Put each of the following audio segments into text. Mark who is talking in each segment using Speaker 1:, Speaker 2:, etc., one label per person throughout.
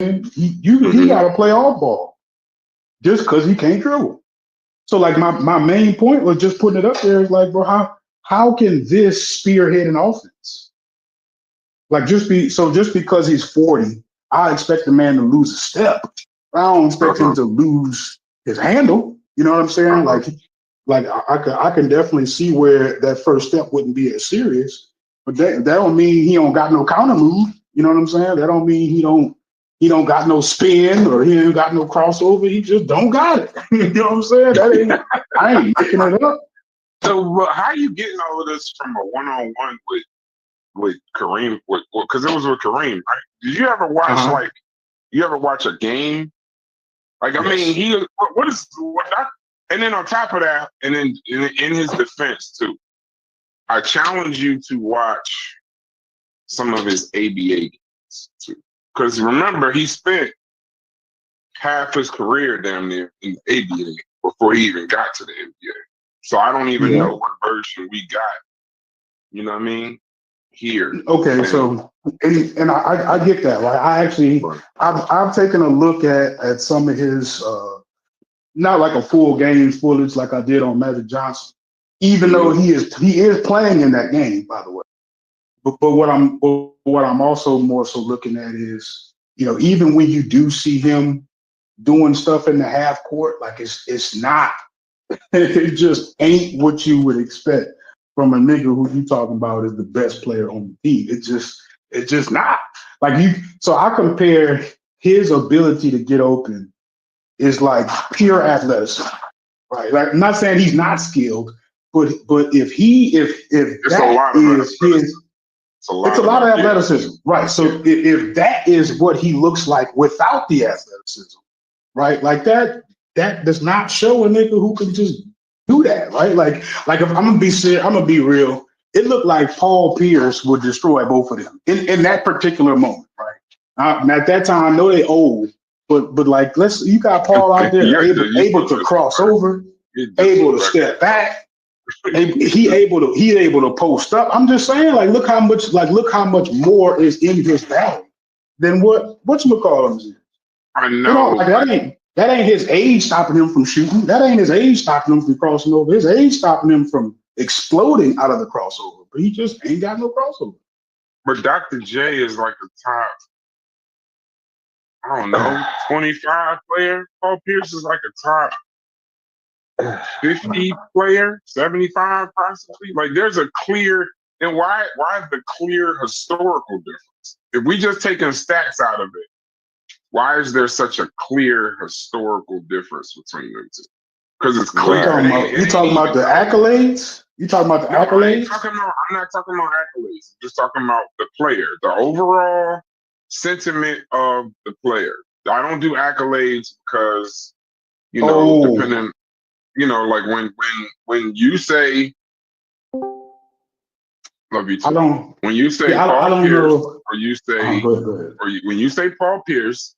Speaker 1: He got to play off ball just because he can't dribble. So like my main point was just putting it up there is like, bro, how can this spearhead an offense? Like just because he's 40, I expect the man to lose a step. I don't expect him to lose his handle. You know what I'm saying? Like I can definitely see where that first step wouldn't be as serious, but that don't mean he don't got no counter move. You know what I'm saying? That don't mean he don't got no spin or he ain't got no crossover. He just don't got it. You know what I'm saying? I ain't making it up.
Speaker 2: So how you getting all of this from a one-on-one with Kareem? Because it was with Kareem, right? Did you ever watch you ever watch a game? Like I mean, and then on top of that, and then in his defense too, I challenge you to watch some of his ABA games too. Because remember, he spent half his career down there in the ABA before he even got to the NBA. So I don't even know what version we got. You know what I mean? Here.
Speaker 1: Okay, so and I get that. Right? I've taken a look at some of his not like a full game footage like I did on Magic Johnson, even though he is playing in that game, by the way. But what I'm also more so looking at is, even when you do see him doing stuff in the half court, like it's not, it just ain't what you would expect from a nigga who you talking about is the best player on the team. It's just not so I compare his ability to get open is like pure athleticism, right? Like I'm not saying he's not skilled, but if that is his. It's a lot of athleticism, right? So if that is what he looks like without the athleticism, right? Like that does not show a nigga who can just do that, right? Like if I'm gonna be serious, I'm gonna be real. It looked like Paul Pierce would destroy both of them in that particular moment, right? And at that time, I know they old, but like you got Paul out there able to cross over, able to step back. He able to post up. I'm just saying, look how much more is in his bag than what you call him.
Speaker 2: I know.
Speaker 1: That ain't his age stopping him from shooting. That ain't his age stopping him from crossing over. His age stopping him from exploding out of the crossover. But he just ain't got no crossover.
Speaker 2: But Dr. J is like a top, I don't know, 25 player. Paul Pierce is like a top 50 player, 75 possibly. Like there's a clear, and why is the clear historical difference? If we just taking stats out of it, why is there such a clear historical difference between them two? Because it's clear.
Speaker 1: You talking about the accolades? You talking about the accolades?
Speaker 2: I'm not talking about accolades. I'm just talking about the player, the overall sentiment of the player. I don't do accolades because, depending. Like when you say, love you too. When you say Paul Pierce, or you say, when you say Paul Pierce,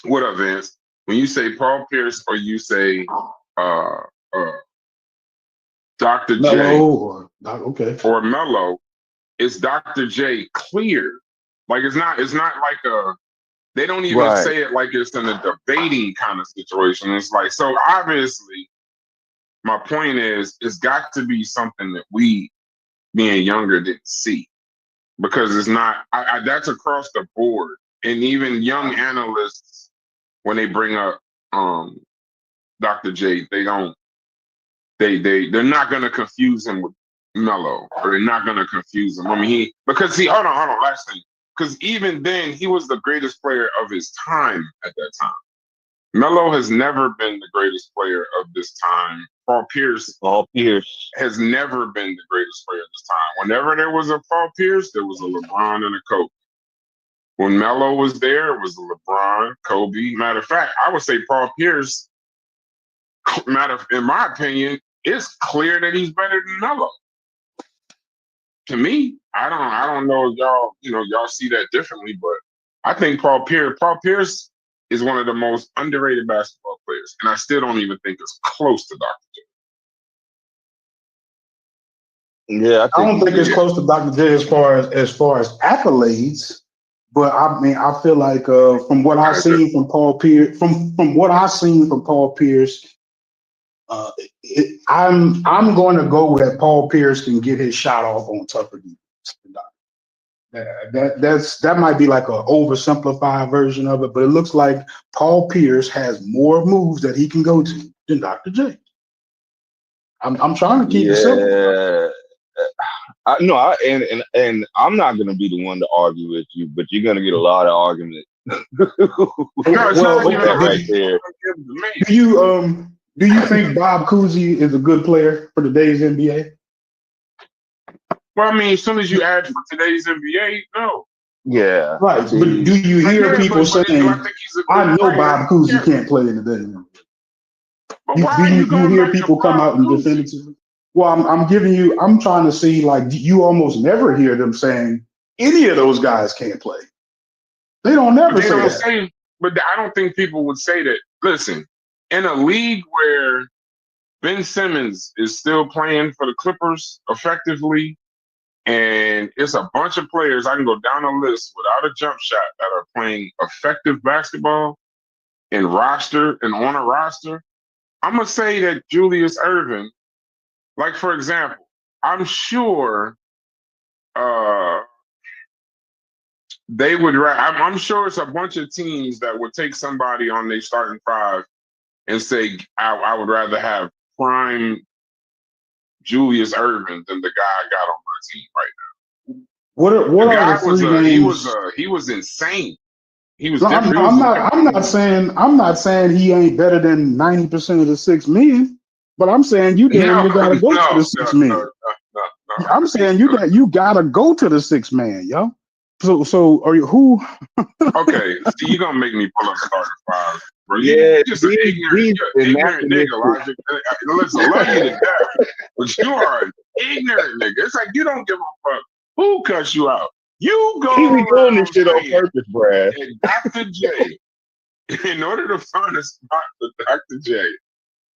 Speaker 2: what up, Vance? When you say Paul Pierce, or you say Dr. J,
Speaker 1: or
Speaker 2: Melo, it's Dr. J clear. Like it's not like they don't even say it like it's in a debating kind of situation. It's like, so obviously. My point is, it's got to be something that we, being younger, didn't see, because it's not. That's across the board, and even young analysts, when they bring up Dr. J, they're not going to confuse him with Melo, or they're not going to confuse him. I mean, hold on, last thing, because even then, he was the greatest player of his time at that time. Melo has never been the greatest player of this time. Paul Pierce has never been the greatest player of this time. Whenever there was a Paul Pierce, there was a LeBron and a Kobe. When Melo was there, it was a LeBron, Kobe. Matter of fact, I would say Paul Pierce, in my opinion, it's clear that he's better than Melo. To me, I don't know if y'all see that differently, but I think Paul Pierce is one of the most underrated basketball players, and I still don't even think it's close to Dr.
Speaker 1: J. Yeah, I don't think it's close to Dr. J as far as accolades, But I mean, I feel like from what I've seen from Paul Pierce, from what I've seen from Paul Pierce, I'm going to go that Paul Pierce can get his shot off on tougher defense. That might be like an oversimplified version of it, but it looks like Paul Pierce has more moves that he can go to than Dr. J. I'm trying to keep it simple.
Speaker 3: Yeah. And I'm not gonna be the one to argue with you, but you're gonna get a lot of argument.
Speaker 1: Right there. Do you think Bob Cousy is a good player for today's NBA?
Speaker 2: Well, I mean, as soon as you add for today's NBA, no.
Speaker 3: Yeah.
Speaker 1: Right. But do you hear people saying, I know Bob Cousy can't play in the NBA?
Speaker 2: But why do
Speaker 1: you hear people come out and defend it? Well, I'm trying to see, like, you almost never hear them saying any of those guys can't play. They don't never say that.
Speaker 2: But I don't think people would say that. Listen, in a league where Ben Simmons is still playing for the Clippers effectively, and it's a bunch of players, I can go down a list without a jump shot that are playing effective basketball and on a roster. I'm going to say that Julius Erving, like, for example, I'm sure they would. I'm sure it's a bunch of teams that would take somebody on their starting five and say, I would rather have prime Julius Erving than the guy I got on my team right now.
Speaker 1: What are the three names?
Speaker 2: He was insane. He was.
Speaker 1: No, I'm not saying he ain't better than 90% of the 6 men, but I'm saying you gotta go to the 6 men. I'm saying you gotta go to the 6 man, yo. So are you who?
Speaker 2: Okay, see, you're gonna make me pull up starting five. Bro.
Speaker 3: Yeah,
Speaker 2: you're just an ignorant nigga, Logic. Listen, I love you to death, but you are an ignorant nigga. It's like you don't give a fuck who cuts you out. You go.
Speaker 3: He be doing this shit on purpose, Brad.
Speaker 2: Dr. J, in order to find a spot for Dr. J,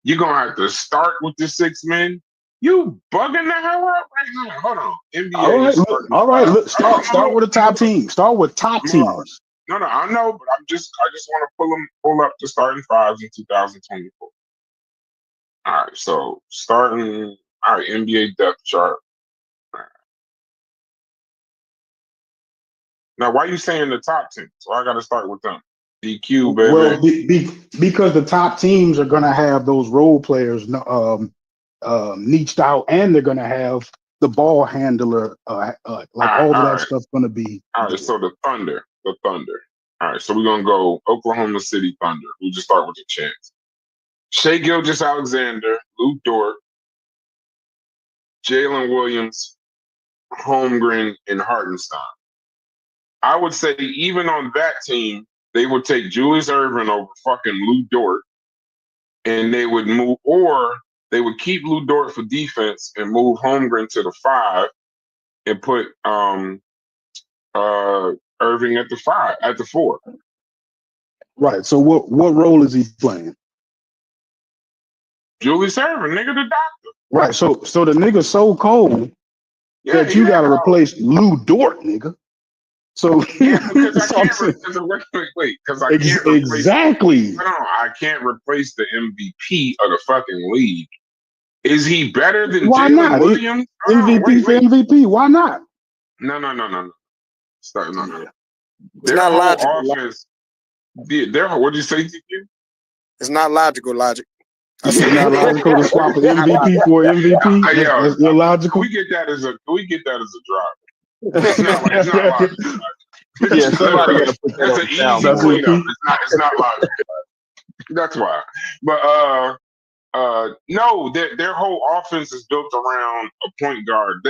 Speaker 2: you're gonna have to start with the 6 men. You bugging the hell out right now. Hold on. NBA.
Speaker 1: All right. Look, start with the top team. Start with top teams.
Speaker 2: No, I know, but I just want to pull up the starting fives in 2024. All right, so NBA depth chart. All right. Now, why are you saying the top teams? So I got to start with them. DQ, baby.
Speaker 1: Well, because the top teams are going to have those role players niched out, and they're going to have the ball handler, all that stuff's going to be.
Speaker 2: All right, so the Thunder. All right, so we're going to go Oklahoma City Thunder. We'll just start with the champs. Shai Gilgeous-Alexander, Lu Dort, Jalen Williams, Holmgren, and Hartenstein. I would say even on that team, they would take Julius Erving over fucking Lu Dort, and they would they would keep Lu Dort for defense and move Holmgren to the 5 and put Erving at the 4.
Speaker 1: Right. So what role is he playing?
Speaker 2: Julius Erving, nigga, the doctor.
Speaker 1: Right. So the nigga's so cold that you got to replace Lu Dort, nigga. So
Speaker 2: because I can't
Speaker 1: exactly.
Speaker 2: I can't replace the MVP of the fucking league. Is he better than
Speaker 1: Jalen
Speaker 2: Williams?
Speaker 1: MVP. Why not?
Speaker 2: No.
Speaker 4: No. It's not logical.
Speaker 2: Offense, what did you say, TQ?
Speaker 4: It's not logical, Logic.
Speaker 1: It's not logical to swap an MVP for MVP. That's illogical.
Speaker 2: We get that as a drop. It's not logical.
Speaker 3: Yeah, somebody got to put that
Speaker 2: That's an easy cleanup. It's not logical. That's why. But no, their whole offense is built around a point guard.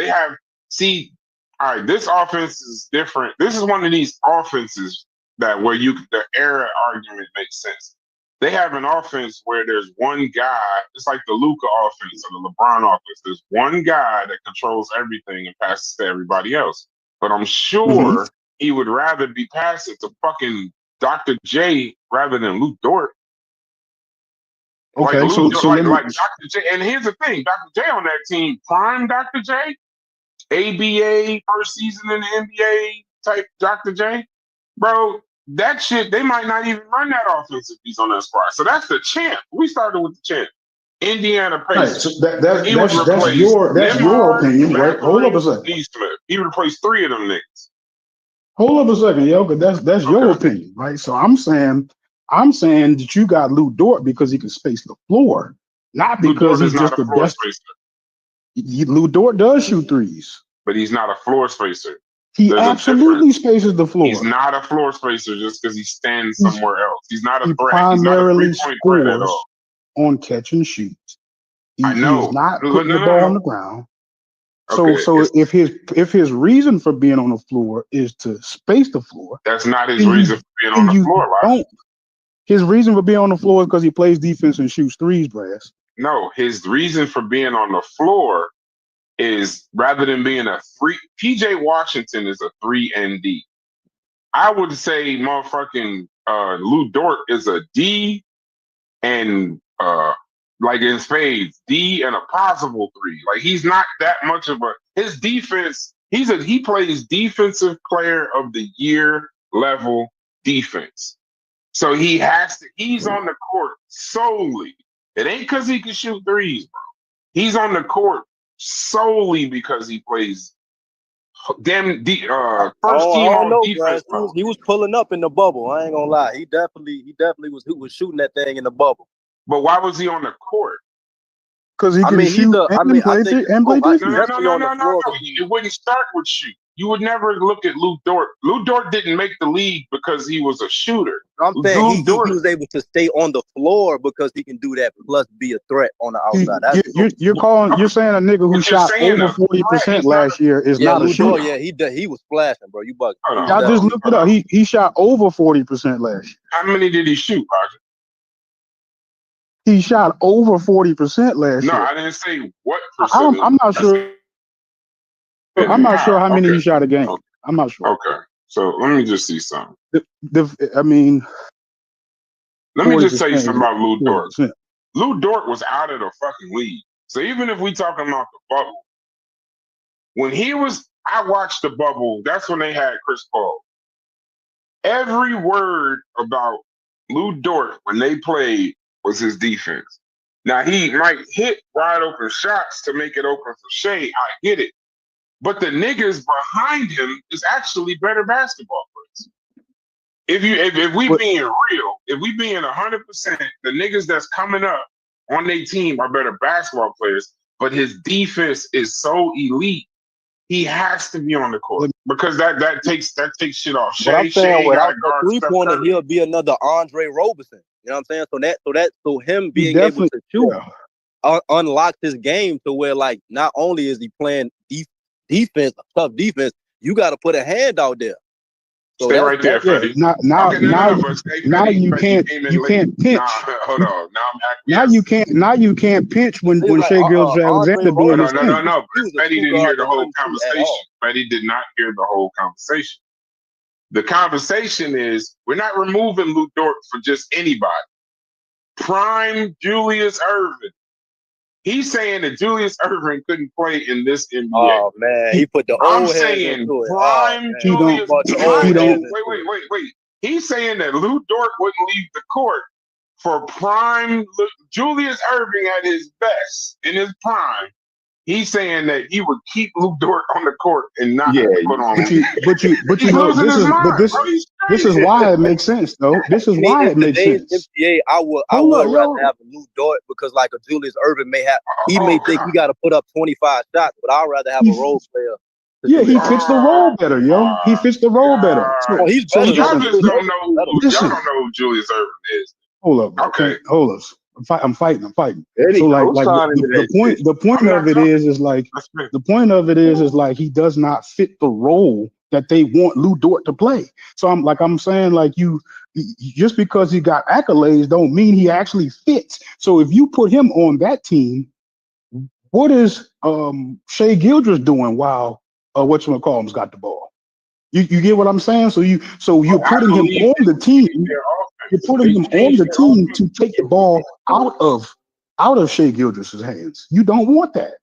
Speaker 2: All right, this offense is different. This is one of these offenses where the era argument makes sense. They have an offense where there's one guy. It's like the Luka offense or the LeBron offense. There's one guy that controls everything and passes to everybody else. But I'm sure he would rather be passing to fucking Dr. J rather than Lu Dort.
Speaker 1: Okay,
Speaker 2: like Dr. J. And here's the thing: Dr. J on that team, prime Dr. J, ABA first season in the NBA type Dr. J. bro. That shit, they might not even run that offense if he's on that squad. So that's the champ. We started with the champ. Indiana
Speaker 1: Right.
Speaker 2: Pacers.
Speaker 1: So
Speaker 2: He would
Speaker 1: that's
Speaker 2: replace
Speaker 1: that's your
Speaker 2: Nembhard,
Speaker 1: opinion, right? Hold up a
Speaker 2: Mathurin,
Speaker 1: second.
Speaker 2: Neesmith. He would replace 3 of them niggas.
Speaker 1: Hold up a second, yo, because that's your
Speaker 2: Okay.
Speaker 1: opinion, right? So I'm saying that you got Lu Dort because he can space the floor, not
Speaker 2: Lu
Speaker 1: because
Speaker 2: Dort is
Speaker 1: he's
Speaker 2: not
Speaker 1: just
Speaker 2: a
Speaker 1: the
Speaker 2: floor
Speaker 1: best.
Speaker 2: spacer,
Speaker 1: Lu Dort does shoot threes.
Speaker 2: but he's not a floor spacer.
Speaker 1: He
Speaker 2: There's a
Speaker 1: absolutely
Speaker 2: difference.
Speaker 1: spaces the floor.
Speaker 2: He's not a floor spacer just because he stands
Speaker 1: He's-
Speaker 2: somewhere else. He's not a
Speaker 1: He
Speaker 2: threat. He's not a
Speaker 1: primarily
Speaker 2: 3-point threat at
Speaker 1: scores
Speaker 2: all.
Speaker 1: on catch and shoot.
Speaker 2: I
Speaker 1: He
Speaker 2: know.
Speaker 1: is not
Speaker 2: No,
Speaker 1: putting
Speaker 2: no,
Speaker 1: the
Speaker 2: no,
Speaker 1: ball
Speaker 2: no.
Speaker 1: on the ground.
Speaker 2: Okay,
Speaker 1: So if his reason for being on the floor is to space the floor,
Speaker 2: that's not his
Speaker 1: then
Speaker 2: reason for being on
Speaker 1: then
Speaker 2: the
Speaker 1: you
Speaker 2: floor, Elijah.
Speaker 1: don't. His reason for being on the floor is because he plays defense and shoots threes, Brass.
Speaker 2: No, his reason for being on the floor is rather than being a 3. PJ Washington is a 3 and D. I would say motherfucking Lu Dort is a D and like in spades, D and a possible 3. Like he's not that much of his defense. He plays defensive player of the year level defense. So he's on the court solely. It ain't because he can shoot threes, bro. He's on the court solely because he plays first team all
Speaker 4: know,
Speaker 2: defense.
Speaker 4: bro. He was pulling up in the bubble. I ain't gonna lie. He definitely was shooting that thing in the bubble.
Speaker 2: But why was he on the court?
Speaker 1: Because he can shoot and play defense.
Speaker 2: No. It wouldn't start with shoot. You would never look at Lu Dort. Lu Dort didn't make the league because he was a shooter.
Speaker 4: I'm saying he was able to stay on the floor because he can do that, plus be a threat on the outside.
Speaker 1: You're saying a nigga who shot over 40% last year is not a shooter.
Speaker 4: Yeah, he was flashing, bro. You bugging.
Speaker 1: Y'all just looked it up. He shot over 40% last year.
Speaker 2: How many did he shoot, Roger?
Speaker 1: He shot over 40% last year.
Speaker 2: No, I didn't say what percentage.
Speaker 1: I'm not sure. I'm not sure how many he shot a game.
Speaker 2: Okay.
Speaker 1: I'm not sure.
Speaker 2: Okay, so let me just see something.
Speaker 1: I mean,
Speaker 2: let me just tell you something about Lu Dort.
Speaker 1: 40%.
Speaker 2: Lu Dort was out of the fucking league. So even if we talking about the bubble, when I watched the bubble, that's when they had Chris Paul. Every word about Lu Dort when they played was his defense. Now, he might hit wide open shots to make it open for Shea. I get it. But the niggas behind him is actually better basketball players. If we being real, if we being 100%, the niggas that's coming up on their team are better basketball players, but his defense is so elite, he has to be on the court because that takes shit off.
Speaker 4: But I'm saying without the 3-pointer, he'll be another Andre Roberson. You know what I'm saying? So him being able to shoot unlocked his game to where like not only is he playing defense, tough defense, you got to put a hand out there. So
Speaker 2: stay right there, Freddie.
Speaker 1: Now you can't pinch.
Speaker 2: Hold on.
Speaker 1: Now you can't pinch when Shea Gilgeous-Alexander doing his thing.
Speaker 2: No. Freddie didn't hear the whole conversation. Freddie did not hear the whole conversation. The conversation is we're not removing Lu Dort for just anybody. Prime Julius Erving. He's saying that Julius Erving couldn't play in this NBA.
Speaker 4: Oh man, he put the old
Speaker 2: I'm saying prime Julius. Wait. He's saying that Lu Dort wouldn't leave the court for prime Julius Erving at his best in his prime. He's saying that he would keep Lu Dort on the court and not put on.
Speaker 1: This is why it makes sense, though. This is why it makes sense.
Speaker 4: NBA, I would rather have a Lu Dort because like a Julius Erving may think he got to put up 25 shots, but I'd rather have a role player.
Speaker 1: Yeah, he fits the role better, yo. He fits the role better.
Speaker 2: Y'all just don't know who Julius Erving is.
Speaker 1: Hold up. Okay, hold up. I'm fighting.
Speaker 3: Eddie,
Speaker 1: so the point of it is like he does not fit the role that they want Lu Dort to play. So I'm saying like you just because he got accolades don't mean he actually fits. So if you put him on that team, what is Shea Gilgeous doing while whatchamacallum's got the ball? You get what I'm saying? So you're putting him on the team. You're putting him on the team to take the ball out of Shea Gilgeous' hands. You don't want that.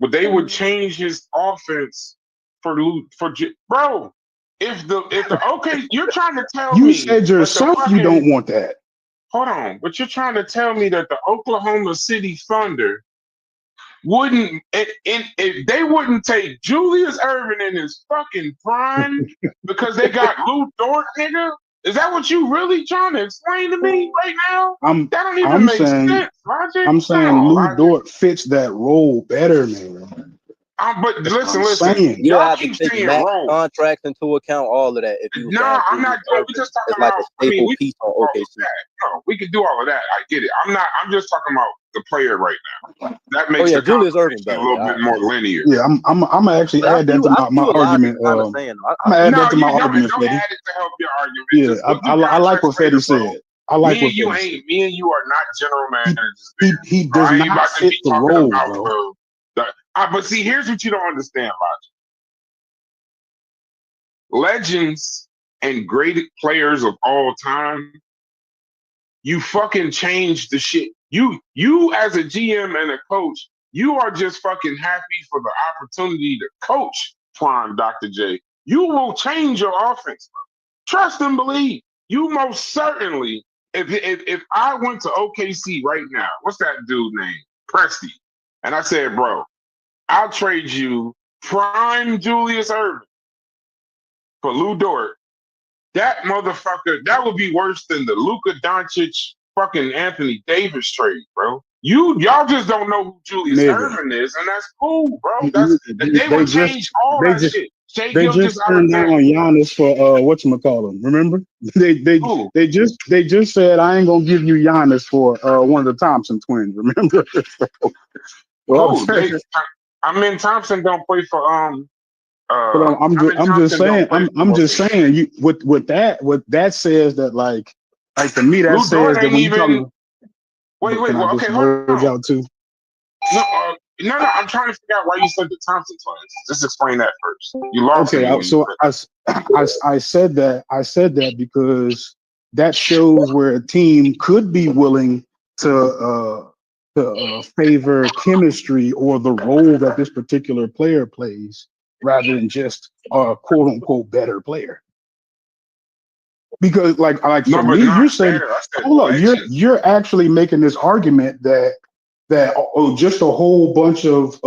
Speaker 2: But they would change his offense bro. if the okay, you're trying to tell
Speaker 1: You
Speaker 2: me
Speaker 1: said
Speaker 2: that the
Speaker 1: yourself you
Speaker 2: fucking
Speaker 1: don't want that.
Speaker 2: hold on, but you're trying to tell me that the Oklahoma City Thunder wouldn't if they wouldn't take Julius Erving in his fucking prime because they got Lu Dort, nigga? Is that what you really trying to explain to me right now? That don't even
Speaker 1: I'm
Speaker 2: make
Speaker 1: saying
Speaker 2: sense, Logic.
Speaker 1: I'm
Speaker 2: Come
Speaker 1: saying
Speaker 2: on,
Speaker 1: Lu
Speaker 2: Logic.
Speaker 1: Dort fits that role better, man.
Speaker 2: But
Speaker 1: That's what I'm
Speaker 2: listen.
Speaker 1: saying.
Speaker 4: You don't
Speaker 2: Y'all
Speaker 4: have to
Speaker 2: keep
Speaker 4: take
Speaker 2: saying
Speaker 4: max
Speaker 2: role.
Speaker 4: contracts into account, all of that. If you
Speaker 2: No,
Speaker 4: got
Speaker 2: I'm not doing. We just talking
Speaker 4: it's like
Speaker 2: about.
Speaker 4: a staple
Speaker 2: we
Speaker 4: piece on
Speaker 2: all of
Speaker 4: OKC.
Speaker 2: that. No, we can do all of that. I get it. I'm just talking about the player right now. That makes the
Speaker 4: Julius Erving
Speaker 2: conversation
Speaker 4: better.
Speaker 2: a little bit more linear.
Speaker 1: Yeah, I'm gonna actually
Speaker 4: But
Speaker 1: add that to my argument.
Speaker 4: Kind of saying,
Speaker 1: I'm gonna add that to my
Speaker 2: don't
Speaker 1: argument,
Speaker 2: add
Speaker 1: Fetty.
Speaker 2: it to help your argument.
Speaker 1: Yeah,
Speaker 2: Just put the
Speaker 1: I like
Speaker 2: contracts
Speaker 1: what Fetty
Speaker 2: later, bro.
Speaker 1: said. I like
Speaker 2: Me
Speaker 1: what
Speaker 2: and you
Speaker 1: Fetty said.
Speaker 2: Me and you are not general managers there.
Speaker 1: He
Speaker 2: So
Speaker 1: does
Speaker 2: I ain't
Speaker 1: not
Speaker 2: about to
Speaker 1: fit
Speaker 2: be
Speaker 1: the
Speaker 2: talking
Speaker 1: role,
Speaker 2: about
Speaker 1: bro.
Speaker 2: but see, here's what you don't understand, Logic. Legends and great players of all time, you fucking change the shit. You as a GM and a coach, you are just fucking happy for the opportunity to coach prime Dr. J. You will change your offense, bro. Trust and believe. You most certainly, if I went to OKC right now, what's that dude name? Presti. And I said, bro, I'll trade you prime Julius Erving for Lu Dort. That motherfucker, that would be worse than the Luka Doncic fucking Anthony Davis trade, bro. Y'all just don't know who Julius Erving is, and that's cool, bro. They would change all that shit. Shea
Speaker 1: They just turned down Giannis for whatchamacallit, remember? They just said I ain't gonna give you Giannis for one of the Thompson twins, remember?
Speaker 2: Well, Thompson don't play for
Speaker 1: But I'm just saying you what that says that like to me that
Speaker 2: Lu
Speaker 1: says
Speaker 2: Dort
Speaker 1: that
Speaker 2: ain't
Speaker 1: when you
Speaker 2: even.
Speaker 1: talking.
Speaker 2: Wait,
Speaker 1: Can I get some words out too?
Speaker 2: No, I'm trying to figure out why you said the Thompson twins. Just explain that first. You lost me.
Speaker 1: Okay, so I said that because that shows where a team could be willing to favor chemistry or the role that this particular player plays rather than just a quote unquote better player. Because like for me, you're saying, hold on, you're actually making this argument that just a whole bunch of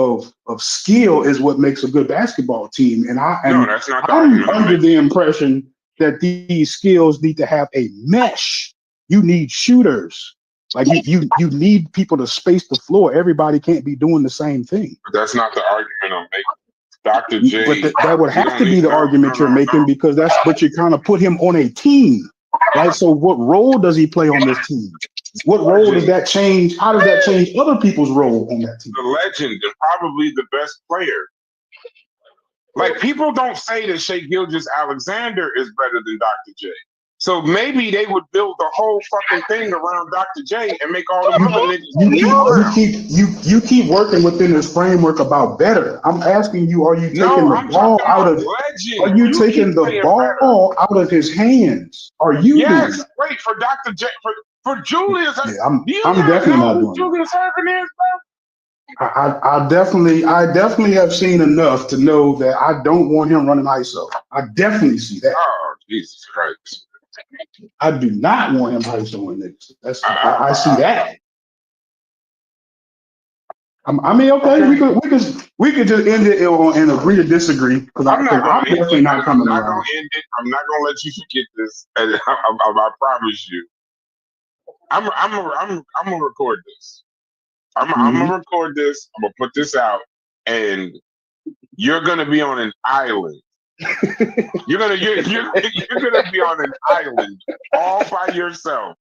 Speaker 1: skill is what makes a good basketball team, and
Speaker 2: that's not the
Speaker 1: I'm
Speaker 2: argument.
Speaker 1: under the impression that these skills need to have a mesh. You need shooters, like you need people to space the floor. Everybody can't be doing the same thing.
Speaker 2: But that's not the argument I'm making. Dr. J.
Speaker 1: But that would have to be the argument you're making because but you kind of put him on a team, right? So what role does he play on this team? What role does that change? How does that change other people's role on that team?
Speaker 2: The legend and probably the best player. Like people don't say that Shea Gilgeous-Alexander is better than Dr. J. So maybe they would build the whole fucking thing around Dr. J and make all the other niggas.
Speaker 1: You keep working within this framework about better. I'm asking you, are you taking the ball out of legend? Are you taking the ball out of his hands? Are you doing that?
Speaker 2: Wait for Dr. J for Julius.
Speaker 1: Yeah, I'm definitely not doing
Speaker 2: Julius Erving is, bro.
Speaker 1: I definitely have seen enough to know that I don't want him running ISO. I definitely see that.
Speaker 2: Oh, Jesus Christ.
Speaker 1: I do not want him ISOing niggas. I see that. I mean, okay. We could just end it and agree to disagree because I'm definitely not coming around.
Speaker 2: I'm not gonna let you forget this. I promise you. I'm gonna record this. I'm gonna record this. I'm gonna put this out, and you're gonna be on an island. You're gonna be on an island all by yourself,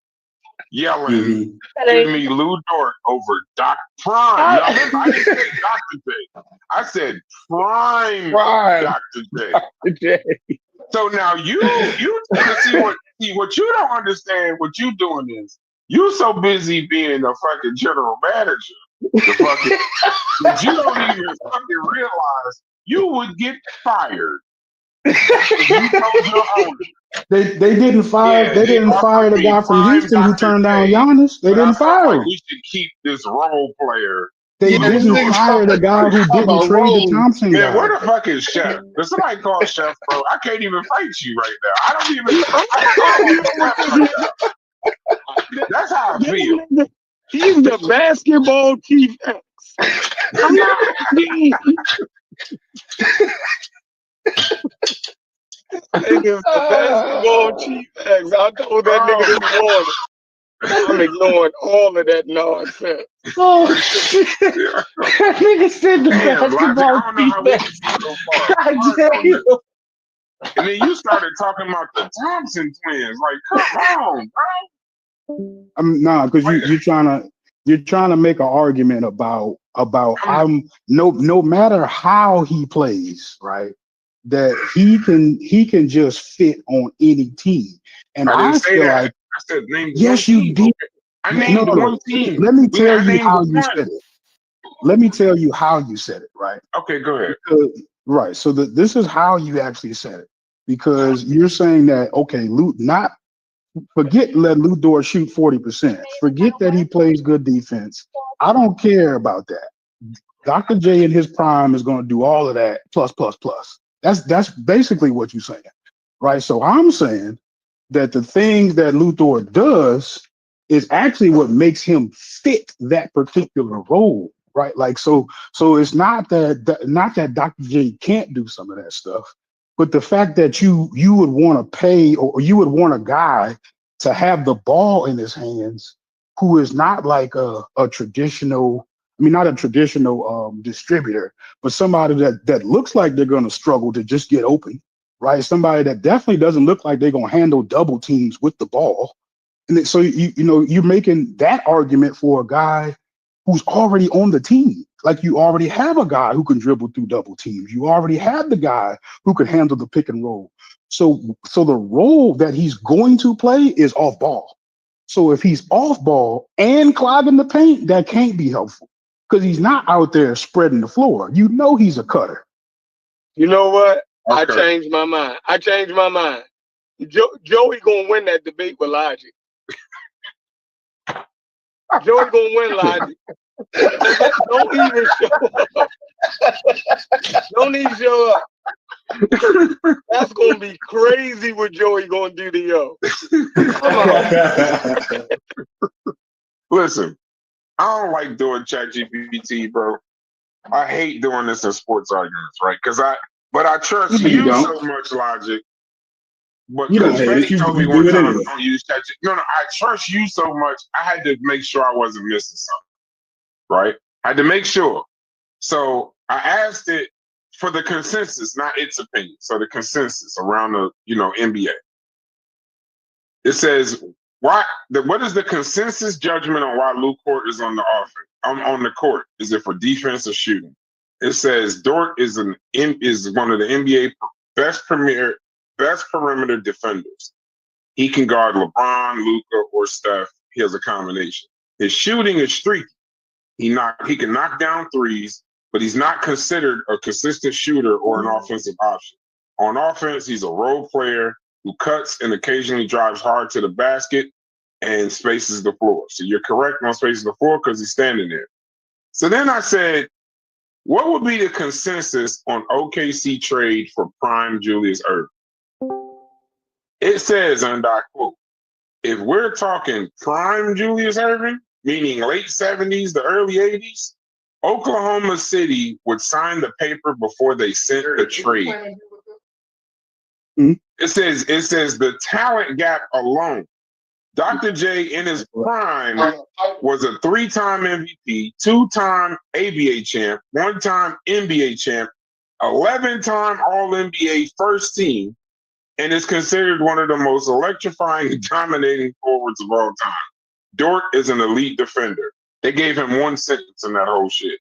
Speaker 2: yelling, "Give me Lu Dort over Doc Prime." Now, remember, I didn't say Dr. J. I said Prime. Dr. J. So now you trying to see what you don't understand. What you doing is you so busy being a fucking general manager. That you don't even fucking realize you would get fired.
Speaker 1: They didn't fire the guy from Houston who turned down Giannis. They didn't fire him.
Speaker 2: We should keep this role player
Speaker 1: They didn't fire the guy who didn't trade the Thompson
Speaker 2: Man,
Speaker 1: guy.
Speaker 2: where the fuck is Chef? Does somebody call Chef, bro? I can't even fight you right now. I don't even. That's how I feel.
Speaker 3: He's the basketball chief X. I'm not. Nigga's the basketball chief X. I told that nigga this morning. I'm ignoring all of that nonsense.
Speaker 1: Oh shit! That nigga said the basketball chief X.
Speaker 2: And then you started talking about the Thompson twins. Like, come on, bro.
Speaker 1: Because you're trying to make an argument about no matter how he plays, right? That he can just fit on any team. And I feel like
Speaker 2: I said name
Speaker 1: yes, you did.
Speaker 2: I named one team.
Speaker 1: Let me tell you how you said it. Let me tell you how you said it, right?
Speaker 2: Okay, go ahead.
Speaker 1: Right. So this is how you actually said it. Because you're saying that, okay, forget let Lu Dort shoot 40%. Forget that he plays good defense. I don't care about that. Dr. J in his prime is going to do all of that plus. That's basically what you're saying, right? So I'm saying that the things that Lu Dort does is actually what makes him fit that particular role, right? Like so it's not that Dr. J can't do some of that stuff, but the fact that you would want to pay or you would want a guy to have the ball in his hands who is not like a traditional, not a traditional distributor, but somebody that looks like they're going to struggle to just get open, right? Somebody that definitely doesn't look like they're going to handle double teams with the ball. And so, you're making that argument for a guy who's already on the team. Like you already have a guy who can dribble through double teams. You already have the guy who can handle the pick and roll. So the role that he's going to play is off ball. So if he's off ball and clogging the paint, that can't be helpful because he's not out there spreading the floor. He's a cutter.
Speaker 3: You know what?
Speaker 2: Okay.
Speaker 3: I changed my mind. Joey gonna win that debate with Logic. Joey gonna win, Logic. Don't even show up. Don't even show up. That's gonna be crazy what Joey gonna do to yo.
Speaker 2: Listen, I don't like doing ChatGPT, bro. I hate doing this in sports arguments, right? But I trust you so much, Logic. But because Betty told me one time, don't use ChatGPT. No, I trust you so much. I had to make sure I wasn't missing something, right? I had to make sure. So I asked it for the consensus, not its opinion. So the consensus around the NBA. It says what is the consensus judgment on why Lu Dort is on the offense on the court? Is it for defense or shooting? It says Dort is one of the NBA best perimeter defenders. He can guard LeBron, Luka, or Steph. He has a combination. His shooting is streaky. He can knock down threes, but he's not considered a consistent shooter or an offensive option. On offense, he's a role player who cuts and occasionally drives hard to the basket and spaces the floor. So you're correct on spacing the floor because he's standing there. So then I said, what would be the consensus on OKC trade for prime Julius Erving? It says, and I quote, if we're talking prime Julius Erving, meaning late 70s to early 80s, Oklahoma City would sign the paper before they sent the trade.
Speaker 1: Mm-hmm.
Speaker 2: It says the talent gap alone. Dr. J in his prime was a 3-time MVP, 2-time ABA champ, 1-time NBA champ, 11-time All-NBA first team, and is considered one of the most electrifying and dominating forwards of all time. Dort is an elite defender. They gave him one sentence in that whole shit.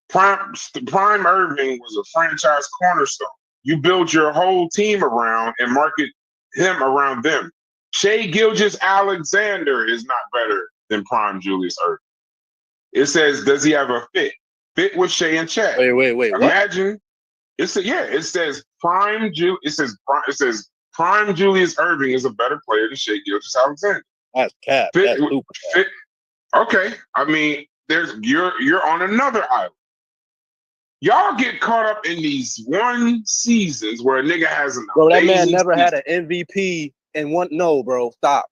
Speaker 2: Prime Erving was a franchise cornerstone. You build your whole team around and market him around them. Shai Gilgeous-Alexander is not better than prime Julius Erving. It says, does he have a fit? Fit with Shai and Chet.
Speaker 4: Wait.
Speaker 2: Imagine. It says prime Julius Erving is a better player than Shai Gilgeous-Alexander.
Speaker 4: That's cap. That's super cap.
Speaker 2: Okay. I mean, you're on another island. Y'all get caught up in these one seasons where a nigga has an
Speaker 4: bro. That man
Speaker 2: amazing
Speaker 4: never
Speaker 2: season.
Speaker 4: had an MVP and one. No, bro. Stop,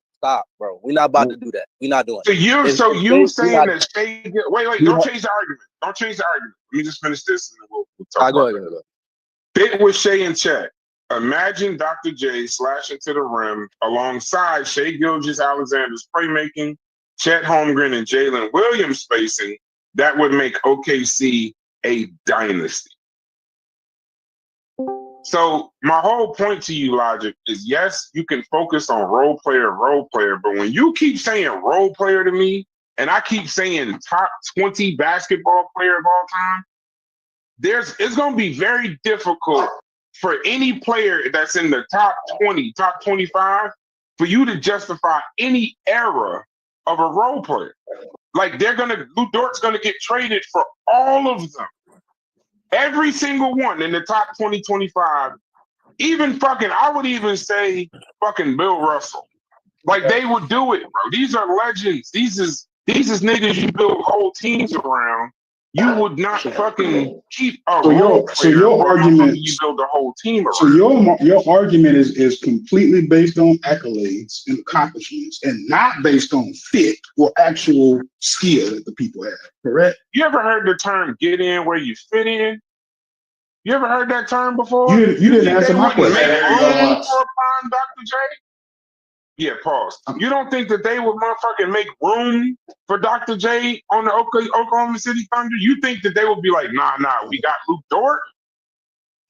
Speaker 4: bro. We're not about to do that. We're not doing.
Speaker 2: So you saying that Shea? Wait. Don't change the argument. Don't change the argument. Let me just finish this, and then we'll talk about it. Fit with Shea and Chet. Imagine Dr. J slashing to the rim alongside Shea Gilgeous-Alexander's playmaking, Chet Holmgren and Jalen Williams spacing. That would make OKC a dynasty. So my whole point to you, Logic, is yes, you can focus on role player, but when you keep saying role player to me, and I keep saying top 20 basketball player of all time, it's going to be very difficult for any player that's in the top 20, top 25, for you to justify any era of a role player. Like Lu Dort's going to get traded for all of them. Every single one in the top 20, 25, even I would even say fucking Bill Russell. Like they would do it, bro. These are legends. These is niggas you build whole teams around. You would not fucking keep a role player.
Speaker 1: So your argument,
Speaker 2: you build a whole team around.
Speaker 1: So your argument is completely based on accolades and accomplishments, and not based on fit or actual skill that the people have. Correct?
Speaker 2: You ever heard the term "get in where you fit in"? You ever heard that term before?
Speaker 1: You didn't answer my question.
Speaker 2: Make room for Dr. J? Yeah, pause. You don't think that they would motherfucking make room for Dr. J on the Oklahoma City Thunder? You think that they would be like, nah, we got Lu Dort?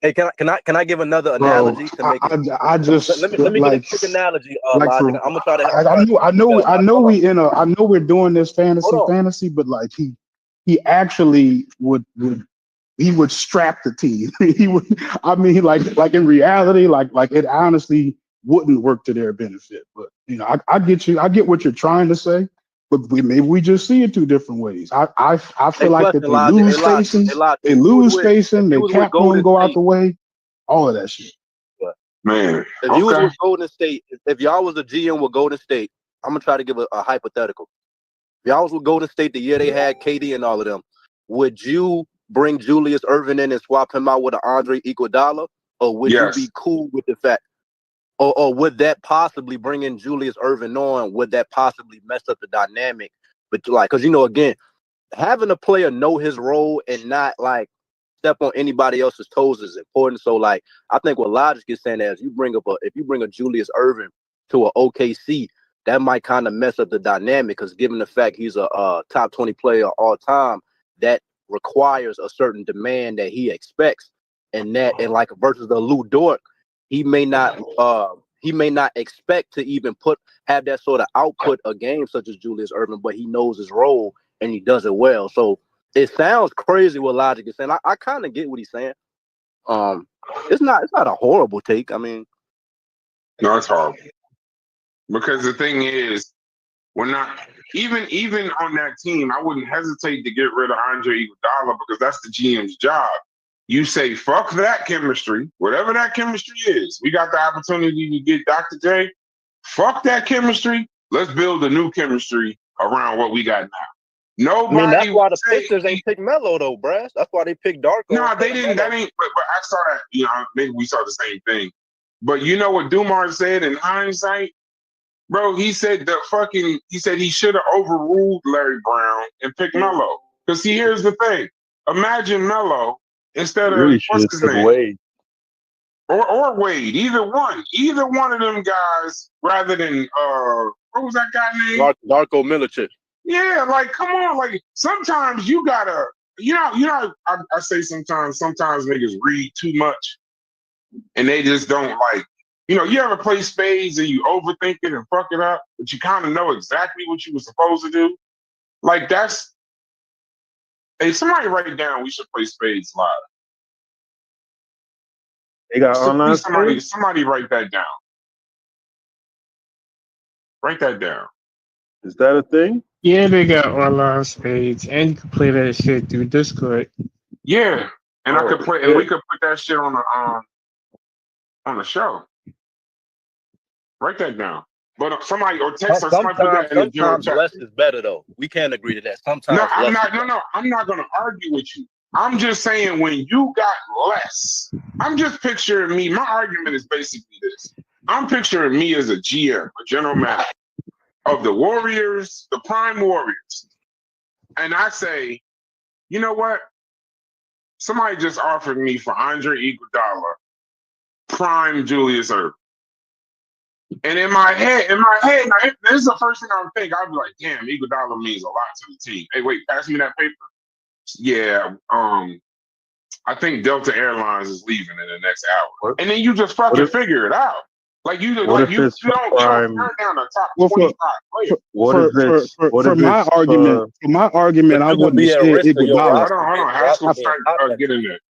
Speaker 4: Hey, can I give another analogy to make it?
Speaker 1: I just
Speaker 4: let me give a quick analogy. I'm gonna try to.
Speaker 1: I know we're doing this fantasy, but like he actually would strap the team. He would. I mean, like in reality, like it honestly wouldn't work to their benefit. But I get you. I get what you're trying to say. But maybe we just see it two different ways. I feel like that they lose spacing. They lose spacing. They cap one go out the way. All of that shit.
Speaker 2: Man,
Speaker 4: if you was with Golden State, if y'all was a GM with Golden State, I'm gonna try to give a hypothetical. If y'all was with Golden State the year they had KD and all of them, would you bring Julius Erving in and swap him out with an Andre Iguodala, or would you be cool with the fact, or would that possibly bring in Julius Erving on? Would that possibly mess up the dynamic? But because again, having a player know his role and not step on anybody else's toes is important. So I think what Logic is saying is if you bring a Julius Erving to an OKC, that might kind of mess up the dynamic, because given the fact he's a top 20 player all time, that requires a certain demand that he expects, and versus the Lu Dort, he may not expect to even have that sort of output a game such as Julius Erving, but he knows his role and he does it well. So it sounds crazy what Logic is saying. I kind of get what he's saying. It's not a horrible take. I mean,
Speaker 2: no, it's horrible, because the thing is, we're not even on that team. I wouldn't hesitate to get rid of Andre Iguodala, because that's the GM's job. You say, fuck that chemistry, whatever that chemistry is. We got the opportunity to get Dr. J. Fuck that chemistry. Let's build a new chemistry around what we got now. Nobody.
Speaker 4: That's why the Pistons ain't picked Melo though, Brass. That's why they picked Darko.
Speaker 2: No, they didn't. That ain't. But I saw that. Maybe we saw the same thing. But you know what Dumars said in hindsight, bro? He said he should have overruled Larry Brown and picked Melo. Because here's the thing. Imagine Melo instead of what's his name?
Speaker 3: Wade.
Speaker 2: Or Wade. Either one of them guys, rather than what was that guy named?
Speaker 4: Darko Milicic.
Speaker 2: Yeah, come on, sometimes you gotta, I say sometimes niggas read too much, and they just don't you ever play spades and you overthink it and fuck it up, but you kind of know exactly what you were supposed to do. Hey, somebody write it down. We should play spades live.
Speaker 3: They got online spades?
Speaker 2: Somebody write that down. Write that down.
Speaker 3: Is that a thing?
Speaker 5: Yeah, they got online spades, and you can play that shit through Discord.
Speaker 2: Yeah, and I could play, and we could put that shit on the show. Write that down. But somebody or text or somebody put that in the general
Speaker 4: sometimes
Speaker 2: chat.
Speaker 4: less is better though. We can't agree to that. Sometimes
Speaker 2: No, I'm
Speaker 4: less
Speaker 2: not.
Speaker 4: is better.
Speaker 2: No, I'm not going to argue with you. I'm just saying when you got less, I'm just picturing me. My argument is basically this. I'm picturing me as a GM, a general manager of the Warriors, the prime Warriors. And I say, you know what? Somebody just offered me for Andre Iguodala, prime Julius Erving. And in my head, now, this is the first thing I would think. I'd be like, damn, Iguodala means a lot to the team. Hey, wait, pass me that paper. Yeah, I think Delta Airlines is leaving in the next hour. And then you just fucking figure it out. Like you don't turn down the top 25 players.
Speaker 1: For my argument, I wouldn't have said Iguodala.
Speaker 2: Hold on. Haskell's trying to get in there.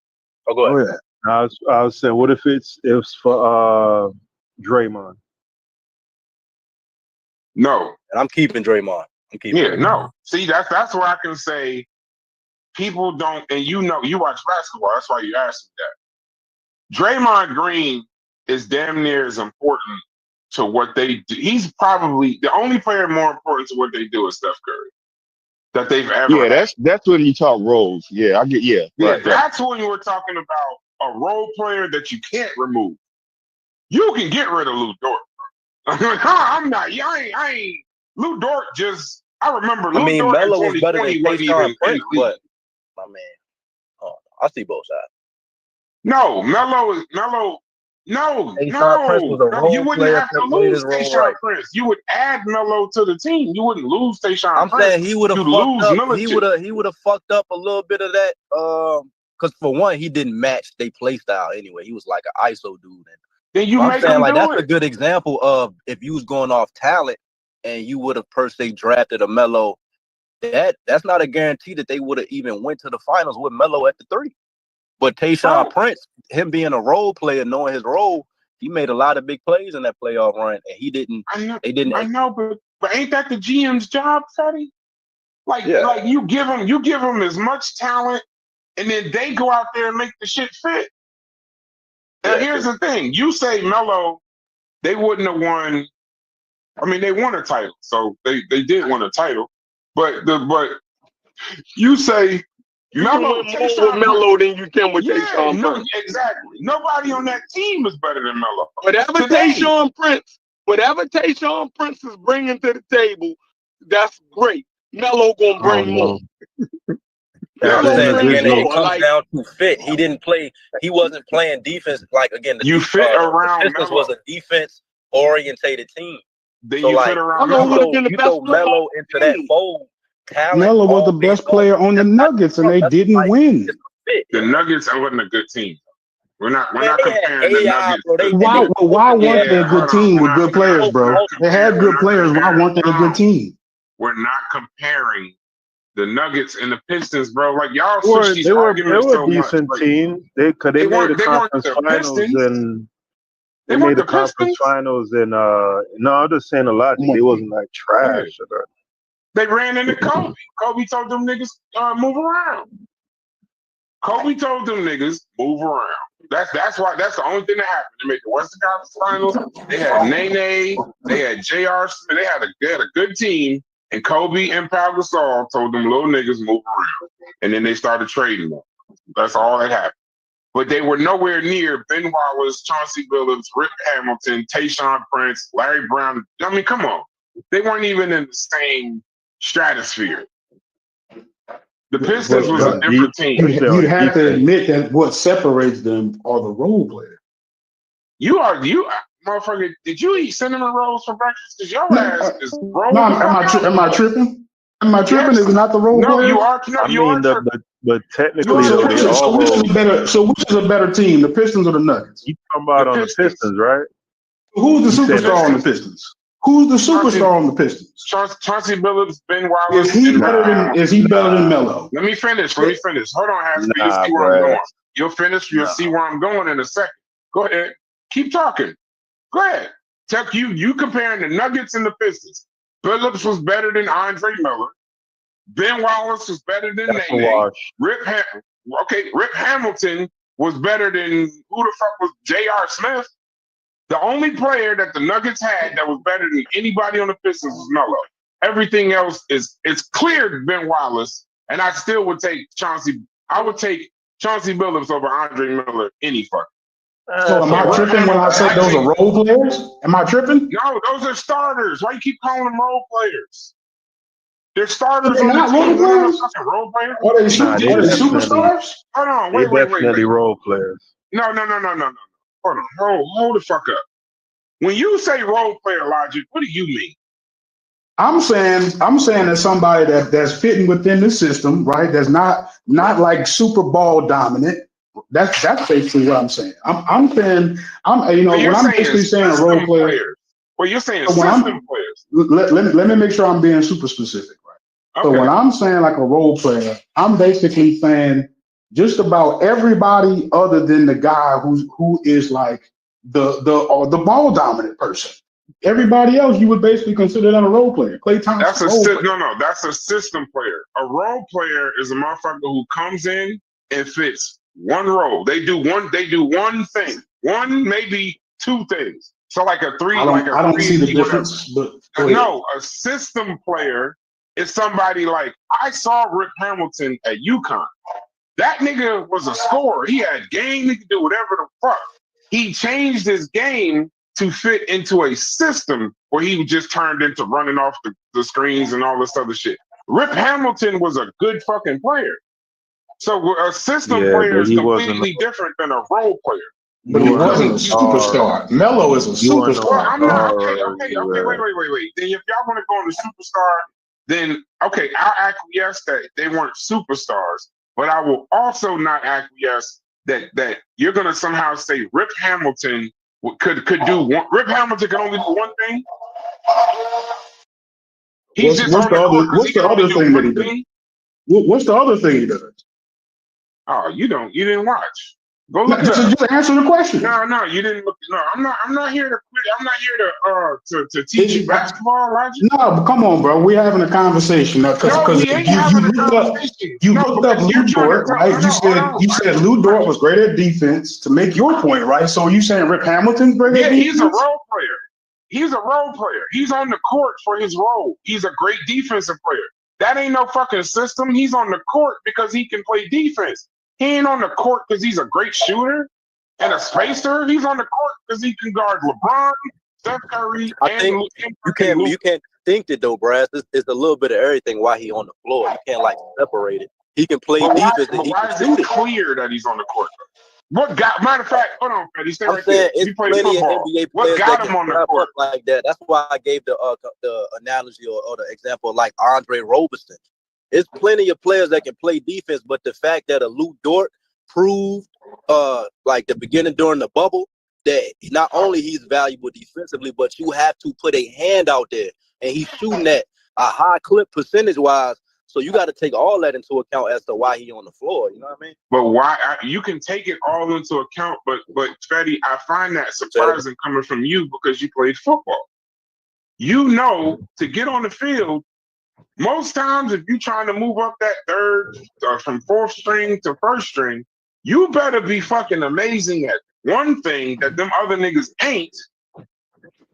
Speaker 4: Oh, go ahead.
Speaker 6: I was saying, what if it's for Draymond?
Speaker 2: No.
Speaker 4: And I'm keeping Draymond.
Speaker 2: No. See, that's where I can say people don't, and you watch basketball, that's why you asked me that. Draymond Green is damn near as important to what they do. He's probably the only player more important to what they do is Steph Curry that they've ever had.
Speaker 7: That's when you talk roles. Yeah, I get right.
Speaker 2: That's when we're talking about a role player that you can't remove. You can get rid of Lu Dort. I'm not. I ain't. Lu Dort just. I remember. Lu Dort
Speaker 4: Melo
Speaker 2: in
Speaker 4: was better than Tayshaun Prince, but my man. Oh, I see both sides.
Speaker 2: No, Melo. No. You wouldn't have to lose Tayshaun Prince. You would add Melo to the team. You wouldn't lose Tayshaun Prince.
Speaker 4: I'm saying he would have fucked up. He would have fucked up a little bit of that. Because for one, he didn't match their play style anyway. He was like an ISO dude. And
Speaker 2: then you make him do
Speaker 4: that's a good example of if you was going off talent and you would have per se drafted a Melo. That's not a guarantee that they would have even went to the finals with Melo at the 3. But Tayshaun Prince, him being a role player, knowing his role, he made a lot of big plays in that playoff run, and he didn't. I know, but ain't that the GM's job, Freddie? Like you give him as much talent, and then they go out there and make the shit fit. And here's the thing: you say Melo, they wouldn't have won. I mean, they won a title, so they did win a title, but you say.
Speaker 3: You can win more with Melo than you can with Tayshaun Prince.
Speaker 2: Exactly. Nobody on that team is better than Melo.
Speaker 3: Whatever Tayshaun Prince is bringing to the table, that's great. Melo gonna bring more.
Speaker 4: It comes down to fit. He didn't play. He wasn't playing defense. Like again,
Speaker 2: around.
Speaker 4: The Pistons was a defense-orientated team.
Speaker 2: Then you fit around Melo.
Speaker 4: You throw Melo into that fold.
Speaker 1: Melo was the best player on the Nuggets, and they didn't win.
Speaker 2: The Nuggets wasn't a good team. We're not comparing the Nuggets.
Speaker 1: Why weren't they a good team with good players, bro? They had good players. Why weren't they a good team?
Speaker 2: We're not comparing the Nuggets and the Pistons, bro. Like y'all switch these arguments so much.
Speaker 6: They were a decent team. They made the conference finals and they made the conference finals and no, I'm just saying a lot. They wasn't like trash.
Speaker 2: They ran into Kobe. Kobe told them niggas move around. Kobe told them niggas move around. That's the only thing that happened. They made the Western Conference Finals. They had Nene. They had J.R. Smith. They had a good team. And Kobe and Pau Gasol told them little niggas move around. And then they started trading them. That's all that happened. But they were nowhere near Ben Wallace, Chauncey Billups, Rip Hamilton, Tayshaun Prince, Larry Brown. I mean, come on. They weren't even in the same stratosphere. The Pistons was a different team.
Speaker 1: You'd have to admit that what separates them are the role players.
Speaker 2: You motherfucker, did you eat cinnamon rolls for breakfast? Because your ass is rolling.
Speaker 1: No, am I tripping? Am I tripping? Is it not the role players?
Speaker 2: You are.
Speaker 6: But technically,
Speaker 1: so which is a better team, the Pistons or the Nuggets?
Speaker 6: You talking about on the Pistons, right?
Speaker 1: Who's the superstar on the Pistons? Who's the superstar on the Pistons?
Speaker 2: Chauncey Billups, Ben Wallace.
Speaker 1: Is he better than Melo?
Speaker 2: Let me finish. Hold on, Haskell. You'll see where I'm going. You'll finish. You'll see where I'm going in a second. Go ahead. Keep talking. Go ahead. You comparing the Nuggets and the Pistons. Billups was better than Andre Miller. Ben Wallace was better than Nene. Rip Hamilton was better than who the fuck was J.R. Smith. The only player that the Nuggets had that was better than anybody on the Pistons was Melo. Everything else it's clear Ben Wallace, and I still would take Chauncey. I would take Chauncey Billups over Andre Miller any fuck.
Speaker 1: So am I tripping when I say those are role players? Am I tripping?
Speaker 2: No, those are starters. Why you keep calling them role players? They're starters.
Speaker 1: They're not role players.
Speaker 2: Role players?
Speaker 1: Are they superstars?
Speaker 2: Hold on,
Speaker 6: wait.
Speaker 2: Definitely
Speaker 6: role players.
Speaker 2: No. Hold on, hold the fuck up. When you say role player logic, what do you mean?
Speaker 1: I'm saying that somebody that's fitting within the system, right? That's not like Super Bowl dominant. That's basically what I'm saying. I'm saying when I'm basically saying a role player.
Speaker 2: Well, you're saying system players.
Speaker 1: Let me make sure I'm being super specific, right? Okay. So when I'm saying like a role player, I'm basically saying just about everybody other than the guy who is like the ball dominant person. Everybody else, you would basically consider that a role player. Klay Thompson.
Speaker 2: That's a system player. A role player is a motherfucker who comes in and fits one role. They do one thing, one maybe two things. So like a three. I don't see the difference. But no, a system player is somebody like I saw Rip Hamilton at UConn. That nigga was a scorer. He had game. He could do whatever the fuck. He changed his game to fit into a system where he just turned into running off the screens and all this other shit. Rip Hamilton was a good fucking player. So a system player is completely different than a role player.
Speaker 1: But he wasn't a superstar. Melo is a superstar.
Speaker 2: I'm not. Okay. Wait. Then if y'all want to go on the superstar, then okay, I'll acquiesce that they weren't superstars. But I will also not acquiesce that you're gonna somehow say Rip Hamilton could do one. Rip Hamilton can only do one thing.
Speaker 1: What's the other thing that he did? What's the other thing he does?
Speaker 2: Oh, you didn't watch. Go look.
Speaker 1: Just answer the question.
Speaker 2: No, you didn't look. No, I'm not here to quit. I'm not here to teach you basketball, Roger.
Speaker 1: No, but come on, bro. We're having a conversation now because you looked up Lu Dort, right? You said Lu Dort was great at defense to make your point, right? So you saying Rip Hamilton's great at defense?
Speaker 2: Yeah, he's a role player. He's a role player. He's on the court for his role. He's a great defensive player. That ain't no fucking system. He's on the court because he can play defense. He ain't on the court because he's a great shooter and a spacer. He's on the court because he can guard LeBron, Steph Curry,
Speaker 4: you can't think that though, Brad. It's a little bit of everything why he on the floor. You can't like separate it. He can play defense and he can shoot it.
Speaker 2: Clear that he's on the court? What got? Matter of fact, hold on, Freddie. Stay right there.
Speaker 4: It's plenty of NBA players
Speaker 2: what got him on the court
Speaker 4: like that? That's why I gave the analogy or the example like Andre Roberson. It's plenty of players that can play defense, but the fact that a Lu Dort proved like the beginning during the bubble that not only he's valuable defensively, but you have to put a hand out there and he's shooting at a high clip percentage wise. So you got to take all that into account as to why he on the floor. You know what I mean?
Speaker 2: But why you can take it all into account, but Fetty, I find that surprising coming from you because you played football. You know, to get on the field, most times if you're trying to move up that third from fourth string to first string, you better be fucking amazing at one thing that them other niggas ain't.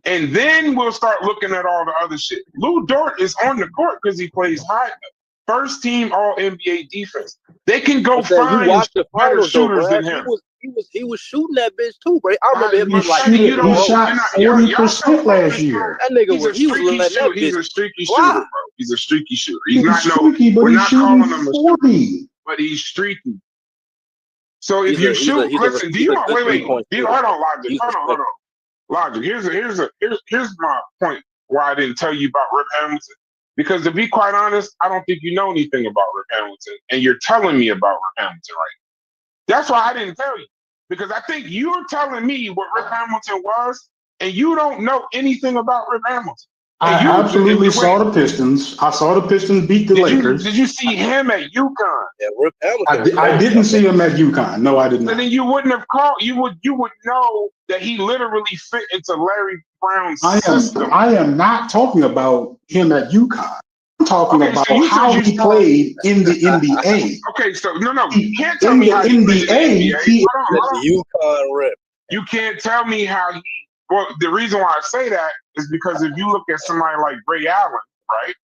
Speaker 2: And then we'll start looking at all the other shit. Lu Dort is on the court because he plays high. First team All NBA defense. They can go find better shooters than him.
Speaker 4: He was shooting that bitch too, bro. I remember him like
Speaker 1: he shot 40% last year.
Speaker 4: That nigga was
Speaker 2: he's a streaky shooter, bro. He's a streaky shooter. He's not
Speaker 1: streaky,
Speaker 2: we're not calling him a
Speaker 1: 40.
Speaker 2: But he's streaky. So if you shoot, listen, do you want wait, hold on, Logic. Hold on. Logic. Here's my point why I didn't tell you about Rip Hamilton. Because to be quite honest, I don't think you know anything about Rip Hamilton, and you're telling me about Rip Hamilton right now. That's why I didn't tell you. Because I think you're telling me what Rip Hamilton was, and you don't know anything about Rip Hamilton.
Speaker 1: I absolutely saw the Pistons. I saw the Pistons beat the Lakers.
Speaker 2: Did you see him at UConn?
Speaker 4: Yeah, Rip Hamilton.
Speaker 1: I didn't see him at UConn. No, I didn't.
Speaker 2: And then you wouldn't have called. You would know that he literally fit into Larry Brown's system.
Speaker 1: I am not talking about him at UConn. I'm talking about how he played in the NBA.
Speaker 2: Okay, so no, you can't tell me how
Speaker 1: he played in the NBA.
Speaker 4: UConn Rip.
Speaker 2: You can't tell me how he Well, the reason why I say that is because if you look at somebody like Ray Allen, right,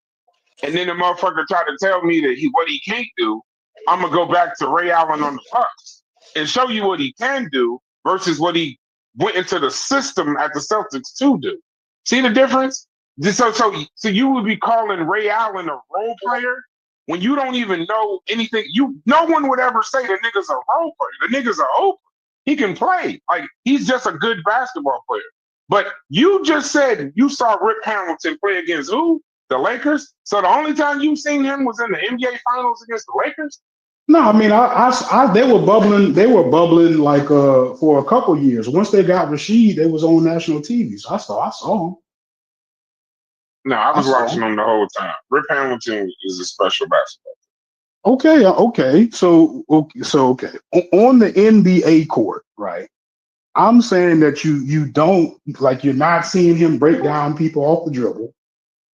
Speaker 2: and then the motherfucker tried to tell me that what he can't do, I'm gonna go back to Ray Allen on the Bucks and show you what he can do versus what he went into the system at the Celtics to do. See the difference? So you would be calling Ray Allen a role player when you don't even know anything. No one would ever say the nigga's a role player. The nigga's a open. He can play. Like, he's just a good basketball player. But you just said you saw Rip Hamilton play against who? The Lakers. So the only time you seen him was in the NBA Finals against the Lakers.
Speaker 1: No, I mean, they were bubbling. They were bubbling like for a couple years. Once they got Rasheed, they was on national TV. So I saw him.
Speaker 2: No, I was watching him the whole time. Rip Hamilton is a special basketball.
Speaker 1: Okay. So on the NBA court, right? I'm saying that you don't, like, you're not seeing him break down people off the dribble.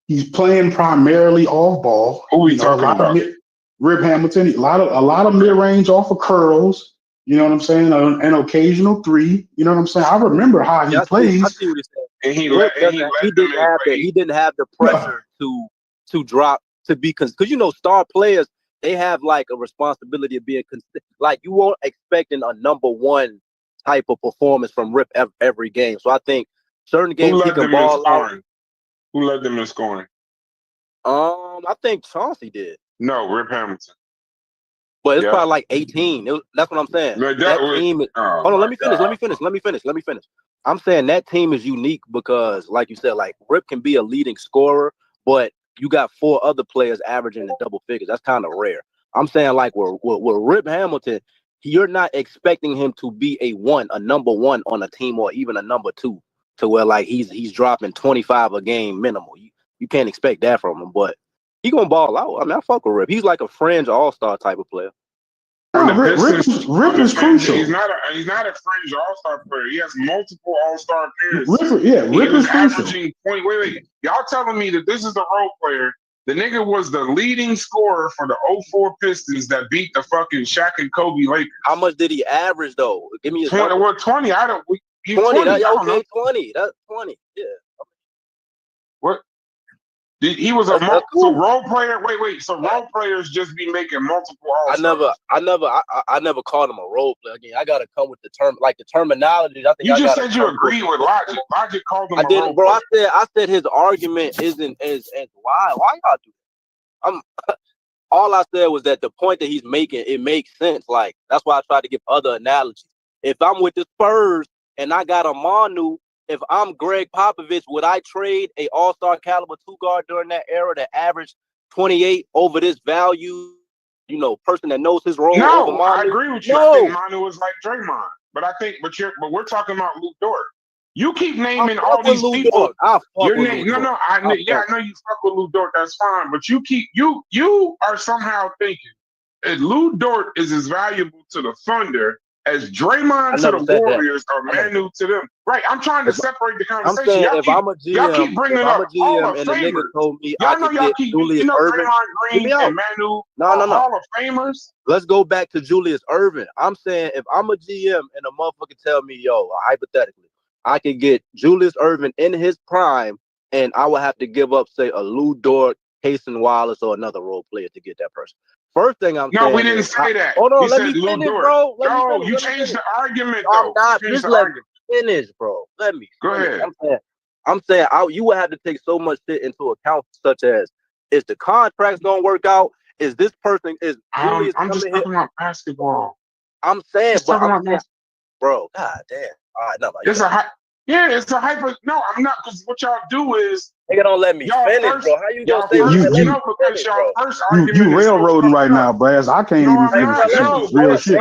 Speaker 1: He's playing primarily off ball.
Speaker 2: Who are we talking about?
Speaker 1: Rip Hamilton, a lot of mid range off of curls. You know what I'm saying? An occasional three. You know what I'm saying? I remember how he plays.
Speaker 4: I see what he's saying.
Speaker 2: And
Speaker 4: he didn't have the pressure to drop, to be, because star players, they have like a responsibility of being consistent. Like, you weren't expecting a number one type of performance from Rip every game. So I think certain games he can ball out.
Speaker 2: Who led them in scoring?
Speaker 4: I think Chauncey did.
Speaker 2: No, Rip Hamilton.
Speaker 4: But it's probably like 18. That's what I'm saying.
Speaker 2: No,
Speaker 4: team is, hold on, let me finish. I'm saying that team is unique because, like you said, like, Rip can be a leading scorer, but you got 4 other players averaging the double figures. That's kind of rare. I'm saying, like, with Rip Hamilton, you're not expecting him to be a number one on a team, or even a number 2, to where, like, he's dropping 25 a game minimal. You can't expect that from him, but he gonna ball out. I mean, I fuck with Rip. He's like a fringe all-star type of player.
Speaker 1: Rip is crucial.
Speaker 2: He's not a fringe all-star player. He has multiple all-star appearances.
Speaker 1: Rip is crucial.
Speaker 2: Averaging wait. Y'all telling me that this is the role player? The nigga was the leading scorer for the 04 Pistons that beat the fucking Shaq and Kobe Lakers.
Speaker 4: How much did he average though? Give me a
Speaker 2: 20. Well, 20. I don't.
Speaker 4: 20. 20. That's 20. Yeah.
Speaker 2: What? He was a role player. Wait. So role players just be making multiple all-stars.
Speaker 4: I never called him a role player. Again, I gotta come with the term, like the terminology. I think
Speaker 2: you just said you agreed with Logic. Logic called him. I didn't, bro.
Speaker 4: Player. I said his argument isn't as why y'all do that? All I said was that the point that he's making, it makes sense. Like, that's why I tried to give other analogies. If I'm with the Spurs and I got a Manu, if I'm Greg Popovich, would I trade a all-star caliber 2 guard during that era that averaged 28 over this value, person that knows his role?
Speaker 2: No,
Speaker 4: over Manu?
Speaker 2: I agree with you.
Speaker 4: No.
Speaker 2: I think Manu is like Draymond, but we're talking about Lu Dort. You keep naming all these people. I know you fuck with Lu Dort. That's fine, but you are somehow thinking that Lu Dort is as valuable to the Thunder as Draymond to the Warriors or Manu to them. Right, I'm trying to separate the conversation. Y'all keep bringing up Hall of Famers. Y'all keep Draymond Green and Manu Hall of Famers.
Speaker 4: Let's go back to Julius Erving. I'm saying, if I'm a GM and a motherfucker tell me, hypothetically, I could get Julius Erving in his prime, and I would have to give up, say, a Lu Dort, Cason Wallace, or another role player to get that person. First thing I'm saying.
Speaker 2: No, we didn't say that.
Speaker 4: Hold on,
Speaker 2: we
Speaker 4: let me finish, bro.
Speaker 2: No, you changed the argument,
Speaker 4: though.
Speaker 2: I'm not.
Speaker 4: Just let me finish, bro. Let me
Speaker 2: go ahead.
Speaker 4: I'm saying you would have to take so much shit into account, such as, is the contracts gonna work out? Is this person Julius?
Speaker 2: I'm just talking about basketball.
Speaker 4: I'm saying, bro. God damn. All right, no.
Speaker 2: It's a hyper. No, I'm not, because what y'all do is
Speaker 4: nigga don't let me finish, bro. How you gonna say
Speaker 2: because y'all first argument
Speaker 1: you railroading right now, Braz. I can't even finish the sentence. Real shit.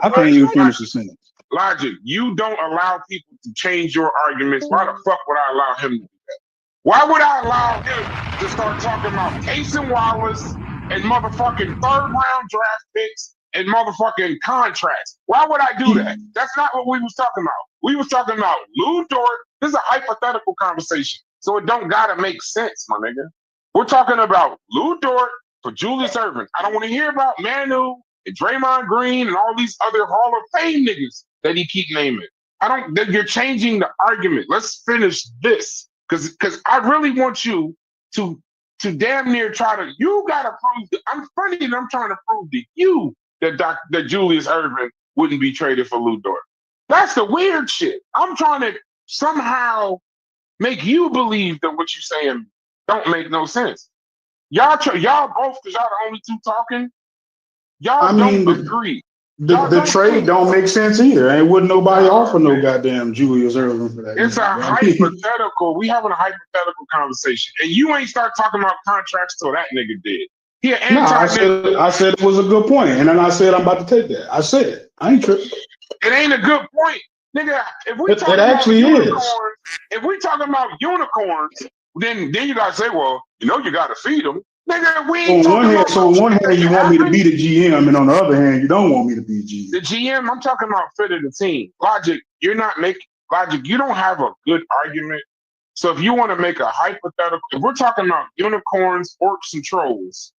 Speaker 1: I can't even finish the sentence.
Speaker 2: Logic, you don't allow people to change your arguments. Why the fuck would I allow him to do that? Why would I allow him to start talking about Cason Wallace and motherfucking 3rd-round draft picks and motherfucking contracts? Why would I do that? That's not what we was talking about. We was talking about Lu Dort. This is a hypothetical conversation, so it don't gotta make sense, my nigga. We're talking about Lu Dort for Julius Erving. I don't want to hear about Manu and Draymond Green and all these other Hall of Fame niggas that he keep naming. You're changing the argument. Let's finish this because I really want you to damn near try to. You gotta prove. I'm funny that I'm trying to prove to you that Julius Erving wouldn't be traded for Lu Dort. That's the weird shit. I'm trying to somehow make you believe that what you're saying don't make no sense. Y'all both, because y'all the only two talking. Y'all don't agree.
Speaker 1: The trade don't make sense either. Ain't wouldn't nobody offer no goddamn Julius Erving for that.
Speaker 2: It's a hypothetical. We having a hypothetical conversation, and you ain't start talking about contracts till that nigga did.
Speaker 1: I said it was a good point, and then I said I'm about to take that. I said it. I ain't tripping.
Speaker 2: It ain't a good point, nigga. If we talking
Speaker 1: it actually
Speaker 2: about unicorns, if we talking about unicorns, then you gotta say, well, you gotta feed them. Nigga, we ain't
Speaker 1: on one hand, you want me to be the GM, and on the other hand, you don't want me to be GM.
Speaker 2: The GM, I'm talking about fit of the team. Logic, you don't have a good argument. So if you want to make a hypothetical, if we're talking about unicorns, orcs, and trolls,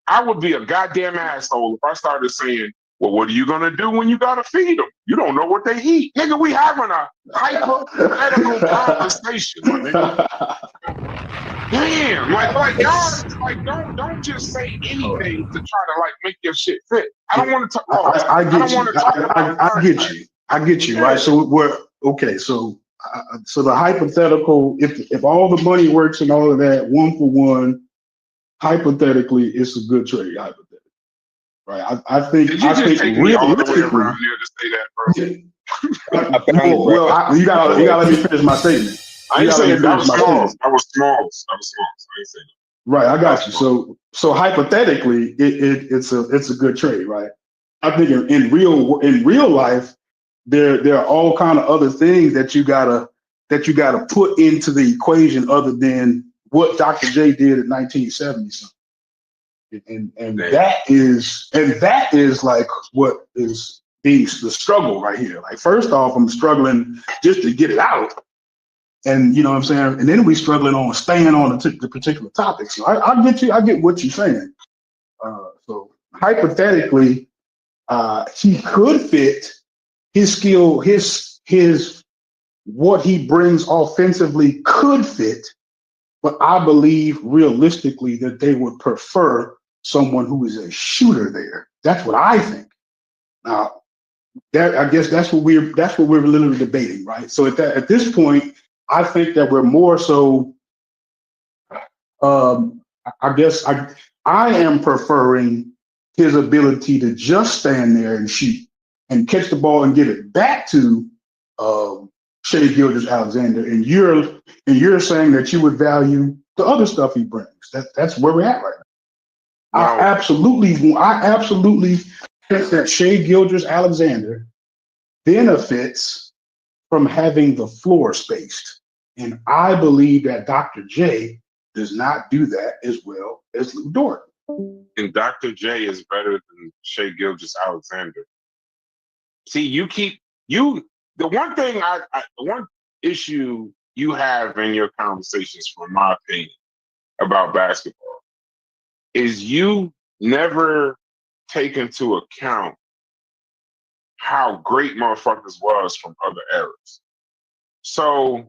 Speaker 2: I would be a goddamn asshole if I started saying, well, what are you going to do when you got to feed them? You don't know what they eat. Nigga, we having a hypothetical conversation, my nigga. Damn, y'all, don't just say anything to try to make your shit fit. I don't want to talk.
Speaker 1: I get you, right? So we're okay. So the hypothetical, if all the money works and all of that, 1-for-1, hypothetically, it's a good trade. Hypothetically, right? I think.
Speaker 2: Did you just take me all the way around here to say that,
Speaker 1: bro? Well, you gotta let me finish my statement.
Speaker 2: I ain't saying that was small. I was small. I ain't saying that.
Speaker 1: Right, I got you. So hypothetically, it's a good trade, right? I think in real life, there are all kind of other things that you gotta put into the equation other than what Dr. J did in 1970 something. And that is like what is being the struggle right here. Like, first off, I'm struggling just to get it out. And you know what I'm saying? And then we struggling on staying on the particular topic. So I get you. I get what you're saying. So hypothetically, he could fit his skill, his what he brings offensively could fit, but I believe realistically that they would prefer someone who is a shooter there. That's what I think. Now, I guess that's what we're literally debating, right? So at this point, I think that we're more so. I guess I am preferring his ability to just stand there and shoot and catch the ball and get it back to Shea Gilgeous-Alexander. And you're saying that you would value the other stuff he brings. That's where we're at right now. Wow. I absolutely think that Shea Gilgeous-Alexander benefits from having the floor spaced. And I believe that Dr. J does not do that as well as Lu Dort.
Speaker 2: And Dr. J is better than Shea Gilgeous-Alexander. See, the one issue you have in your conversations, from my opinion, about basketball is you never take into account how great motherfuckers was from other eras. So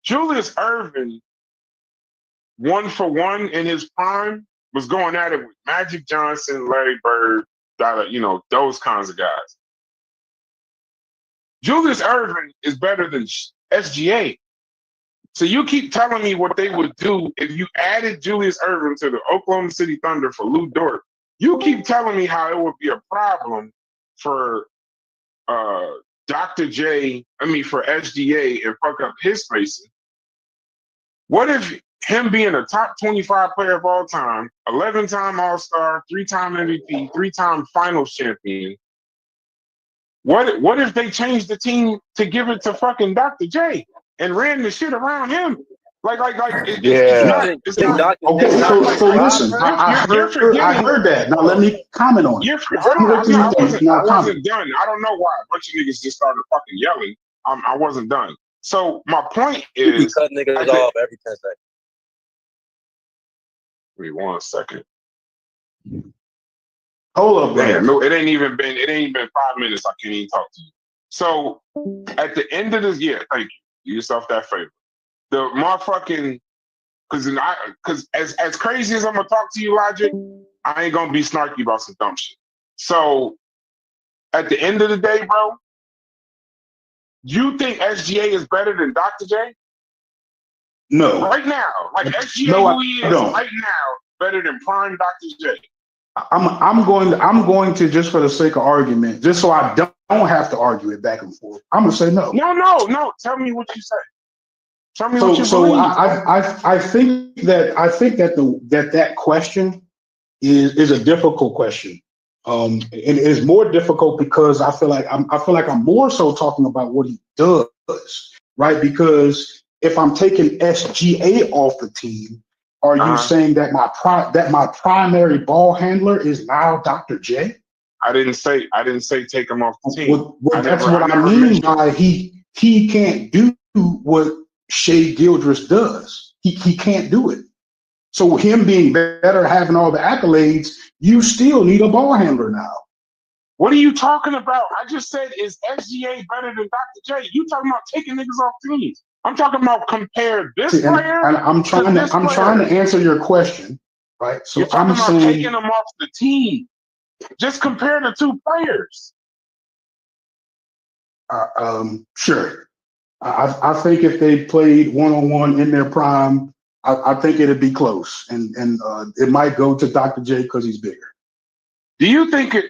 Speaker 2: Julius Erving, 1-for-1 in his prime, was going at it with Magic Johnson, Larry Bird, those kinds of guys. Julius Erving is better than SGA. So you keep telling me what they would do if you added Julius Erving to the Oklahoma City Thunder for Lu Dort. You keep telling me how it would be a problem for Dr. J, for SGA and fuck up his spacing. What if him being a top 25 player of all time, 11-time All-Star, 3-time MVP, 3-time Finals champion, what if they changed the team to give it to fucking Dr. J and ran the shit around him? It's not.
Speaker 1: Okay, so listen, I heard that. Now let me comment on it.
Speaker 2: I wasn't done. I don't know why a bunch of niggas just started fucking yelling. I wasn't done. So my point is,
Speaker 4: you cut niggas off every 10 seconds.
Speaker 2: Wait 1 second.
Speaker 1: Hold up,
Speaker 2: damn. No, it ain't even been 5 minutes. I can't even talk to you. So at the end of this year, thank you. Do yourself that favor. The motherfucking because as crazy as I'm gonna talk to you, Logic, I ain't gonna be snarky about some dumb shit. So at the end of the day, bro, you think SGA is better than Dr. J?
Speaker 1: No.
Speaker 2: Right now, like SGA,
Speaker 1: no,
Speaker 2: who he is right now, better than prime Dr. J.
Speaker 1: I'm going to just for the sake of argument, just so I don't have to argue it back and forth. I'm gonna say no.
Speaker 2: No. Tell me what you say. Tell me what you
Speaker 1: so
Speaker 2: believe.
Speaker 1: I think that question is a difficult question. And it is more difficult because I feel like I'm more so talking about what he does, right? Because if I'm taking SGA off the team, are you saying that my primary ball handler is now Dr. J?
Speaker 2: I didn't say take him off the team.
Speaker 1: That's what I mean by he can't do what Shai Gilgeous does. He can't do it. So him being better, having all the accolades, you still need a ball handler now.
Speaker 2: What are you talking about? I just said, is SGA better than Dr. J? You talking about taking niggas off teams? I'm talking about compare this player.
Speaker 1: And I'm trying to answer your question, right? So
Speaker 2: I'm saying taking them off the team. Just compare the two players.
Speaker 1: Sure. I think if they played one-on-one in their prime, I think it'd be close, and it might go to Dr. J because he's bigger.
Speaker 2: Do you think a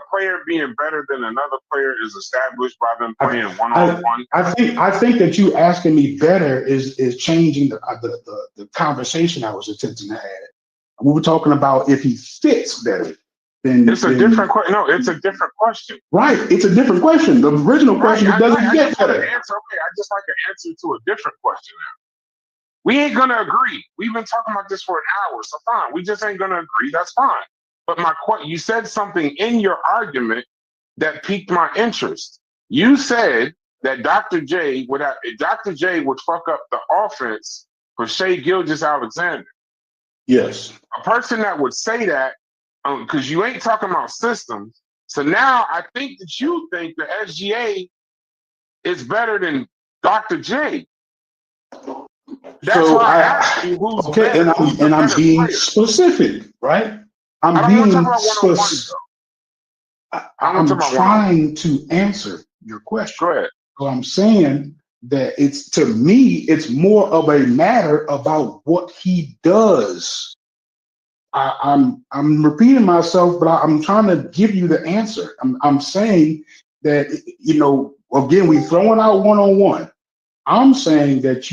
Speaker 2: player being better than another player is established by them playing one-on-one?
Speaker 1: I think that you asking me better is changing the conversation I was attempting to have. We were talking about if he fits better.
Speaker 2: It's a different question. No, it's a different question.
Speaker 1: Right, it's a different question. The original question doesn't get better.
Speaker 2: Okay, I just like an answer to a different question now. We ain't gonna agree. We've been talking about this for an hour, so fine. We just ain't gonna agree. That's fine. But you said something in your argument that piqued my interest. You said that Dr. J would fuck up the offense for Shai Gilgeous-Alexander.
Speaker 1: Yes.
Speaker 2: A person that would say that, because you ain't talking about systems. So now I think that you think the SGA is better than Dr. J. That's why I asked you who's better.
Speaker 1: I'm being specific, right? I'm trying to answer your question.
Speaker 2: Go ahead.
Speaker 1: So I'm saying that to me, it's more of a matter about what he does. I'm repeating myself, but I'm trying to give you the answer. I'm saying that, again, we throwing out one-on-one. I'm saying that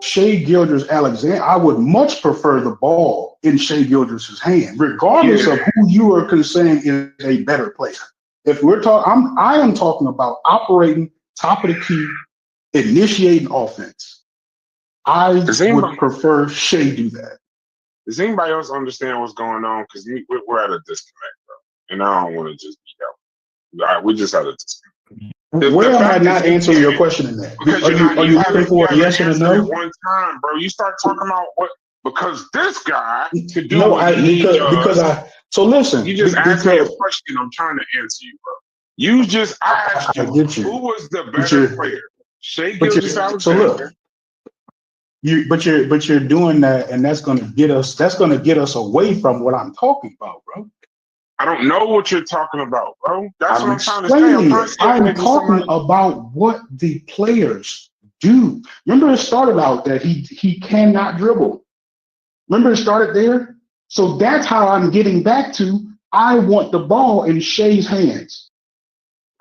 Speaker 1: Shai Gilgeous-Alexander, I would much prefer the ball in Shai Gilgeous' hand, regardless of who you are saying is a better player. If we're talking, I am talking about operating top of the key, initiating offense. I would prefer Shai do that.
Speaker 2: Does anybody else understand what's going on? Because we're at a disconnect, bro, and I don't want to just be out. We just had a disconnect.
Speaker 1: Where am I not answering your question in that? Are you looking for a yes or a no?
Speaker 2: One time, bro. You start talking about what because this guy could do.
Speaker 1: So listen.
Speaker 2: You just asked me a question. I'm trying to answer you, bro. You just asked who was the better player, Shai Gilgeous-Alexander.
Speaker 1: So look, you're doing that, and that's going to get us away from what I'm talking about, bro.
Speaker 2: I don't know what you're talking about, bro. That's what I'm trying to say.
Speaker 1: I'm talking about what the players do. Remember, it started out that he cannot dribble. Remember, it started there. So that's how I'm getting back to. I want the ball in Shai's hands.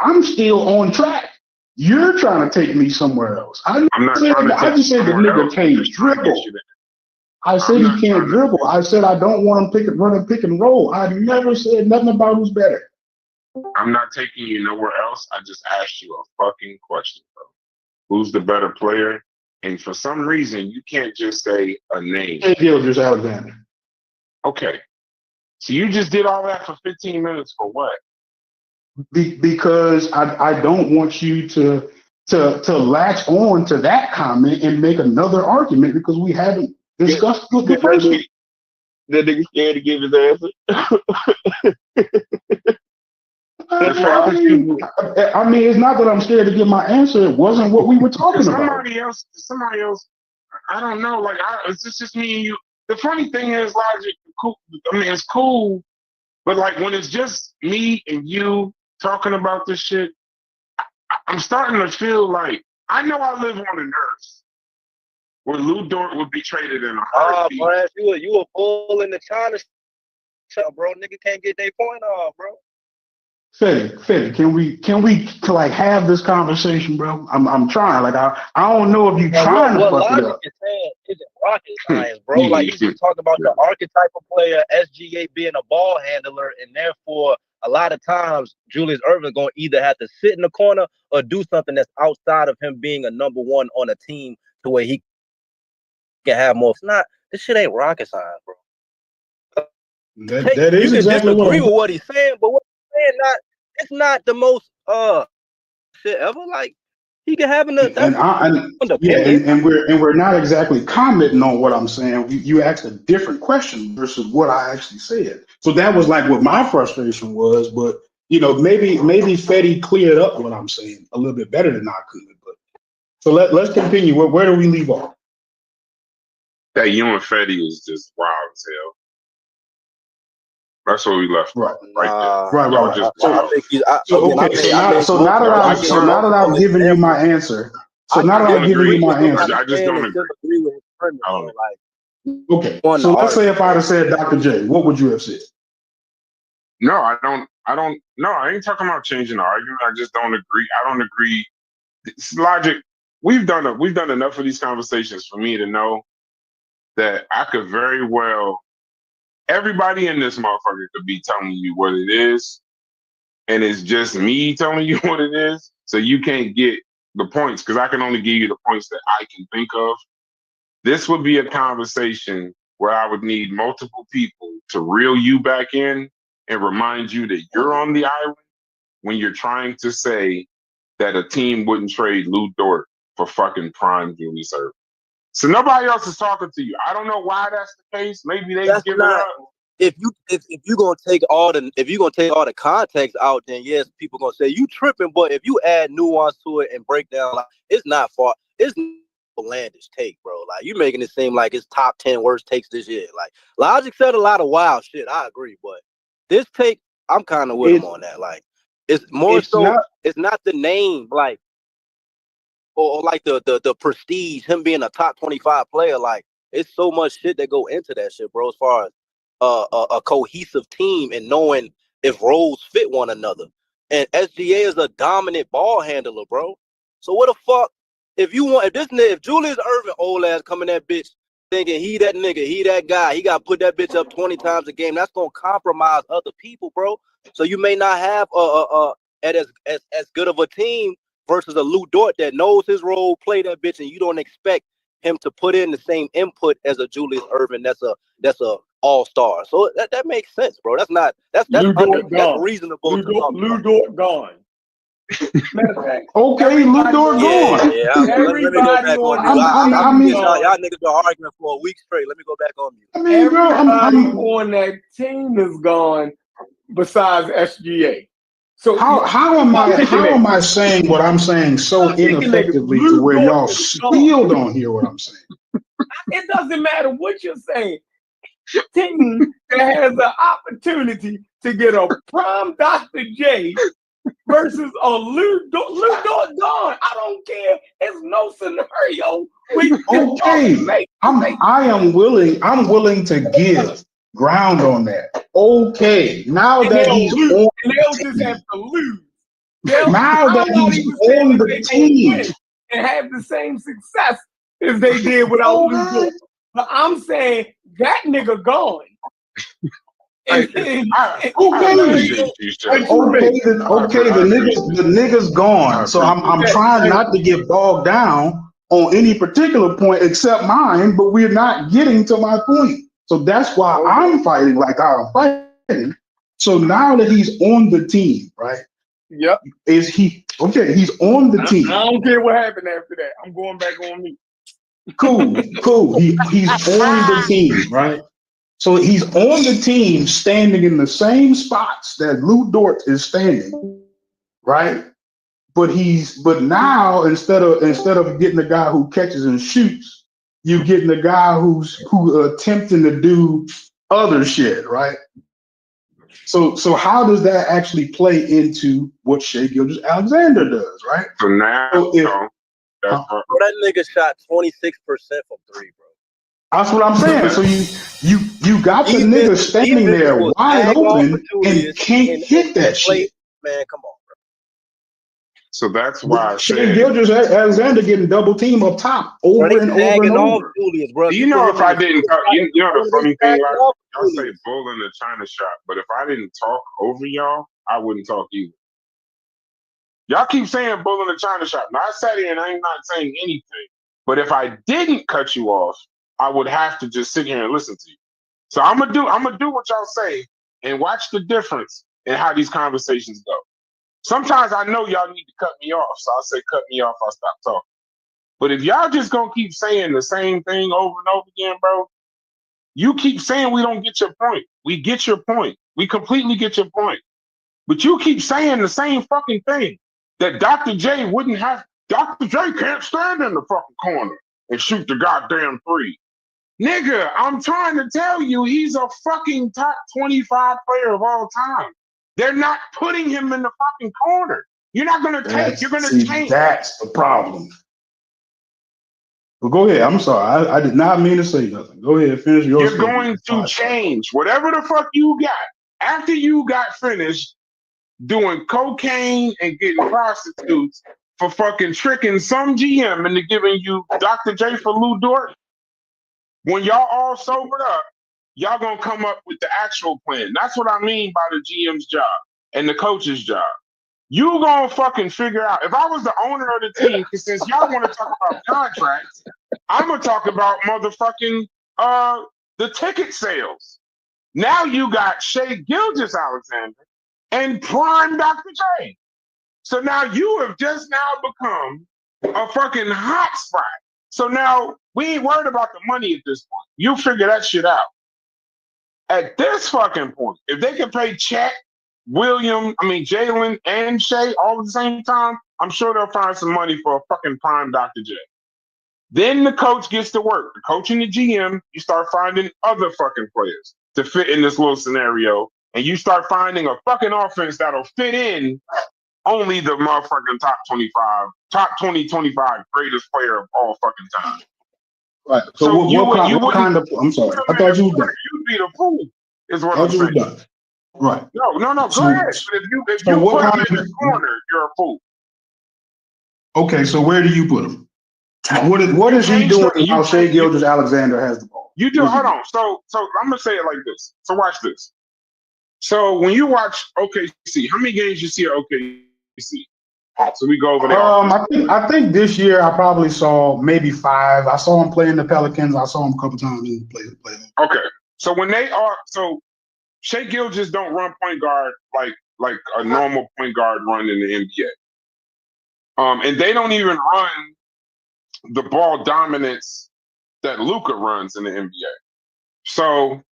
Speaker 1: I'm still on track. You're trying to take me somewhere else. I just said the nigga can't dribble. I said he can't dribble. I said I don't want him running pick and roll. I never said nothing about who's better.
Speaker 2: I'm not taking you nowhere else. I just asked you a fucking question, bro. Who's the better player? And for some reason, you can't just say a name.
Speaker 1: Shai Gilgeous-Alexander.
Speaker 2: Okay. So you just did all that for 15 minutes for what?
Speaker 1: Because I don't want you to latch on to that comment and make another argument because we haven't discussed the first one.
Speaker 7: That nigga scared to give his answer.
Speaker 1: I mean, it's not that I'm scared to get my answer. It wasn't what we were talking about.
Speaker 2: Somebody else. I don't know. Like, it's just me and you. The funny thing is, Logic. Cool. I mean, it's cool, but like when it's just me and you talking about this shit, I'm starting to feel like I know I live on an earth where Lu Dort would be traded in a heartbeat.
Speaker 4: Brad, you a bull in the China shop, bro. Nigga can't get their point off, bro.
Speaker 1: Fetty, can we like have this conversation, bro? I'm trying. Like I don't know if you trying to fuck it up.
Speaker 4: Is saying isn't rocket science, bro. Like he's just talking about the archetype of player, SGA being a ball handler, and therefore a lot of times Julius Erving gonna either have to sit in the corner or do something that's outside of him being a number one on a team to where he can have more. It's not. This shit ain't rocket science, bro.
Speaker 1: That is
Speaker 4: you
Speaker 1: exactly
Speaker 4: can disagree with what he's saying, but what he's saying it's not the most shit ever. Like he can have
Speaker 1: and we're not exactly commenting on what I'm saying. You asked a different question versus what I actually said. So that was like what my frustration was. But maybe Fetty cleared up what I'm saying a little bit better than I could. But so let's continue. Where do we leave off?
Speaker 2: That you and Fetty is just wild as hell. That's where we left.
Speaker 1: Right
Speaker 2: there.
Speaker 1: Right. So now that I've given you my answer. So now that I've given you my answer.
Speaker 2: I just don't agree
Speaker 4: with him.
Speaker 1: Okay. So let's say if I'd have said Dr. J, what would you have said?
Speaker 2: No, I don't. No, I ain't talking about changing the argument. I just don't agree. I don't agree. It's Logic. We've done enough of these conversations for me to know that I could very well. Everybody in this motherfucker could be telling you what it is, and it's just me telling you what it is. So you can't get the points because I can only give you the points that I can think of. This would be a conversation where I would need multiple people to reel you back in and remind you that you're on the island when you're trying to say that a team wouldn't trade Lu Dort for fucking prime Julius Erving. So nobody else is talking to you. I don't know why that's the case. Maybe they give it up.
Speaker 4: If you're gonna take all the context out, then yes, people gonna say you tripping. But if you add nuance to it and break down, like it's not far. It's outlandish take, bro. Like you making it seem like it's top 10 worst takes this year. Like Logic said a lot of wild shit. I agree, but this take, I'm kind of with him on that. Like it's more it's not the name, like. Or like the prestige, him being a top 25 player, like it's so much shit that go into that shit, bro. As far as a cohesive team and knowing if roles fit one another. And SGA is a dominant ball handler, bro. So what the fuck if Julius Erving old ass coming that bitch thinking he that nigga, he that guy, he got to put that bitch up 20 times a game. That's gonna compromise other people, bro. So you may not have as good of a team versus a Lu Dort that knows his role, play that bitch, and you don't expect him to put in the same input as a Julius Erving. That's a all-star. So that makes sense, bro. That's reasonable.
Speaker 3: Lu Dort gone.
Speaker 1: Okay, Lu Dort gone.
Speaker 4: Yeah. Let me go back on you. Y'all niggas been arguing for a week straight. Let me go back on you.
Speaker 3: I mean, everybody on that team is gone besides SGA. So
Speaker 1: how am I saying what I'm saying so ineffectively to where y'all still don't hear what I'm saying?
Speaker 3: It doesn't matter what you're saying. Team that has the opportunity to get a prime Dr. J versus a Lu Dort gone. I don't care. There's no scenario.
Speaker 1: I'm willing to give ground on that. Okay, now that he's on,
Speaker 3: they'll just have to lose.
Speaker 1: Now that he's on the team
Speaker 3: and have the same success as they did without Lu Dort. But I'm saying that nigga gone.
Speaker 1: The nigga's gone. So I'm trying not to get bogged down on any particular point except mine, but we're not getting to my point. So that's why I'm fighting like I'm fighting. So now that he's on the team, right?
Speaker 3: Yep.
Speaker 1: He's on the team.
Speaker 3: I don't care what happened after that. I'm going back on me.
Speaker 1: Cool. He's on the team, right? So he's on the team, standing in the same spots that Lu Dort is standing, right? But now instead of getting a guy who catches and shoots, you're getting a guy who's attempting to do other shit, right? So how does that actually play into what Shai Gilgeous-Alexander does, right?
Speaker 2: So now,
Speaker 4: that nigga shot 26% from three, bro.
Speaker 1: That's what I'm saying. So you got the nigga standing there wide open and can't hit that shit.
Speaker 4: Man, come on, bro.
Speaker 2: So that's why I
Speaker 1: Shai Gilgeous-Alexander getting double team up top over and over and over.
Speaker 4: Julius, bro.
Speaker 2: You know, if I didn't talk, you know the funny thing, like y'all say bull in the China shop, but if I didn't talk over y'all, I wouldn't talk either. Y'all keep saying bull in the China shop. Now I sat here and I'm not saying anything, but if I didn't cut you off, I would have to just sit here and listen to you. So I'm gonna do what y'all say and watch the difference in how these conversations go. Sometimes I know y'all need to cut me off, so I'll say cut me off, I'll stop talking. But if y'all just gonna keep saying the same thing over and over again, bro, you keep saying we don't get your point. We get your point. We completely get your point. But you keep saying the same fucking thing that Dr. J wouldn't have. Dr. J can't stand in the fucking corner and shoot the goddamn three. Nigga, I'm trying to tell you, he's a fucking top 25 player of all time. They're not putting him in the fucking corner. You're not going to take, you're going to change.
Speaker 1: That's the problem. But go ahead. I'm sorry. I did not mean to say nothing. Go ahead. Finish your
Speaker 2: You're going to change whatever the fuck you got. After you got finished doing cocaine and getting prostitutes for fucking tricking some GM into giving you Dr. J for Lu Dort, when y'all all sobered up, y'all gonna come up with the actual plan. That's what I mean by the GM's job and the coach's job. You gonna fucking figure out. If I was the owner of the team, because since y'all want to talk about contracts, I'm gonna talk about motherfucking the ticket sales. Now you got Shai Gilgeous-Alexander and prime Dr. J. So now you have just now become a fucking hot spot. So now we ain't worried about the money at this point. You figure that shit out. At this fucking point, if they can pay Chet, Jalen, and Shai all at the same time, I'm sure they'll find some money for a fucking prime Dr. J. Then the coach gets to work. The coach and the GM, you start finding other fucking players to fit in this little scenario, and you start finding a fucking offense that'll fit in only the motherfucking top 25 greatest player of all fucking time.
Speaker 1: Right. So what kind of? I'm sorry. I thought you were done.
Speaker 2: You'd be the fool, is what I'm saying.
Speaker 1: Done. Right.
Speaker 2: No. Go ahead. If you put him in the corner, you're a fool.
Speaker 1: Okay. So where do you put him? What is he doing? How Shai Gilgeous-Alexander has the ball?
Speaker 2: You do. Hold on. So I'm gonna say it like this. So watch this. So when you watch OKC, how many games you see at OKC? So we go over there.
Speaker 1: I think this year I probably saw maybe 5. I saw him playing the Pelicans. I saw him a couple times in play.
Speaker 2: Okay. So when they are Shai Gilgeous don't run point guard like a normal point guard run in the NBA. And they don't even run the ball dominance that Luka runs in the NBA. So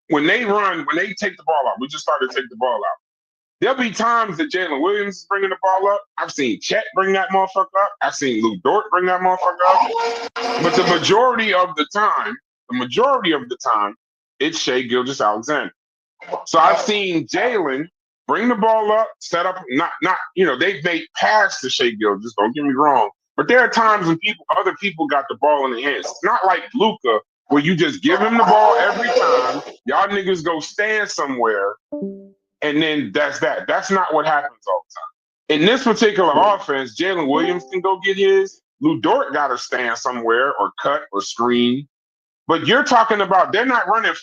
Speaker 2: when they take the ball out, we just started to take the ball out. There'll be times that Jalen Williams is bringing the ball up. I've seen Chet bring that motherfucker up. I've seen Lu Dort bring that motherfucker up. But the majority of the time, it's Shai Gilgeous-Alexander. So I've seen Jalen bring the ball up, set up, they've made passes to Shai Gilgeous, don't get me wrong. But there are times when other people got the ball in their hands. It's not like Luka, where you just give him the ball every time. Y'all niggas go stand somewhere, and then that's that. That's not what happens all the time. In this particular offense, Jalen Williams can go get his. Lu Dort got to stand somewhere or cut or screen. But you're talking about they're not running 5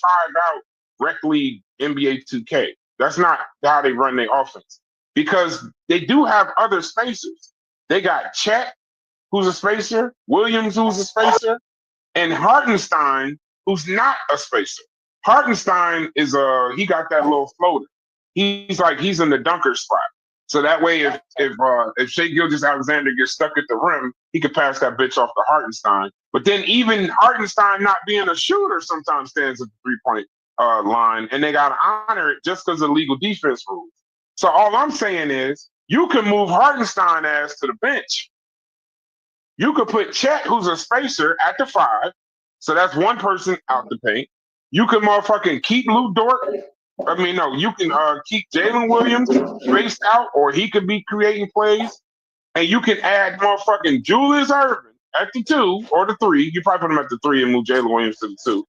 Speaker 2: out rec league NBA 2K. That's not how they run their offense. Because they do have other spacers. They got Chet, who's a spacer, Williams, who's a spacer, and Hartenstein, who's not a spacer. Hartenstein he got that little floater. He's in the dunker spot. So that way, if Shea Gilgeous-Alexander gets stuck at the rim, he could pass that bitch off to Hartenstein. But then even Hartenstein not being a shooter sometimes stands at the 3-point line, and they got to honor it just because of legal defense rules. So all I'm saying is you can move Hartenstein ass to the bench. You could put Chet, who's a spacer, at the 5. So that's one person out the paint. You can motherfucking keep Lu Dort. I mean, no, you can keep Jalen Williams spaced out, or he could be creating plays. And you can add motherfucking Julius Erving at the 2 or the 3. You probably put him at the 3 and move Jalen Williams to the 2.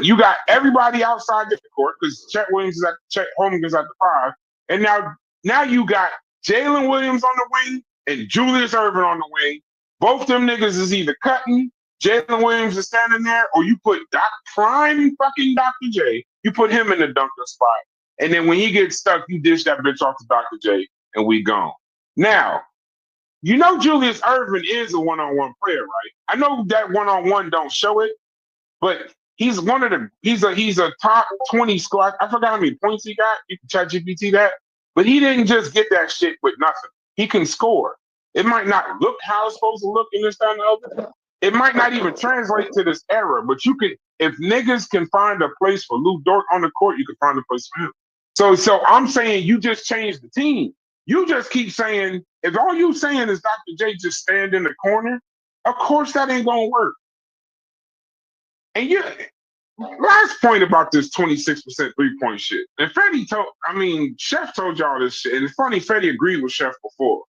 Speaker 2: You got everybody outside the court because Chet Holmgren is at the 5. And now you got Jalen Williams on the wing and Julius Erving on the wing. Both them niggas is either cutting, Jalen Williams is standing there, or you put prime fucking Dr. J, you put him in the dunker spot. And then when he gets stuck, you dish that bitch off to Dr. J and we gone. Now, you know Julius Erving is a one-on-one player, right? I know that one-on-one don't show it, but he's a top 20 squad. I forgot how many points he got. You can ChatGPT that. But he didn't just get that shit with nothing. He can score. It might not look how it's supposed to look in this, that, and the other. It might not even translate to this era, but you could, if niggas can find a place for Lu Dort on the court, you can find a place for him. So I'm saying you just changed the team. You just keep saying, if all you saying is Dr. J just stand in the corner, of course that ain't gonna work. And last point about this 26% 3-point shit. And Chef told y'all this shit, and it's funny, Freddie agreed with Chef before.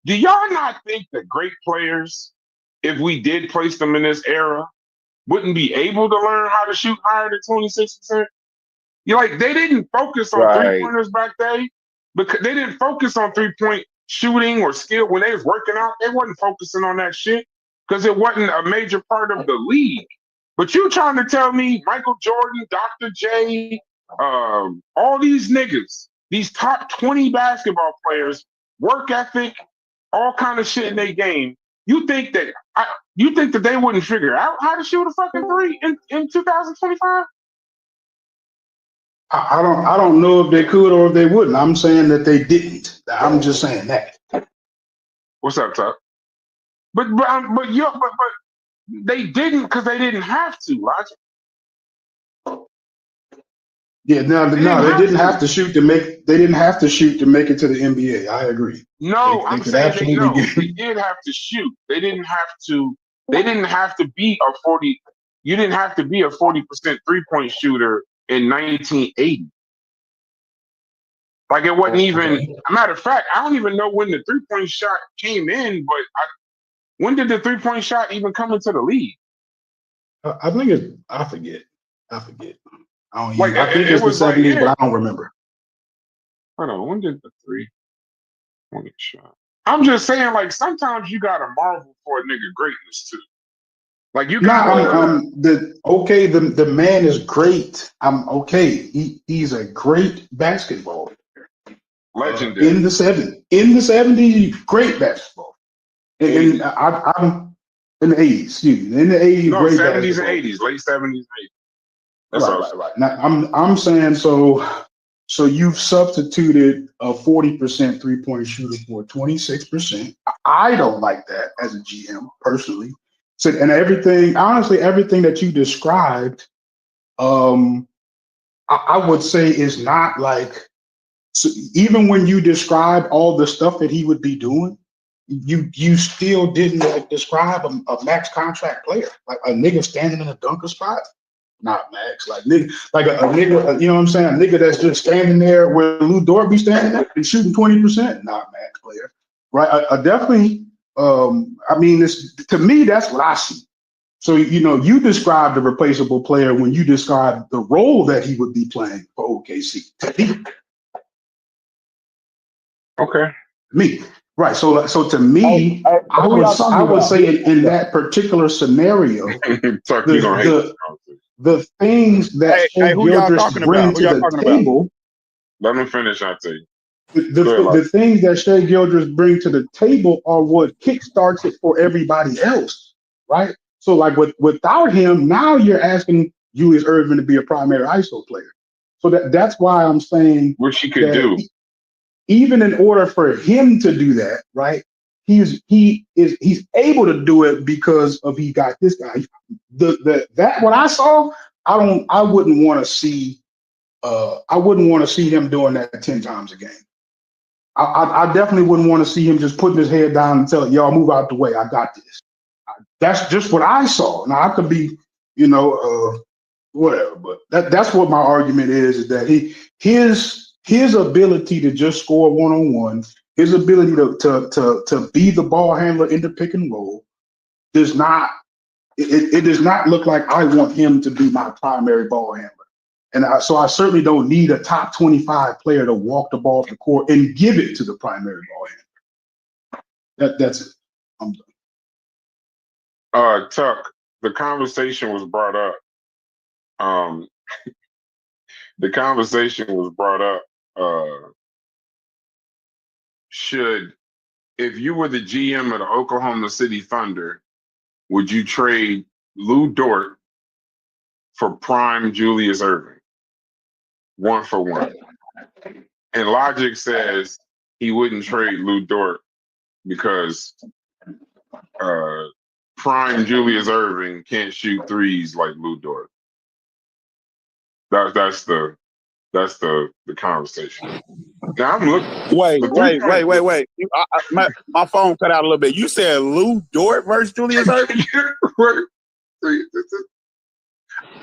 Speaker 2: Do y'all not think that great players, if we did place them in this era, wouldn't be able to learn how to shoot higher than 26%? They didn't focus on 3-pointers back then, because they didn't focus on 3-point shooting or skill when they was working out. They wasn't focusing on that shit because it wasn't a major part of the league. But you trying to tell me Michael Jordan, Dr. J, all these niggas, these top 20 basketball players, work ethic, all kind of shit in their game. You think that they wouldn't figure out how to shoot a fucking 3 in 2025?
Speaker 1: I don't know if they could or if they wouldn't. I'm saying that they didn't. I'm just saying that.
Speaker 2: What's up, Tuck? But they didn't because they didn't have to, Roger.
Speaker 1: Yeah, they didn't have to shoot to make. They didn't have to shoot to make it to the NBA. I agree.
Speaker 2: No, I'm saying they did have to shoot. They didn't have to. They didn't have to be a 40. You didn't have to be a 40% 3-point shooter in 1980. Like it wasn't even. A matter of fact, I don't even know when the 3-point shot came in. But when did the 3-point shot even come into the league?
Speaker 1: I think it's. I forget. I think it's the 70s, but I don't remember.
Speaker 2: Hold on, when did the 3-point shot? I'm just saying, sometimes you gotta marvel for a nigga greatness too. You got
Speaker 1: the man is great. I'm okay. He's a great basketball player.
Speaker 2: Legendary.
Speaker 1: In the 70s, great basketball. And I'm in the 80s, excuse me. In the 80s,
Speaker 2: no,
Speaker 1: great
Speaker 2: 70s
Speaker 1: basketball.
Speaker 2: and 80s, late 70s and 80s.
Speaker 1: That's right. Now I'm saying so you've substituted a 40% 3-point shooter for 26%. I don't like that as a GM personally. So and everything that you described, I would say is not so even when you describe all the stuff that he would be doing, you still didn't describe a max contract player, like a nigga standing in a dunker spot. Not max, a nigga, you know what I'm saying? A nigga that's just standing there where Lu Dort be standing there and shooting 20%, not max player, right? I definitely, to me, that's what I see. So, you described a replaceable player when you described the role that he would be playing for OKC.
Speaker 2: Okay.
Speaker 1: Me. Right. So to me, I would say in that particular scenario, the things that Shea Gilgeous bring to the table.
Speaker 2: Let me finish, I'll tell you.
Speaker 1: The things that Shea Gilgeous bring to the table are what kickstarts it for everybody else, right? So without him, now you're asking Julius Erving to be a primary ISO player. So that's why I'm saying
Speaker 2: which he could do.
Speaker 1: even in order for him to do that, right? He's able to do it because of he got this guy. That what I saw, I wouldn't want to see him doing that 10 times a game. I definitely wouldn't want to see him just putting his head down and telling y'all move out the way. I got this. That's just what I saw. Now I could be, whatever, but that's what my argument is that his ability to just score one-on-one, his ability to be the ball handler in the pick and roll does not look like I want him to be my primary ball handler. And so I certainly don't need a top 25 player to walk the ball off the court and give it to the primary ball handler. That's it. I'm done.
Speaker 2: Tuck, the conversation was brought up. The conversation was brought up. If you were the GM of the Oklahoma City Thunder, would you trade Lu Dort for prime Julius Erving? 1-for-1. And logic says he wouldn't trade Lu Dort because prime Julius Erving can't shoot threes like Lu Dort. That's the conversation. Now I'm looking.
Speaker 7: Wait. My phone cut out a little bit. You said Lu Dort versus Julius Erving?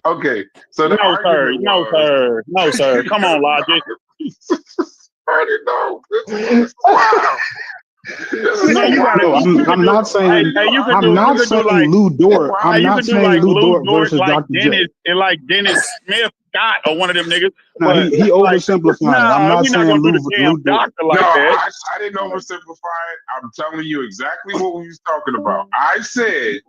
Speaker 2: Okay, so the
Speaker 7: no, sir. Come on, logic.
Speaker 2: I didn't know.
Speaker 7: Wow.
Speaker 1: I'm not saying Lu Dort. I'm not saying Lu Dort versus Dr. J.
Speaker 7: And like Dennis Smith Scott or one of them niggas.
Speaker 1: No, he oversimplified. I'm not saying Lu Dort.
Speaker 2: I didn't oversimplify it. I'm telling you exactly what we was talking about. I said,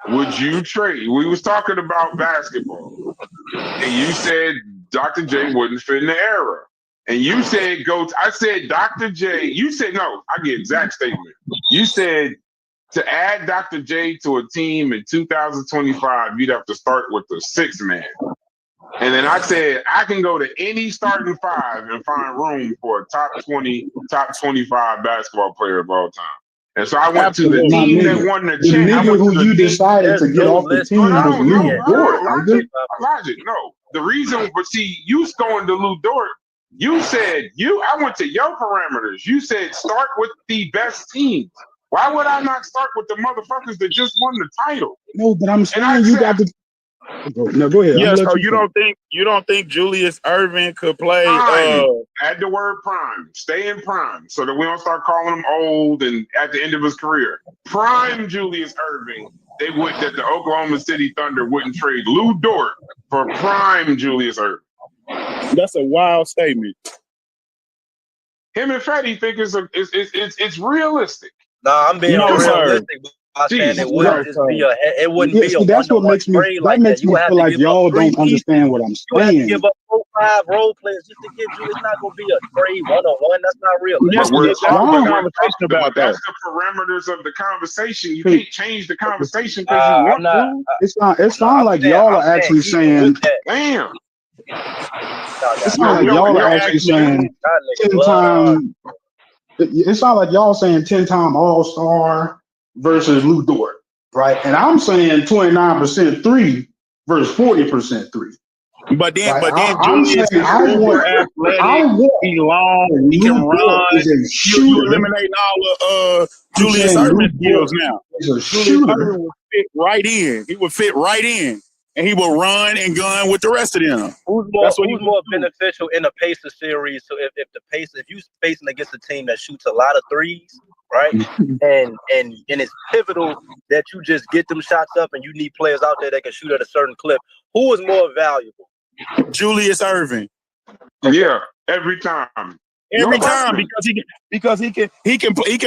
Speaker 2: would you trade? We was talking about basketball. And you said Dr. J wouldn't fit in the era. And you said I said Dr. J. You said no. I get exact statement. You said to add Dr. J to a team in 2025, you'd have to start with the 6th man. And then I said I can go to any starting 5 and find room for a top 20, top 25 basketball player of all time. And so I went to the team that won the
Speaker 1: championship. The nigga who you decided to get off the team was Lu Dort.
Speaker 2: Logic. No. The reason, but see, you going to Lu Dort. You said I went to your parameters. You said start with the best teams. Why would I not start with the motherfuckers that just won the title?
Speaker 1: No, but I'm saying you got to. No, go ahead.
Speaker 7: Yeah, so you don't think Julius Erving could play?
Speaker 2: Add the word prime. Stay in prime, so that we don't start calling him old and at the end of his career. Prime Julius Erving. That the Oklahoma City Thunder wouldn't trade Lu Dort for prime Julius Erving.
Speaker 7: That's a wild statement.
Speaker 2: Him and Fetty think it's realistic.
Speaker 4: Nah, I'm being realistic. It wouldn't be a
Speaker 1: that's what makes me
Speaker 4: trade like
Speaker 1: that. Makes me feel like y'all don't understand what I'm saying.
Speaker 4: You have to give up 4-5 role players just to give you. It's not going to be a trade 1-on-1. That's not real.
Speaker 2: That's the parameters of the conversation. You can't change the conversation because you want to.
Speaker 1: It's not like y'all are actually saying,
Speaker 2: damn.
Speaker 1: It's not like y'all are actually saying 10-time. It's not like y'all saying 10-time All-Star versus Lu Dort, right? And I'm saying 29% 3 versus 40% 3.
Speaker 7: But then
Speaker 1: Julius is more athletic.
Speaker 7: He's long. He can run. You eliminating all of Julius Erving's skills now. Julius Erving would fit right in. He would fit right in. And he will run and gun with the rest of them.
Speaker 4: Who's more beneficial in a Pacer series? So if you facing against a team that shoots a lot of threes, right? and it's pivotal that you just get them shots up and you need players out there that can shoot at a certain clip. Who is more valuable?
Speaker 7: Julius Erving.
Speaker 2: Yeah, every time.
Speaker 7: Every time because he can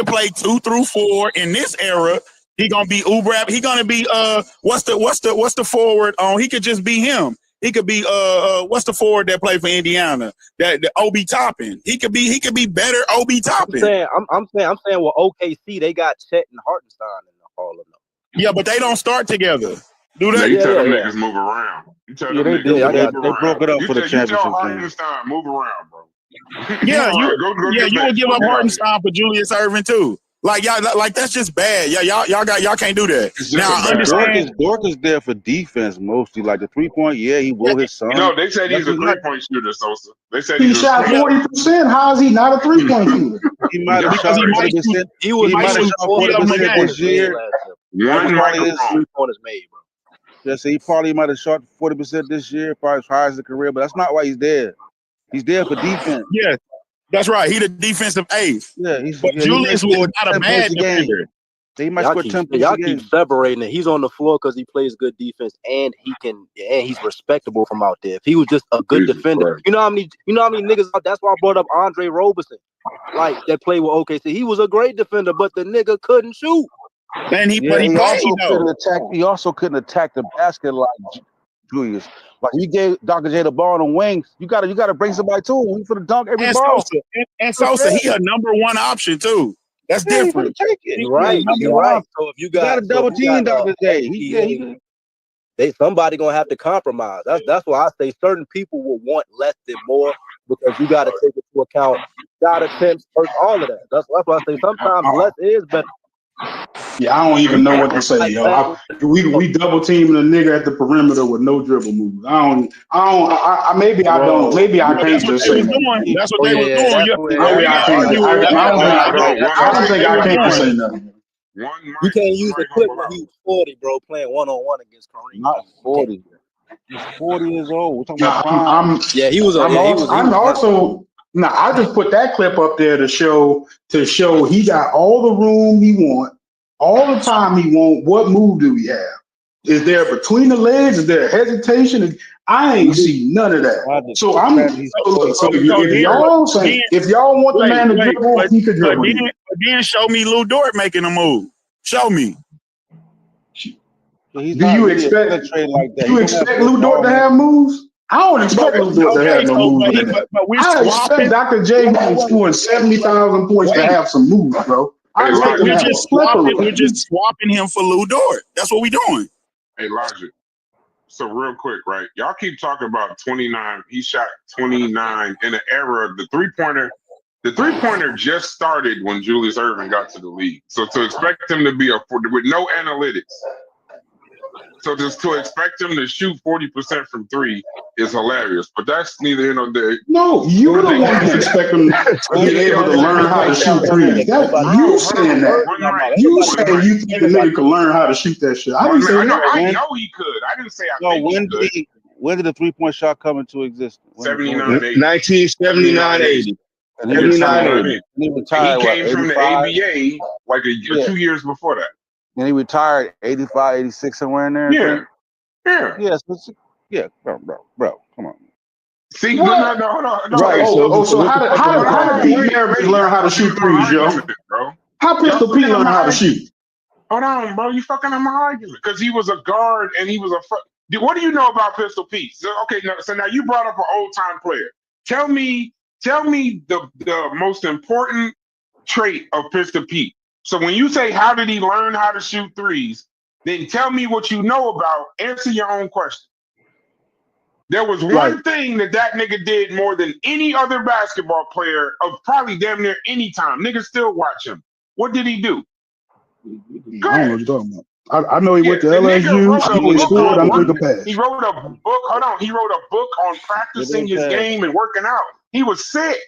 Speaker 7: play 2 through 4 in this era. He gonna be Uber. He gonna be what's the forward on? He could just be him. He could be what's the forward that played for Indiana? That the Obi Toppin. He could be better Obi Toppin.
Speaker 4: I'm saying well OKC they got Chet and Hartenstein in the Hall of Fame.
Speaker 7: Yeah, but they don't start together. Do they?
Speaker 2: Yeah, you tell them niggas move around. You tell them niggas move around.
Speaker 6: They broke it up for the championship.
Speaker 2: You tell Hartenstein move around, bro.
Speaker 7: Yeah,
Speaker 2: Go
Speaker 7: you would give up Hartenstein for Julius Erving too. Like y'all, like that's just bad. Y'all can't do that. Now I understand.
Speaker 8: Dort is there for defense mostly, like the 3-point. Yeah, he will his son.
Speaker 2: They said he's a 3-point shooter, Sosa. They said
Speaker 1: he shot 40%. How is he not a 3-point shooter?
Speaker 8: He might have shot 40%. He might have shot 40% this year.
Speaker 4: One three-pointers made, bro.
Speaker 8: Yeah, so he probably might have shot 40% this year, probably as high as the career, but that's not why he's there. He's there for defense.
Speaker 7: Yeah, that's right. He the defensive ace.
Speaker 8: Yeah,
Speaker 7: Julius was not a bad defender.
Speaker 8: He might score 10 points.
Speaker 4: Y'all keep separating it. He's on the floor because he plays good defense and he's respectable from out there. If he was just a good defender, you know how many niggas. That's why I brought up Andre Roberson, like that played with OKC. He was a great defender, but the nigga couldn't shoot.
Speaker 7: And he
Speaker 8: also couldn't attack the basket like Julius. Like he gave Dr. J the ball on the wings. You gotta bring somebody to him. He's for the dunk every ball.
Speaker 7: Sosa, he a number one option too. That's different.
Speaker 8: Take it.
Speaker 4: You're right. So if you got
Speaker 8: a double team Dr. J,
Speaker 4: somebody gonna have to compromise. That's why I say certain people will want less than more because you gotta take into account shot attempts, all of that. That's why I say sometimes less is better.
Speaker 1: Yeah, I don't even know what to say, yo. We double teaming a nigga at the perimeter with no dribble moves. Maybe I can't just say that.
Speaker 7: That's what they were doing.
Speaker 1: I don't think I can't say nothing.
Speaker 4: You can't use the clip when he was 40, bro, playing one-on-one against Kareem.
Speaker 8: Not 40. He's 40 years old. We're talking about
Speaker 4: he was.
Speaker 1: I just put that clip up there to show he got all the room he want, all the time he want. What move do we have? Is there between the legs? Is there hesitation? I ain't see none of that. So if y'all want the man to dribble, he could dribble.
Speaker 7: Then show me Lu Dort making a move. Show me.
Speaker 1: Do you expect Lu Dort to have moves? I don't expect Lu Dort to have no moves. I expect Dr. J scoring 70,000 points to have some moves, bro.
Speaker 7: We're just swapping him for Lu Dort. That's what we're doing.
Speaker 2: Hey, Logic. So real quick, right? Y'all keep talking about 29. He shot 29 in the era of the three-pointer. The three-pointer just started when Julius Erving got to the league. So to expect him to be with no analytics. So just to expect him to shoot 40% from three is hilarious. But that's neither here nor there.
Speaker 1: No, you're the one who expect him to be able to learn how to shoot threes. You saying that. You saying you think the nigga can learn how to shoot that shit. I didn't say that.
Speaker 2: I know he could. I didn't say I think he could.
Speaker 8: When did the three-point shot come into existence?
Speaker 3: 1979-80.
Speaker 2: And he retired. He came from the ABA like 2 years before that.
Speaker 8: And he retired 85, 86, somewhere in there.
Speaker 2: Yeah.
Speaker 8: Yeah, bro, come on.
Speaker 2: See, no, hold on.
Speaker 1: Right. So how did Pete Maravich learn how to shoot threes, yo?
Speaker 2: Bro.
Speaker 1: How Pistol Pete learn how to shoot?
Speaker 2: Hold on, bro. You fucking up my argument. Because he was a guard and he was what do you know about Pistol Pete? So now you brought up an old-time player. Tell me the most important trait of Pistol Pete. So when you say, how did he learn how to shoot threes, then tell me what you know about, answer your own question. There was one thing that nigga did more than any other basketball player of probably damn near any time. Niggas still watch him. What did he do?
Speaker 1: I don't know what you're talking about. I know he went to LSU. I know he scored. I know he could pass.
Speaker 2: He wrote a book. Hold on. He wrote a book on practicing his game and working out. He was sick.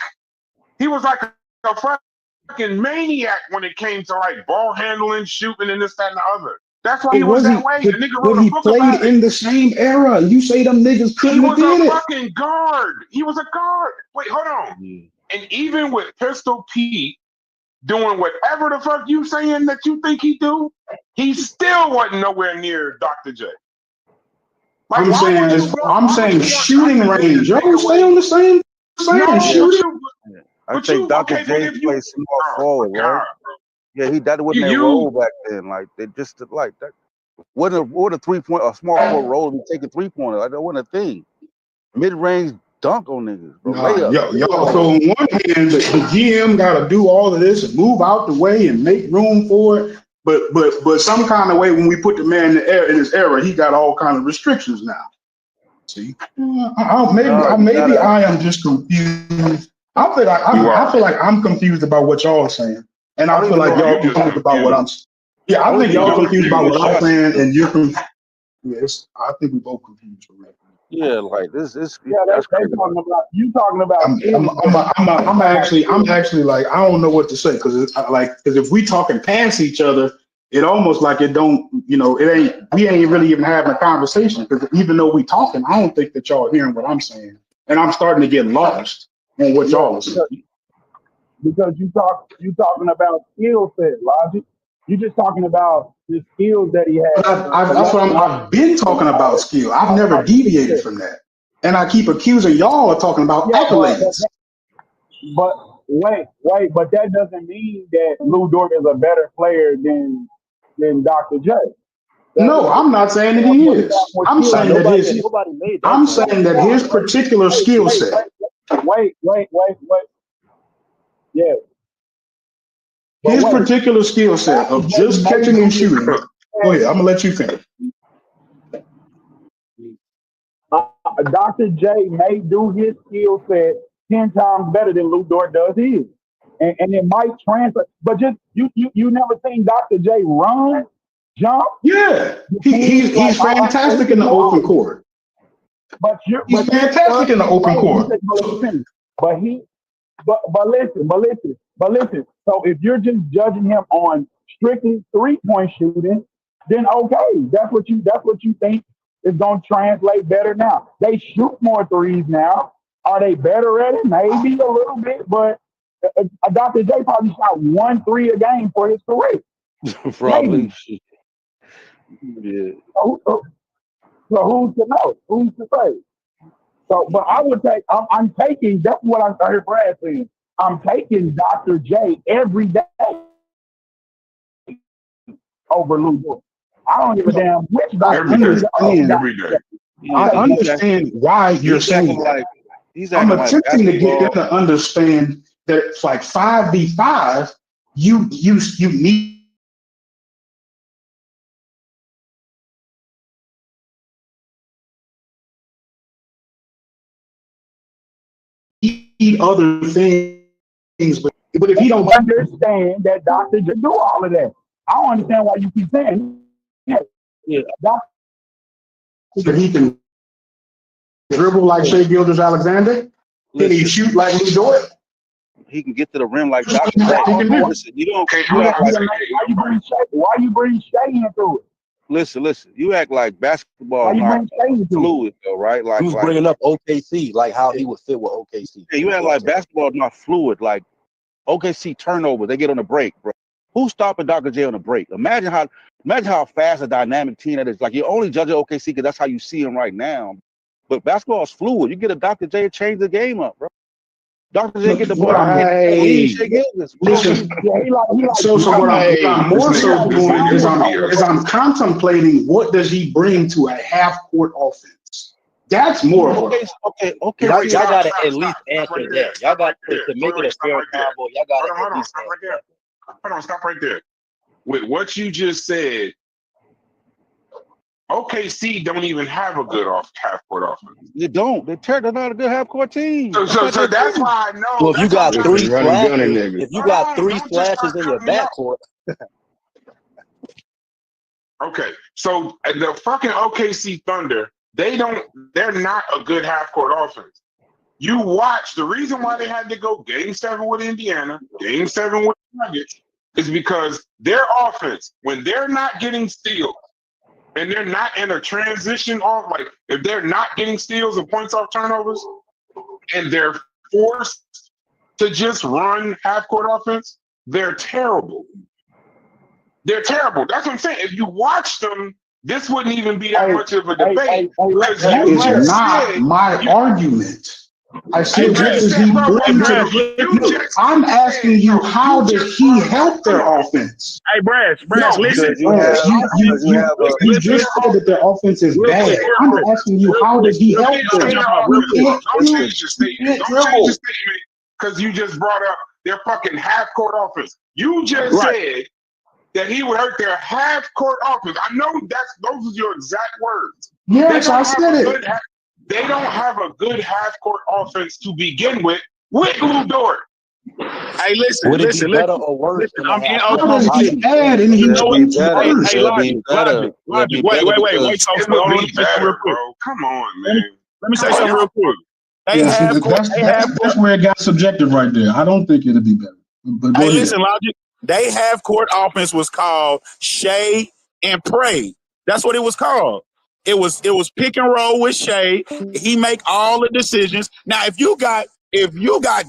Speaker 2: He was like a fucking maniac when it came to like ball handling, shooting, and this, that, and the other. That's why he was that way. The nigga wrote a book about it.
Speaker 1: But he played in the same era. You say them niggas couldn't have did it.
Speaker 2: He was a fucking guard. He was a guard. Wait, hold on. And even with Pistol Pete doing whatever the fuck you saying that you think he do, he still wasn't nowhere near Dr. J. Like,
Speaker 1: I'm saying shooting range. Y'all stay on the same shooting.
Speaker 8: I think Dr. J plays small forward, right? Yeah, that wasn't their role back then. Like they just like that. What a 3-point or small forward role to be taking 3-pointer. Like that wasn't a thing. Mid-range dunk on niggas. Bro.
Speaker 1: Y'all. So on one hand, the GM got to do all of this and move out the way and make room for it. But some kind of way, when we put the man in his era, he got all kind of restrictions now. See, maybe I am just confused. I feel like I'm confused about what y'all are saying, and I feel like y'all confused about what I'm saying. Yeah, I think y'all confused about what I'm saying, and you're confused. Yes, I think we both confused for real.
Speaker 8: Yeah, like this.
Speaker 9: Yeah, that's talking about you talking about.
Speaker 1: I'm actually like I don't know what to say because if we talking past each other, it almost like it don't we ain't really even having a conversation because even though we talking, I don't think that y'all hearing what I'm saying, and I'm starting to get lost on what y'all are saying.
Speaker 9: Because you talking about skill set, Logic. You just talking about the skills that he has.
Speaker 1: I've been talking about skill. I've never deviated from that. And I keep accusing y'all of talking about accolades.
Speaker 9: But wait, but that doesn't mean that Lu Dort is a better player than Dr. J.
Speaker 1: No, I'm not saying that he is. I'm saying that his particular skill set.
Speaker 9: Wait. Yeah.
Speaker 1: His particular skill set of just catching and shooting. Go ahead, I'm gonna let you finish.
Speaker 9: Dr. J may do his skill set 10 times better than Lu Dort does his. And it might transfer, but just you never seen Dr. J run, jump.
Speaker 1: Yeah, he's fantastic in the open court. He's fantastic in the open court.
Speaker 9: But listen. So if you're just judging him on strictly 3-point shooting, then okay, that's what you think is going to translate better now. They shoot more threes now. Are they better at it? Maybe a little bit, but Dr. J probably shot 1 3 a game for his career.
Speaker 8: Probably.
Speaker 9: Yeah. So who's to know? Who's to say? So, but I would take. I'm taking. That's what I heard Brad saying. I'm taking Dr. J every day over Lu Dort. I don't give a damn which Dr.
Speaker 2: Every day.
Speaker 1: I understand why you're saying that. I'm attempting to get them to understand that it's like 5v5. You need other things, but if he don't
Speaker 9: understand that Dr. J do all of that, I don't understand why you keep saying that
Speaker 1: he can dribble like Shai Gilgeous-Alexander. Can he shoot like Lu Dort?
Speaker 8: He can get to the rim like Dr. J. Listen, you don't.
Speaker 9: Why you bring Shai into it?
Speaker 8: Listen. You act like basketball is not fluid, though, right? Like
Speaker 4: he was bringing up OKC, like how he would fit with OKC.
Speaker 8: Yeah, you act like basketball is not fluid. Like OKC turnover, they get on the break, bro. Who's stopping Dr. J on the break? Imagine how fast a dynamic team that is. Like you only judge OKC because that's how you see him right now. But basketball is fluid. You get a Dr. J to change the game up, bro. Dr. J get the ball.
Speaker 1: So what I'm more so doing is I'm contemplating what does he bring to a half-court offense. That's more.
Speaker 4: Okay. Y'all got to at least answer that. Y'all got to make it a fair combo. Y'all got to at least answer that.
Speaker 2: Hold on, stop right there. With what you just said, OKC don't even have a good half-court offense.
Speaker 8: They don't. They're not a good half-court team.
Speaker 2: So that's why I know.
Speaker 4: Well, if you got three splashes in your backcourt.
Speaker 2: Okay, so the fucking OKC Thunder, they're not a good half-court offense. You watch, the reason why they had to go Game 7 with Indiana, Game 7 with Nuggets, is because their offense, when they're not getting steals, and they're not in a transition off, like if they're not getting steals and points off turnovers, and they're forced to just run half-court offense, they're terrible. They're terrible. That's what I'm saying. If you watch them, this wouldn't even be that much of a debate.
Speaker 1: It's not my argument. I said, what does he bring to I'm asking you, how does he help their offense?
Speaker 7: Hey, Brad, listen.
Speaker 1: You just said that their offense is bad. I'm asking you, how does he help them?
Speaker 2: Don't change your statement. Because you just brought up their fucking half-court offense. You just said that he would hurt their half-court offense. I know those are your exact words.
Speaker 1: Yes, I said it.
Speaker 2: They don't have a good half-court offense to begin with with Lu Dort.
Speaker 7: Hey, listen,
Speaker 4: Would it
Speaker 7: listen,
Speaker 4: be better
Speaker 7: listen.
Speaker 4: or worse
Speaker 7: Listen,
Speaker 4: than
Speaker 7: I'm
Speaker 4: the
Speaker 7: in
Speaker 4: half court
Speaker 1: How does
Speaker 7: Oklahoma
Speaker 4: offense?
Speaker 1: he
Speaker 7: City.
Speaker 1: add any
Speaker 7: You
Speaker 8: It'll
Speaker 7: know
Speaker 8: be
Speaker 1: anything
Speaker 7: what?
Speaker 8: better.
Speaker 1: worse?
Speaker 7: Hey,
Speaker 8: It'll be better. It'll
Speaker 7: Logic.
Speaker 8: be
Speaker 7: Wait,
Speaker 8: better
Speaker 7: wait.
Speaker 8: because
Speaker 7: So,
Speaker 2: It
Speaker 7: hold
Speaker 2: would
Speaker 7: on, let
Speaker 2: be
Speaker 7: me say something real
Speaker 2: better,
Speaker 7: quick.
Speaker 2: bro. Come on,
Speaker 7: Let me,
Speaker 2: man.
Speaker 7: let me say
Speaker 2: Come on,
Speaker 7: something real
Speaker 2: y'all.
Speaker 7: quick. They
Speaker 1: Yeah, see,
Speaker 7: have court. They have
Speaker 1: that's
Speaker 7: court.
Speaker 1: where it got subjective right there. I don't think it'll be better. But go
Speaker 7: Hey,
Speaker 1: ahead.
Speaker 7: listen, Logic. They have court offense was called Shea and Pray. That's what it was called. It was pick and roll with Shea. He make all the decisions. Now, if you got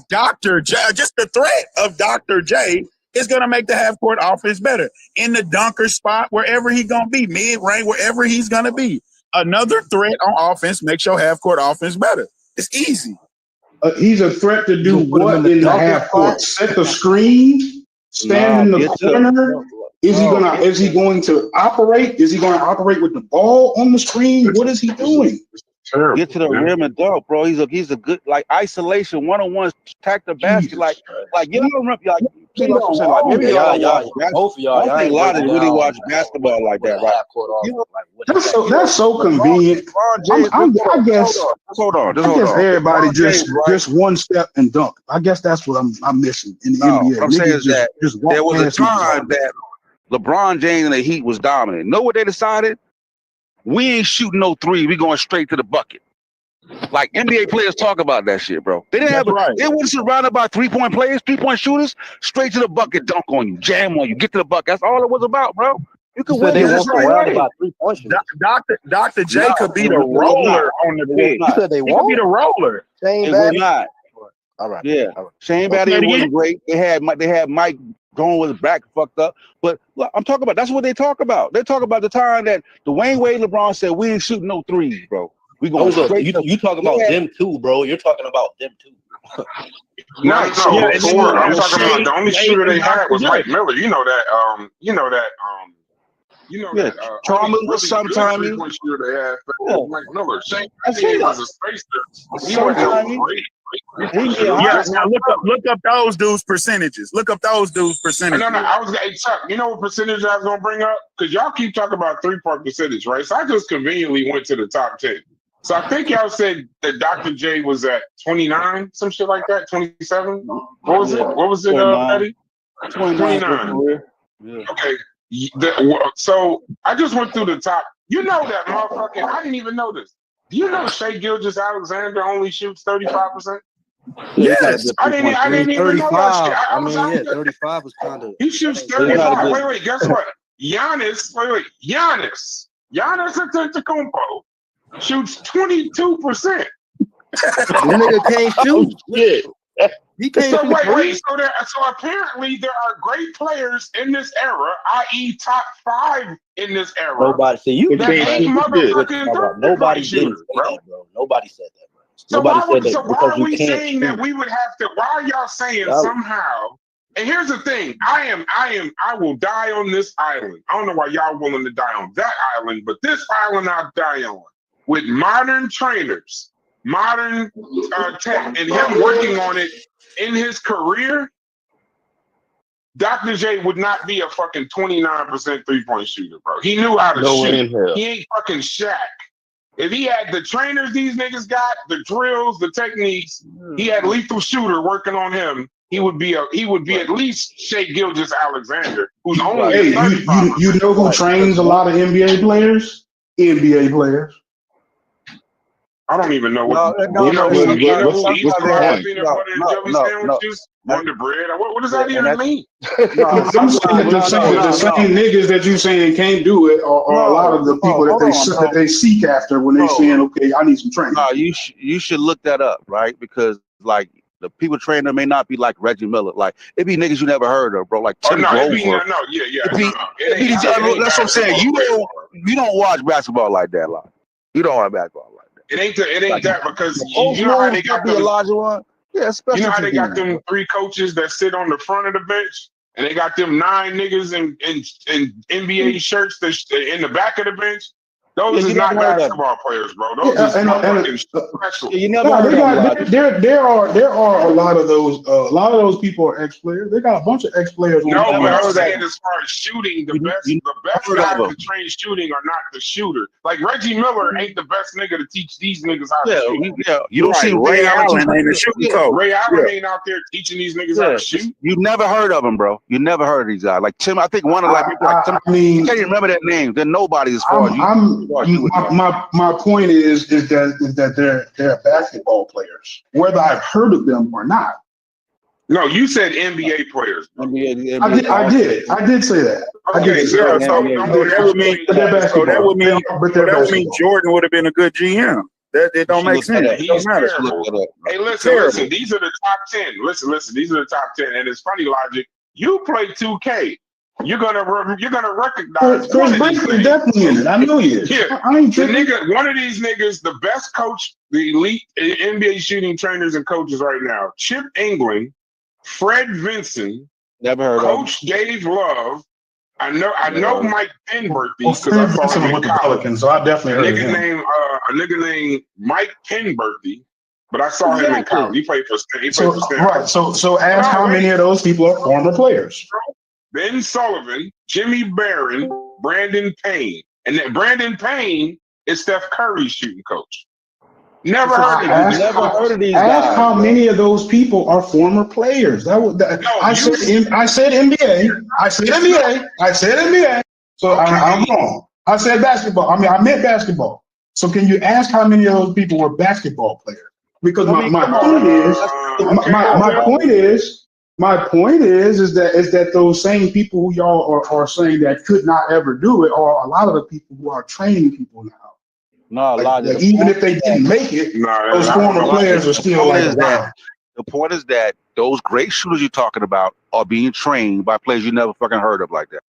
Speaker 7: Dr. J, just the threat of Dr. J is gonna make the half court offense better. In the dunker spot, wherever he's gonna be, mid range, wherever he's gonna be. Another threat on offense makes your half court offense better. It's easy.
Speaker 1: He's a threat to
Speaker 4: You
Speaker 1: do
Speaker 4: gonna put him in
Speaker 1: what
Speaker 4: the
Speaker 1: in the
Speaker 4: dunker
Speaker 1: half court?
Speaker 4: spot?
Speaker 1: Set the screen, stand
Speaker 8: nah,
Speaker 1: in the
Speaker 8: get to
Speaker 1: corner. Is he going to operate? Is he going to operate with the ball on the screen? What is he doing?
Speaker 2: Terrible,
Speaker 8: get to the
Speaker 2: man.
Speaker 8: rim and dunk, bro. He's a good like isolation, one-on-one, attack the basket.
Speaker 1: Jesus
Speaker 8: Like y'all don't remember like
Speaker 9: They
Speaker 8: see, like I'm
Speaker 9: don't
Speaker 8: saying, like
Speaker 9: own
Speaker 8: maybe
Speaker 9: it.
Speaker 8: y'all
Speaker 4: Yeah,
Speaker 8: don't watch basketball.
Speaker 4: both of y'all.
Speaker 8: I don't
Speaker 4: Y'all
Speaker 8: think
Speaker 4: ain't
Speaker 8: a lot of
Speaker 4: breaking
Speaker 8: really
Speaker 4: down
Speaker 8: watch basketball like
Speaker 4: with
Speaker 8: that,
Speaker 4: a
Speaker 8: right?
Speaker 4: half court
Speaker 8: You know,
Speaker 4: offense. Like what
Speaker 1: That's so convenient.
Speaker 8: LeBron James,
Speaker 1: I guess
Speaker 8: hold on.
Speaker 1: everybody
Speaker 8: LeBron James, right?
Speaker 1: just one step and dunk. I guess that's what I'm missing in the
Speaker 8: No,
Speaker 1: NBA.
Speaker 8: what I'm saying is that
Speaker 1: just
Speaker 8: there
Speaker 1: walk
Speaker 8: was a
Speaker 1: past me.
Speaker 8: time that LeBron James and the Heat was dominant. Know what they decided? We ain't shooting no three. We going straight to the bucket. Like NBA players talk about that shit, bro. They didn't
Speaker 7: That's
Speaker 8: have.
Speaker 7: right.
Speaker 8: They weren't surrounded by 3-point players, 3-point shooters. Straight to the bucket, dunk on you, jam on you, get to the bucket. That's all it was about, bro. You can
Speaker 4: you said
Speaker 8: win
Speaker 4: they
Speaker 8: this
Speaker 4: weren't
Speaker 8: right
Speaker 4: surrounded
Speaker 8: way.
Speaker 4: by 3-point shooters.
Speaker 7: Dr. J
Speaker 8: No,
Speaker 7: could be
Speaker 8: it
Speaker 7: the
Speaker 8: will not.
Speaker 7: roller on the
Speaker 8: It
Speaker 7: pitch.
Speaker 8: will
Speaker 4: You
Speaker 8: not.
Speaker 4: said they
Speaker 7: He could be
Speaker 4: won't?
Speaker 7: the roller.
Speaker 4: Shane
Speaker 8: It will
Speaker 4: Battier?
Speaker 8: not.
Speaker 4: All right.
Speaker 8: Yeah,
Speaker 4: All right.
Speaker 8: Shane
Speaker 7: Say
Speaker 8: Battier
Speaker 7: it
Speaker 8: wasn't
Speaker 7: again.
Speaker 8: great. They had Mike going with his back fucked up. But look, I'm talking about that's what they talk about. They talk about the time that Dwayne Wade, LeBron said we ain't shooting no threes, bro. We going
Speaker 4: Those are
Speaker 8: straight.
Speaker 4: you talking about them too, bro. You're talking about them too.
Speaker 2: No,
Speaker 8: Right.
Speaker 2: no.
Speaker 7: Yeah, and
Speaker 2: Before I'm
Speaker 7: then
Speaker 2: talking about the only shooter they had was
Speaker 7: J.
Speaker 2: Mike Miller. You know that.
Speaker 8: Yeah,
Speaker 2: Only
Speaker 8: Chalmers was
Speaker 2: really good
Speaker 8: sometime.
Speaker 2: 3-point shooter they had
Speaker 8: Yeah.
Speaker 2: was Mike Miller. Shane
Speaker 8: I say
Speaker 2: Battier
Speaker 8: that.
Speaker 2: was a spacer. He wasn't
Speaker 8: Sometime.
Speaker 2: no great
Speaker 8: He can get
Speaker 2: shooter.
Speaker 7: Yeah,
Speaker 8: hot.
Speaker 2: Just
Speaker 7: now
Speaker 2: Mike Miller.
Speaker 7: look up those dudes' percentages. Look up those dudes' percentages.
Speaker 2: No. I was hey Chuck. You know what percentage I was gonna bring up? Because y'all keep talking about 3-point percentage, right? So I just conveniently went to the top 10. So I think y'all said that Dr. J was at 29, some shit like that, 27. What was it? What was it,
Speaker 8: 29.
Speaker 2: Petty?
Speaker 8: 29.
Speaker 2: Yeah. Okay. So I just went through the top. You know that motherfucking. I didn't even know this. Do you know Shea Gilgeous-Alexander only shoots 35%?
Speaker 7: Yes.
Speaker 2: I didn't even know that shit.
Speaker 4: 35.
Speaker 2: I was out there.
Speaker 4: 35 was kind of.
Speaker 2: He shoots 35. Wait. Guess what? Giannis. Giannis Antetokounmpo shoots 22%.
Speaker 4: The nigga can't shoot.
Speaker 3: Shit.
Speaker 4: He can't
Speaker 2: So
Speaker 4: shoot three.
Speaker 2: So apparently there are great players in this era, i.e., top 5 in this era.
Speaker 4: Nobody said you.
Speaker 2: That ain't motherfucking
Speaker 4: Nobody
Speaker 2: shooters,
Speaker 4: didn't say that, bro. Nobody said that, bro.
Speaker 2: So
Speaker 4: Nobody
Speaker 2: why
Speaker 4: said that
Speaker 2: why
Speaker 4: because
Speaker 2: are
Speaker 4: you
Speaker 2: we
Speaker 4: can't
Speaker 2: saying
Speaker 4: shoot.
Speaker 2: that we would have to? Why are y'all saying somehow? And here's the thing: I will die on this island. I don't know why y'all willing to die on that island, but this island I'll die on with modern trainers, modern tech, and him working on it in his career. Dr. J would not be a fucking 29% 3-point shooter, bro. He knew how to shoot. He ain't fucking Shaq. If he had the trainers these niggas got, the drills, the techniques, he had lethal shooter working on him. He would be at least Shea Gilgeous-Alexander, who's only
Speaker 1: Hey, you know who trains a lot of NBA players? NBA players.
Speaker 2: I don't even know what
Speaker 3: What's the point?
Speaker 2: peanut butter and jelly sandwiches, Wonder Bread. What does that even mean?
Speaker 1: I'm saying the same niggas that you saying can't do it are a lot of the people that they seek after when they saying, okay, I need some training.
Speaker 8: No, you should look that up, right? Because like the people training them may not be like Reggie Miller. Like it be niggas you never heard of, bro. Like Tim Grover. That's what I'm saying. You don't watch basketball like that, like you don't watch basketball like that.
Speaker 2: It ain't that because you know how they got them.
Speaker 8: Yeah, especially
Speaker 2: you know how they got them 3 coaches that sit on the front of the bench, and they got them 9 niggas in NBA shirts that in the back of the bench. Those is not basketball players, bro. Those is fucking special.
Speaker 4: You never heard of them.
Speaker 1: There are a lot of those. A lot of those people are ex-players. They got a bunch of ex-players.
Speaker 2: No, but I'm saying as far as shooting, the best guys to train shooting are not the shooter. Like Reggie Miller ain't the best nigga to teach these niggas how to shoot.
Speaker 8: Yeah, you don't see
Speaker 7: Ray Allen ain't a shooting coach.
Speaker 2: Ray Allen ain't out there teaching these niggas how to shoot.
Speaker 8: You never heard of them, bro. You never heard of these guys. Like Tim, I think one of Tim, I can't even remember their names. They're nobody as far as you.
Speaker 1: My point is that they're basketball players, whether I've heard of them or not.
Speaker 2: No, you said NBA players.
Speaker 8: NBA.
Speaker 1: I did say that.
Speaker 2: Okay, so
Speaker 7: that would mean Jordan would have been a good GM. That it don't make sense. It don't matter.
Speaker 2: Hey, listen. These are the top 10. Listen. These are the top 10, and it's funny logic. You play 2K. You're gonna recognize.
Speaker 1: Chris Brickley definitely in it. I know he is.
Speaker 2: Yeah,
Speaker 1: I ain't tripping.
Speaker 2: One of these niggas, the best coach, the elite NBA shooting trainers and coaches right now. Chip England, Fred Vinson,
Speaker 8: never heard
Speaker 2: Coach Dave Love. I know Mike Penberthy because
Speaker 1: Fred
Speaker 2: I saw him
Speaker 1: with the Pelicans, so I definitely heard of him.
Speaker 2: A nigga named Mike Penberthy, but I saw him in college. He played for Stanford.
Speaker 1: Right. So ask how many of those people are former players.
Speaker 2: Ben Sullivan, Jimmy Barron, Brandon Payne. And then Brandon Payne is Steph Curry's shooting coach. Never heard of these guys.
Speaker 1: Ask how many of those people are former players. I said NBA. I said NBA. So okay. I'm wrong. I said basketball. I meant basketball. So can you ask how many of those people were basketball players? Because my point is that those same people who y'all are saying that could not ever do it are a lot of the people who are training people now. Even if they didn't make it, those former players are still around.
Speaker 8: The point is that those great shooters you're talking about are being trained by players you never fucking heard of like that.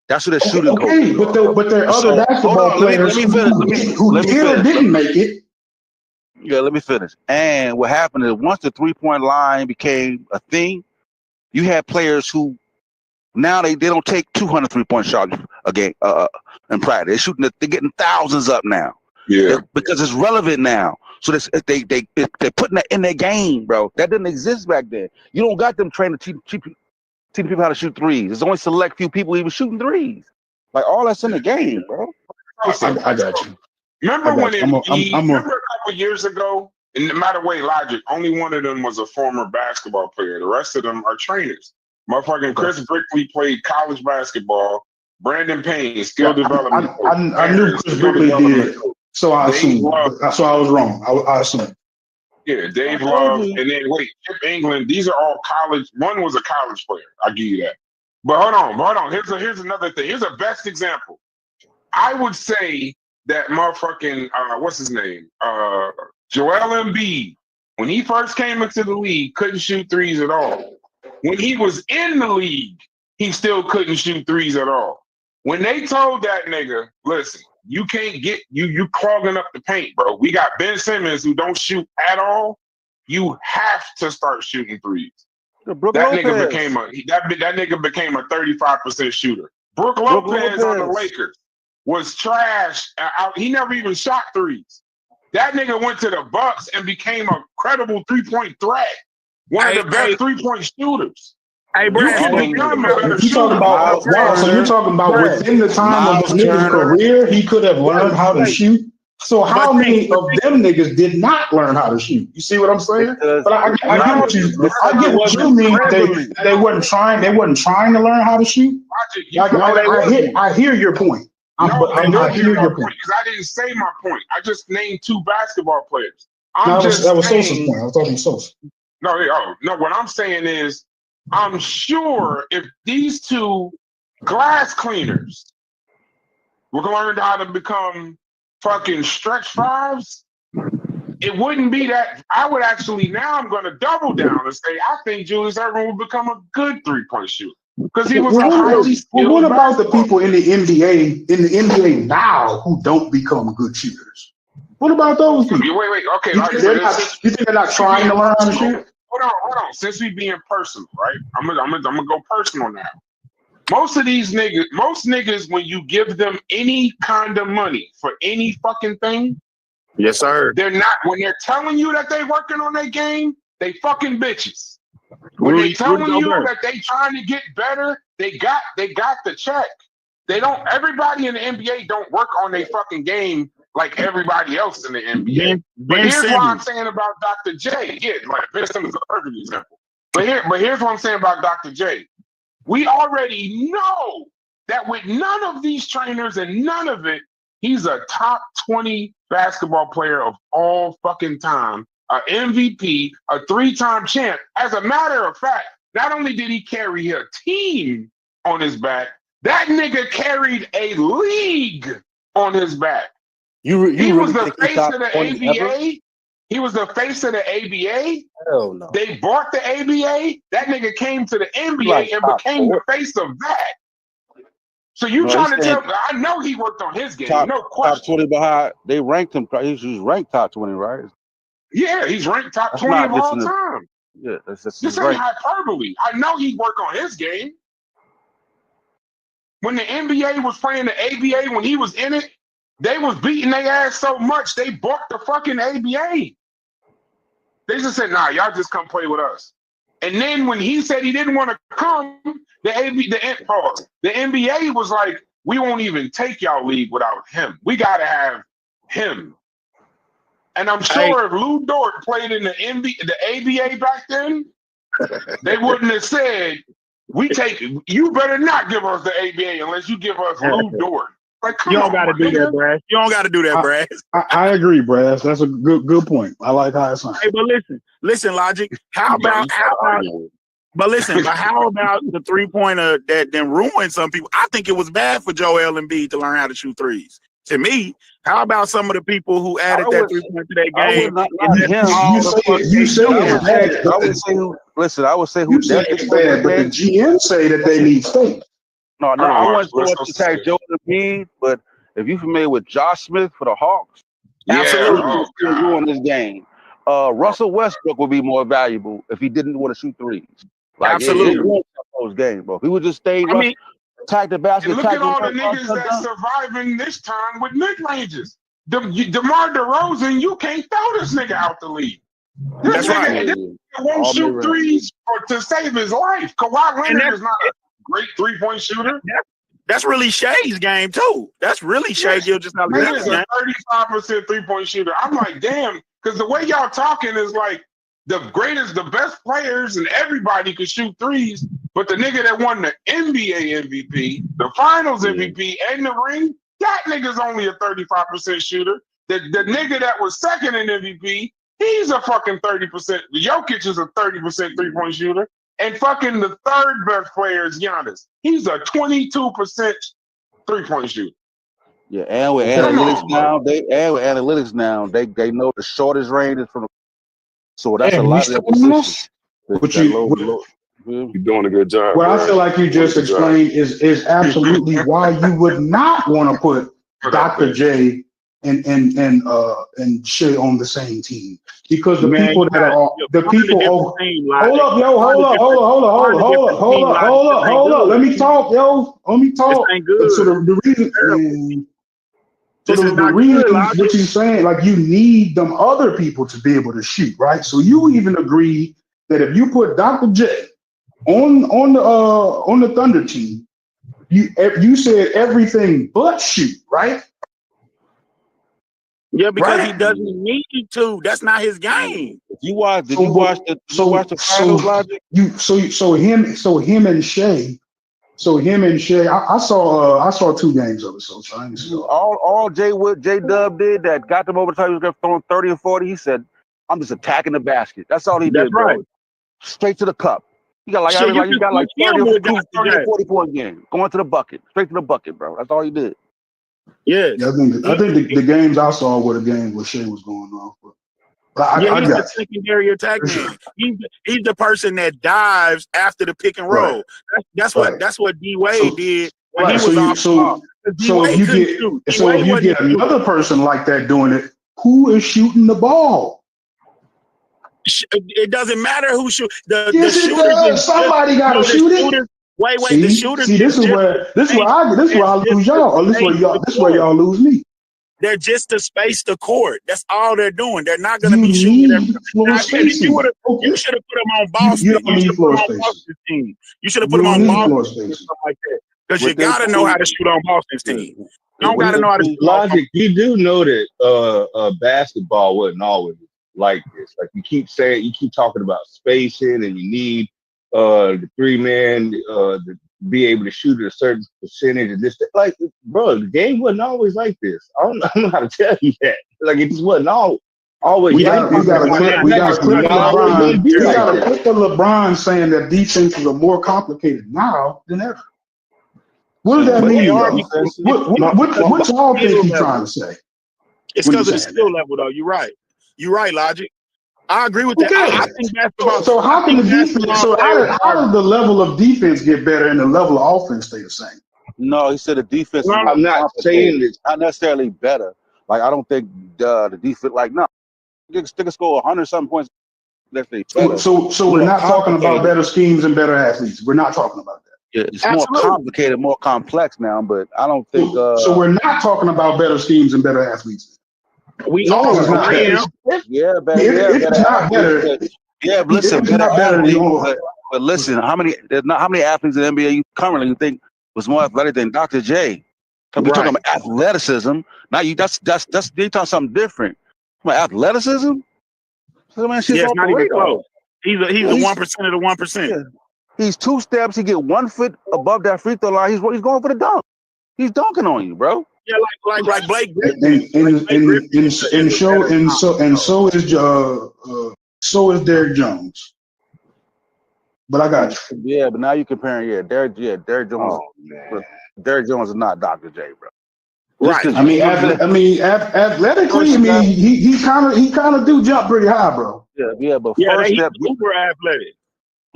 Speaker 8: That's what they're shooting coaches.
Speaker 1: But there are other basketball players who didn't make it.
Speaker 8: Yeah, let me finish. And what happened is once the 3-point line became a thing, you had players who now they don't take 200 3-point shots a game in practice. They're getting thousands up now.
Speaker 2: Yeah,
Speaker 8: because it's relevant now. So they're putting that in their game, bro. That didn't exist back then. You don't got them training to teach people how to shoot threes. There's only select few people even shooting threes. Like all that's in the game, bro.
Speaker 1: I got you.
Speaker 2: Remember when a couple years ago, and no matter what logic, only one of them was a former basketball player. The rest of them are trainers. Motherfucking Chris Brickley played college basketball. Brandon Payne, skill development.
Speaker 1: I knew Chris Brickley did, so I assumed. So I was wrong. I assumed.
Speaker 2: Yeah, Dave Love, and then Chip England. These are all college. One was a college player. I'll give you that. But hold on. Here's another thing. Here's a best example. I would say that motherfucking what's his name? Joel Embiid, when he first came into the league, couldn't shoot threes at all. When he was in the league, he still couldn't shoot threes at all. When they told that nigga, listen, you can't get you clogging up the paint, bro. We got Ben Simmons who don't shoot at all. You have to start shooting threes. That nigga became a 35% shooter. Brook Lopez on the Lakers was trash. He never even shot threes. That nigga went to the Bucks and became a credible 3-point threat. One of the best 3-point shooters.
Speaker 7: Hey, Brad,
Speaker 1: so you're talking about within the time of his nigga's career, he could have learned how to shoot. So how many of them niggas did not learn how to shoot? You see what I'm saying? But I get what you mean. They wasn't trying. They wasn't trying to learn how to shoot. I hear your point. I hear your point
Speaker 2: because I didn't say my point. I just named 2 basketball players.
Speaker 1: That was Sosa's point. I was talking Sosa.
Speaker 2: No. What I'm saying is, I'm sure if these 2 glass cleaners were learned how to become fucking stretch fives, it wouldn't be that. I would actually, now I'm going to double down and say I think Julius Erving would become a good 3-point shooter because he was a highly skilled.
Speaker 1: What about the people in the NBA now who don't become good shooters? What about those people?
Speaker 2: Wait. Okay,
Speaker 1: you think they're not trying to learn how to shoot?
Speaker 2: Hold on. Since we being personal, right? I'm gonna go personal now. Most niggas, when you give them any kind of money for any fucking thing,
Speaker 7: yes, sir.
Speaker 2: They're not, when they're telling you that they working on their game, they fucking bitches. When they telling you that they trying to get better, they got the check. They don't. Everybody in the NBA don't work on their fucking game like everybody else in the NBA. But here's what I'm saying about Dr. J. Yeah, like Ben Simmons is a perfect example. But here's what I'm saying about Dr. J. We already know that with none of these trainers and none of it, he's a top 20 basketball player of all fucking time, an MVP, a 3-time champ. As a matter of fact, not only did he carry a team on his back, that nigga carried a league on his back. He was the face of the ABA. He was the face of the ABA.
Speaker 4: Hell no.
Speaker 2: They bought the ABA. That nigga came to the NBA and became the face of that. So you trying to tell me? I know he worked on his game. No question.
Speaker 8: Top 20 behind. They ranked him. He was ranked top 20, right?
Speaker 2: Yeah, he's ranked top 20 of all time.
Speaker 8: Yeah, this
Speaker 2: ain't hyperbole. I know he worked on his game. When the NBA was playing the ABA, when he was in it, they was beating their ass so much they bought the fucking ABA. They just said, "Nah, y'all just come play with us." And then when he said he didn't want to come, the NBA was like, "We won't even take y'all league without him. We gotta have him." And I'm sure if Lu Dort played in the ABA back then, they wouldn't have said, you better not give us the ABA unless you give us Lu Dort. Like,
Speaker 7: you don't got to do that, Brad. You don't got to do that, Brad.
Speaker 1: I agree, Brad. That's a good point. I like how it sounds.
Speaker 7: Hey, but listen, Logic. How about the 3-pointer that then ruined some people? I think it was bad for Joel Embiid to learn how to shoot threes. To me, how about some of the people who added that 3-point to their game?
Speaker 8: I would say who
Speaker 1: it's bad, but the GM say that they need state.
Speaker 8: No, I want to attack Joel Embiid, but if you're familiar with Josh Smith for the Hawks, absolutely still doing this game. Russell Westbrook would be more valuable if he didn't want to shoot threes. Like, absolutely, those games, bro. If he would just stay, attack the basket.
Speaker 2: And look at all the niggas that's surviving this time with mid ranges. DeMar DeRozan, you can't throw this nigga out the league. This nigga won't shoot threes to save his life. Kawhi Leonard is not a great 3-point shooter.
Speaker 7: That's really Shai's game too. That's really Shai Gilgeous-Alexander's game.
Speaker 2: 35% 3-point shooter. I'm like, damn, because the way y'all talking is like the best players, and everybody could shoot threes. But the nigga that won the NBA MVP, the Finals MVP, and the ring, that nigga's only a 35% shooter. The nigga that was second in MVP, he's a fucking 30%. Jokic is a 30% 3-point shooter. And fucking the third best player is Giannis. He's a 22% 3-point shooter.
Speaker 8: Yeah, and with analytics now, they know the shortest range is from the. So that's a lot of positions.
Speaker 10: You're doing a good job.
Speaker 1: What I feel like you just explained is absolutely why you would not want to put Dr. J and Shai on the same team, because the people that are hold up. Let me talk, yo. Let me talk. So the reason. So the reason what you're saying, like, you need them other people to be able to shoot, right? So you even agree that if you put Dr. J on the Thunder team, you said everything but shoot, right?
Speaker 7: Yeah, because he doesn't need to. That's not his game.
Speaker 8: Did you watch the finals, Logic? Him and Shai. I saw 2 games of it. So I ain't see
Speaker 6: all J Dub did that got them over the top. He was throwing 30 and 40. He said, "I'm just attacking the basket." That's all he did, bro. Right. Straight to the cup. You got like 30 or 40 point game. Going to the bucket. Straight to the bucket, bro. That's all he did.
Speaker 7: Yeah,
Speaker 1: I think the games I saw were the games where Shai was going off. But
Speaker 7: he's the secondary attack man. He's the person that dives after the pick and roll. Right. That's what D Wade did when he was off. So
Speaker 1: if you get another person like that doing it, who is shooting the ball?
Speaker 7: It doesn't matter who shoots.
Speaker 1: Somebody got to shoot it.
Speaker 7: Wait.
Speaker 1: See,
Speaker 7: The shooters.
Speaker 1: see, this is where I lose y'all, or this where y'all lose me.
Speaker 7: They're just to space the court. That's all they're doing. They're not going to
Speaker 1: You
Speaker 7: be shooting it.
Speaker 1: need floor spacing.
Speaker 7: You should have put them on Boston.
Speaker 1: You don't need floor spacing.
Speaker 7: Team. You should have
Speaker 1: You
Speaker 7: put them
Speaker 1: don't
Speaker 7: on
Speaker 1: need
Speaker 7: Boston
Speaker 1: floor
Speaker 7: or
Speaker 1: spacing.
Speaker 7: something like that. Because you got to know how to shoot on Boston's team. You don't got to know how to shoot.
Speaker 11: Logic, you do know that basketball wasn't always like this. Like you keep talking about spacing, and you need the 3-man to be able to shoot at a certain percentage, and this, like, bro, the game wasn't always like this. I don't know how to tell you that. Like, it just wasn't always.
Speaker 1: We got a clip of LeBron saying that defenses are more complicated now than ever. What does that mean, though? What y'all think he's trying to say?
Speaker 7: It's because of the skill level, though. You're right. Logic. I agree with that. I think basketball.
Speaker 1: So how can the defense? So how does the level of defense get better and the level of offense stay the same?
Speaker 8: No, he said the defense.
Speaker 11: I'm not saying it's
Speaker 8: not necessarily better. Like, I don't think the defense. Like, no, they can score 100-something points.
Speaker 1: So we're not talking about better schemes and better athletes. We're not talking about that.
Speaker 8: Yeah, it's more complicated, more complex now. But I don't think.
Speaker 1: So we're not talking about better schemes and better athletes.
Speaker 7: We all
Speaker 1: it's not better. It's not better.
Speaker 8: Yeah, but listen, but listen, how many athletes in the NBA you currently think was more athletic than Dr. J? We're talking about athleticism. Now you that's they talking something different. About athleticism? So, man, shit's
Speaker 7: not even close. He's the 1% of the 1%.
Speaker 8: Yeah. He's 2 steps. He get 1 foot above that free throw line. He's going for the dunk. He's dunking on you, bro.
Speaker 7: Yeah, like Blake Griffin.
Speaker 1: So is Derrick Jones. But I got you.
Speaker 8: Yeah, but now you're comparing. Derrick Jones.
Speaker 11: Oh,
Speaker 8: Derrick Jones is not Dr. J, bro.
Speaker 7: Right.
Speaker 1: Athletically, he kind of do jump pretty high, bro.
Speaker 8: Yeah, but first step,
Speaker 7: super athletic.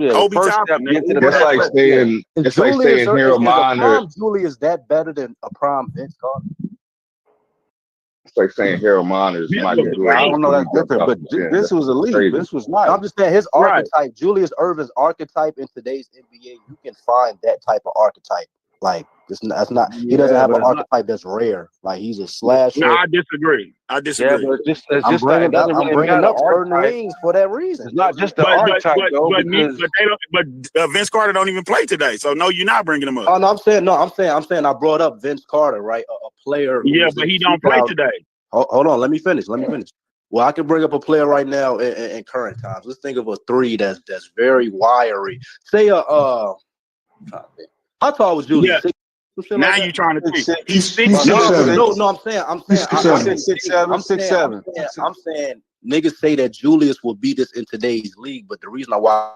Speaker 8: Yeah,
Speaker 7: Kobe
Speaker 8: first
Speaker 7: Toppin,
Speaker 8: step.
Speaker 11: That's like saying Harold Miner.
Speaker 4: Julius, that better than a prime Vince Carter?
Speaker 11: It's like saying Harold Miner is Michael Jordan.
Speaker 8: I don't know that's different, but this was elite. This was nice.
Speaker 4: I'm just saying his archetype, Julius Erving's archetype in today's NBA, you can find that type of archetype. Like that's not. He doesn't have an archetype that's rare. Like he's a slasher.
Speaker 7: No, I disagree.
Speaker 8: Yeah, but
Speaker 4: I'm bringing up certain rings for that reason.
Speaker 8: It's not just the archetype, though.
Speaker 7: But Vince Carter don't even play today, so no, you're not bringing him up.
Speaker 4: Oh no, I'm saying I brought up Vince Carter, right? A player.
Speaker 7: Yeah, but he don't play today.
Speaker 4: Hold on, let me finish. Well, I can bring up a player right now in current times. Let's think of a 3 that's very wiry. Say how tall was Julius?
Speaker 7: Yeah. Now you're trying to think. He's 6'7".
Speaker 4: No, I'm saying 6'7". I'm saying niggas say that Julius will beat us in today's league, but the reason why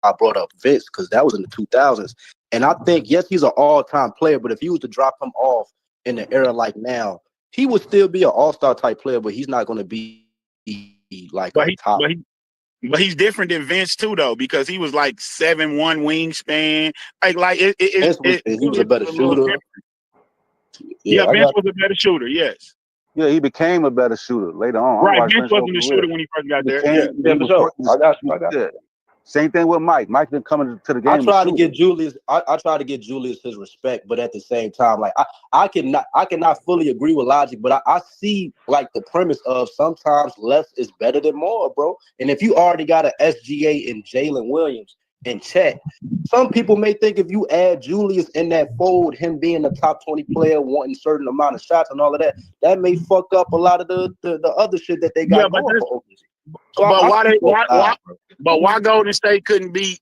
Speaker 4: I brought up Vince because that was in the 2000s, and I think yes, he's an all-time player, but if he was to drop him off in the era like now, he would still be an all-star type player, but he's not going to be like top.
Speaker 7: But he's different than Vince too, though, because he was like 7'1" wingspan. He
Speaker 4: was a better shooter.
Speaker 7: Yeah, Vince was a better shooter. Yes.
Speaker 8: Yeah, he became a better shooter later on.
Speaker 7: Right, Vince wasn't a shooter when he first got there.
Speaker 8: I got you. Same thing with Mike. Mike didn't come into the game.
Speaker 4: I tried to get Julius his respect, but at the same time, like I cannot fully agree with logic, but I see like the premise of sometimes less is better than more, bro. And if you already got an SGA in Jalen Williams and Chet, some people may think if you add Julius in that fold, him being a top 20 player, wanting a certain amount of shots and all of that, that may fuck up a lot of the other shit that they got going for OKC.
Speaker 7: But why Golden State couldn't beat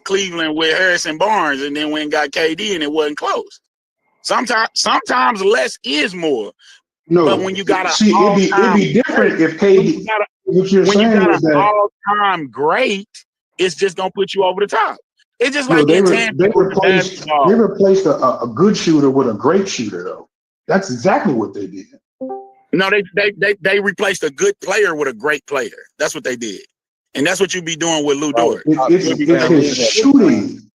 Speaker 7: Cleveland with Harrison Barnes and then went and got KD and it wasn't close? Sometimes less is more.
Speaker 1: No,
Speaker 7: but when you got
Speaker 1: it'd be different if KD. What you're saying is that
Speaker 7: all-time great, it's just gonna put you over the top. It's just like
Speaker 1: they replaced a good shooter with a great shooter, though. That's exactly what they did.
Speaker 7: No, they replaced a good player with a great player. That's what they did, and that's what you be doing with Lu Dort.
Speaker 1: It's his shooting.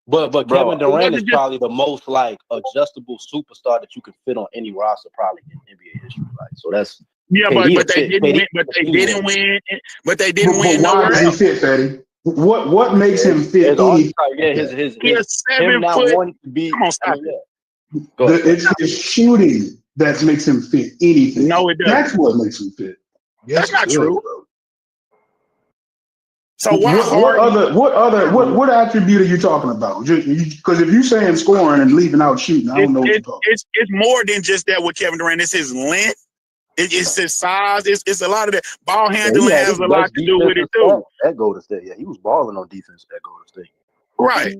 Speaker 4: But Kevin Durant is probably the most like adjustable superstar that you could fit on any roster, probably in NBA history. Like, so that's
Speaker 7: but they didn't win. But they didn't win.
Speaker 1: Why does he fit, Fatty? What makes him fit any?
Speaker 4: Him not wanting to be.
Speaker 7: Come on, stop it.
Speaker 1: It's his shooting that makes him fit anything.
Speaker 7: No, it doesn't.
Speaker 1: That's what makes him fit.
Speaker 7: That's not true.
Speaker 1: Bro.
Speaker 7: So
Speaker 1: what attribute are you talking about? Because if you're saying scoring and leaving out shooting, I don't know what you're talking.
Speaker 7: It's more than just that with Kevin Durant. It's his length. It's his size. It's a lot of that. Ball handling has a lot to do with it too.
Speaker 4: At Golden State, yeah, he was balling on defense at Golden State.
Speaker 7: Right.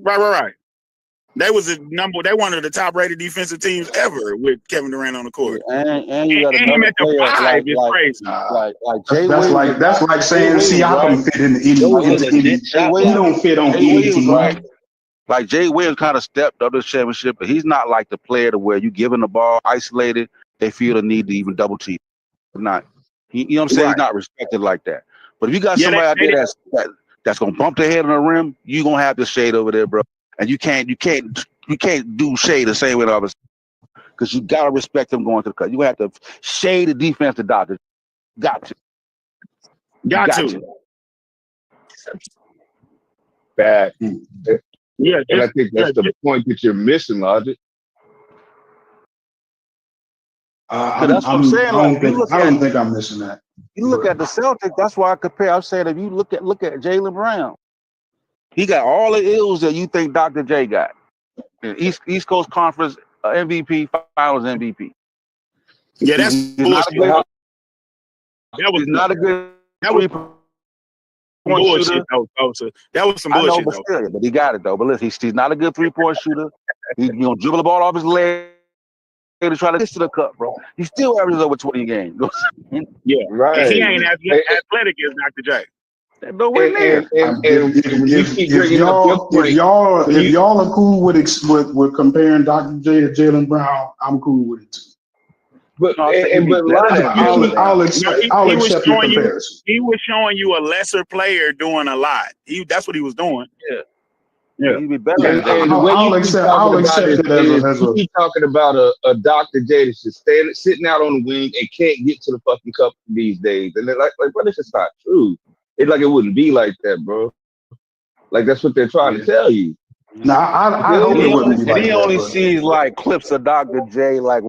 Speaker 7: They was they one of the top rated defensive teams ever with Kevin Durant on the court.
Speaker 8: And you got
Speaker 7: him at the
Speaker 8: player
Speaker 7: 5 is crazy.
Speaker 8: Like Jay Williams.
Speaker 1: That's like saying Siakam fit into any. He don't fit on any team.
Speaker 8: Like Jay Williams kind of stepped up this championship, but he's not like the player to where you give him the ball isolated, they feel the need to even double team. Not, you know what I'm saying? He's not respected like that. But if you got somebody out there that's gonna bump their head on the rim, you gonna have the shade over there, bro. And you can't do shade the same way the others, because you gotta respect them going to the cut. You have to shade the defense to Dr. Got to.
Speaker 11: Bad.
Speaker 7: Yeah,
Speaker 11: and I think that's the point that you're missing, Logic.
Speaker 8: That's what I'm saying.
Speaker 1: I don't think I'm missing that.
Speaker 8: You look at the Celtics. That's why I compare. I'm saying if you look at Jaylen Brown, he got all the ills that you think Dr. J got. East Coast Conference MVP, Finals MVP.
Speaker 7: Yeah, that's bullshit. That was
Speaker 8: not a good.
Speaker 7: That was bullshit. That was some bullshit.
Speaker 8: I know, but he got it though. But listen, he's not a good 3-point shooter. He's gonna dribble the ball off his leg to try to get to the cup, bro. He still averages over 20 a game.
Speaker 7: Yeah,
Speaker 11: right.
Speaker 7: And he ain't as athletic as Dr. J.
Speaker 8: No way near.
Speaker 1: If y'all are cool with comparing Dr. J to Jaylen Brown, I'm cool with it too.
Speaker 11: But
Speaker 1: I'll accept the comparison.
Speaker 7: He was showing you a lesser player doing a lot. That's what he was doing.
Speaker 8: Yeah, he'd be better.
Speaker 1: I'll accept it as
Speaker 11: you keep talking about a Dr. J that's just sitting out on the wing and can't get to the fucking cup these days. And they're like, bro, this is not true. It's like it wouldn't be like that, bro. Like that's what they're trying to tell you.
Speaker 1: No, I hope it wouldn't be like that.
Speaker 8: He only sees like clips of Dr. J, like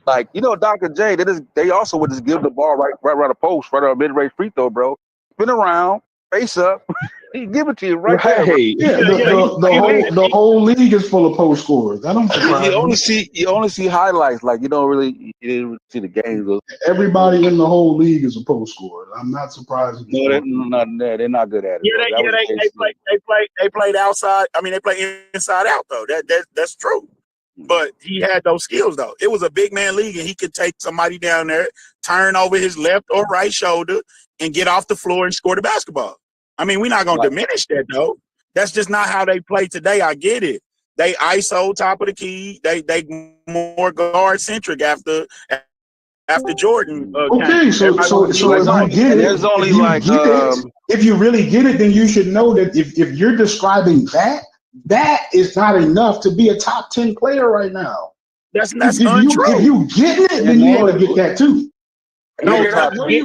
Speaker 8: Dr. J. They also would just give the ball right around the post, right around mid-range free throw, bro. Spin around, face up, he give it to you right there.
Speaker 1: Yeah, the whole league is full of post scorers. That don't surprise me.
Speaker 8: You only see highlights, like you didn't really see the games.
Speaker 1: Everybody in the whole league is a post scorer. I'm not surprised.
Speaker 8: No, they're not good at it.
Speaker 7: They played outside. I mean, they played inside out though. That's true. But he had those skills though. It was a big man league, and he could take somebody down there, turn over his left or right shoulder, and get off the floor and score the basketball. I mean, we're not gonna diminish that though. That's just not how they play today. I get it. They ISO top of the key. They more guard centric after Jordan.
Speaker 1: Okay, so if you get it,
Speaker 8: there's only
Speaker 1: if you really get it, then you should know that if you're describing that is not enough to be a top 10 player right now.
Speaker 7: That's untrue.
Speaker 1: If you get it, then you want to get that too.
Speaker 2: No,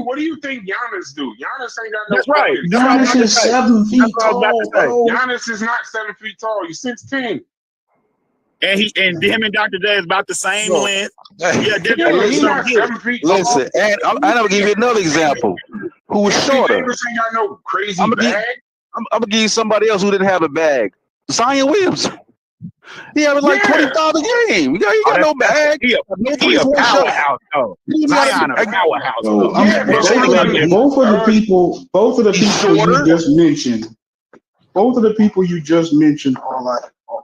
Speaker 2: what do you think Giannis do? Giannis ain't got no.
Speaker 7: That's right.
Speaker 1: Giannis is 7 feet tall.
Speaker 2: Giannis is not 7 feet tall. He's 6'10".
Speaker 7: And him and Dr. J is about the same length. Yeah,
Speaker 2: he's not 7 feet tall.
Speaker 8: Listen, and I'm gonna give you another example. Who was shorter?
Speaker 2: Davis ain't got no crazy bag.
Speaker 8: I'm gonna give you somebody else who didn't have a bag. Zion Williams. He having like 20,000 a game. He got no bag.
Speaker 7: He a powerhouse. Zion a powerhouse.
Speaker 1: Both of the people you just mentioned,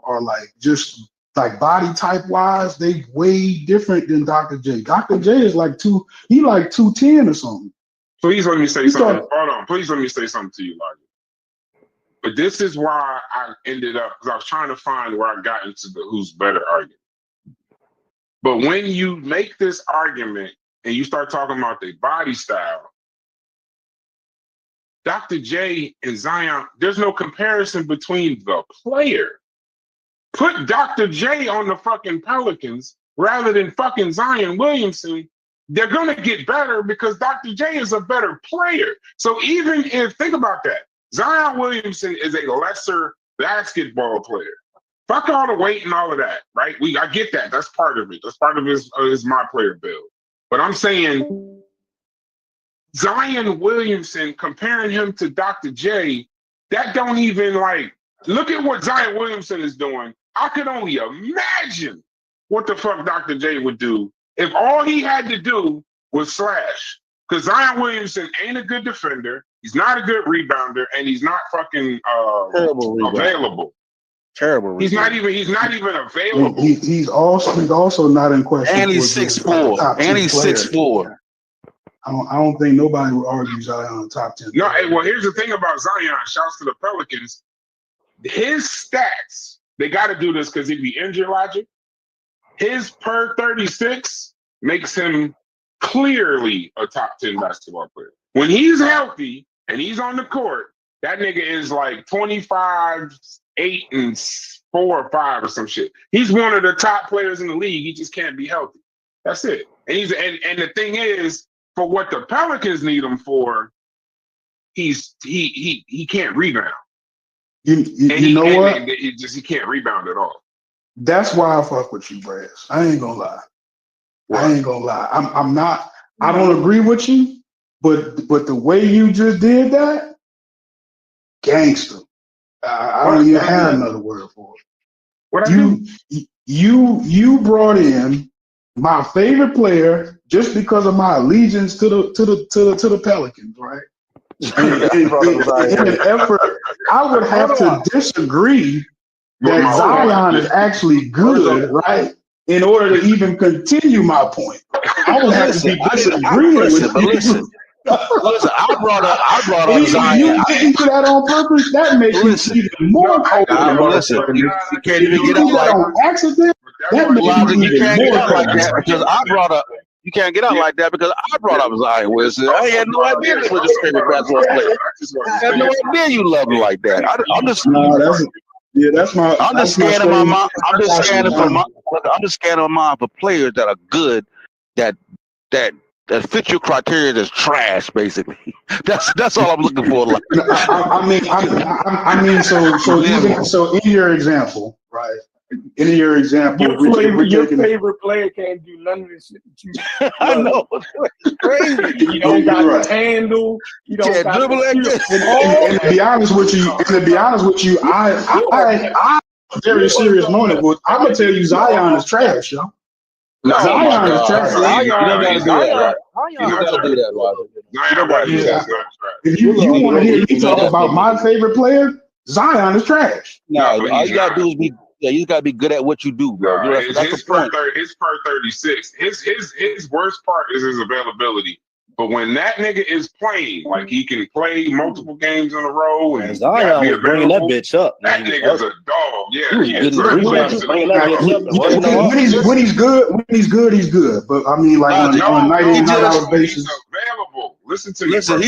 Speaker 1: are like just like body type wise, they way different than Dr. J. Dr. J is like 210 or something.
Speaker 2: Please let me say something. Hold on. Please let me say something to you, Logic. But this is why I ended up, because I was trying to find where I got into the who's better argument. But when you make this argument and you start talking about their body style, Dr. J and Zion, there's no comparison between the player. Put Dr. J on the fucking Pelicans rather than fucking Zion Williamson. They're going to get better because Dr. J is a better player. So even if, think about that, Zion Williamson is a lesser basketball player. Fuck all the weight and all of that, right? I get that. That's part of it. That's part of his my player build. But I'm saying Zion Williamson, comparing him to Dr. J, that don't even look at what Zion Williamson is doing. I could only imagine what the fuck Dr. J would do if all he had to do was slash. Because Zion Williamson ain't a good defender, he's not a good rebounder, and he's not fucking available. Terrible. He's not even available.
Speaker 1: He's also not in question.
Speaker 8: And he's 6'4". And he's 6'4".
Speaker 1: I don't think nobody would argue Zion top 10.
Speaker 2: No, well, here's the thing about Zion. Shouts to the Pelicans. His stats, they got to do this because he'd be injured logic. His per 36 makes him clearly a top 10 basketball player. When he's healthy and he's on the court, that nigga is like 25, 8, and 4 or 5 or some shit. He's one of the top players in the league. He just can't be healthy. That's it. And and the thing is, for what the Pelicans need him for, he can't rebound.
Speaker 1: You know what?
Speaker 2: He can't rebound at all.
Speaker 1: That's why I fuck with you, Brass. I ain't gonna lie. What? I ain't gonna lie. I'm not. I don't agree with you, but the way you just did that, gangster. I don't even have another word for it.
Speaker 2: What
Speaker 1: you brought in my favorite player just because of my allegiance to the Pelicans, right? In an effort, I would have to disagree that Zion is actually good, right? In order to even continue my point, I would have to be disagreeing with you.
Speaker 8: Listen, I brought up Zion.
Speaker 1: You didn't do that on purpose. That makes you even more cold.
Speaker 8: Listen, you can't even get out
Speaker 1: like on accident. That makes
Speaker 8: you can't get out like that because I brought up. You can't get out like that because I brought up Zion Wilson. I had no idea this was your favorite basketball player. I had no idea you love him like that. I'm just.
Speaker 1: That's my.
Speaker 8: I'm just scanning my mind. I'm just scanning my mind for players that are good, that fit your criteria as trash. Basically, that's all I'm looking for. Like.
Speaker 1: I mean, so in your example, right? In your example,
Speaker 3: your favorite player can't do none of this shit that you.
Speaker 8: I know.
Speaker 3: It's crazy. You don't got the handle. You don't got
Speaker 8: dribble like this.
Speaker 1: And to be honest with you, I very serious moment, but I'm gonna tell you, Zion is trash, yo.
Speaker 8: No,
Speaker 1: Zion is trash.
Speaker 8: You don't gotta do that. You don't gotta do that, Roger.
Speaker 1: If you want to hear me talk about my favorite player, Zion is trash.
Speaker 8: No, all you gotta do is be. Yeah, you gotta be good at what you do, bro. That's
Speaker 2: his
Speaker 8: the point.
Speaker 2: His per 36. His worst part is his availability. But when that nigga is playing, like he can play multiple games in a row, and
Speaker 4: Zion was bringing that bitch up.
Speaker 2: That nigga's a dog. Yeah,
Speaker 1: when he's good. But I mean, like on a night-in, basis.
Speaker 2: Available. Listen to me.
Speaker 8: Listen,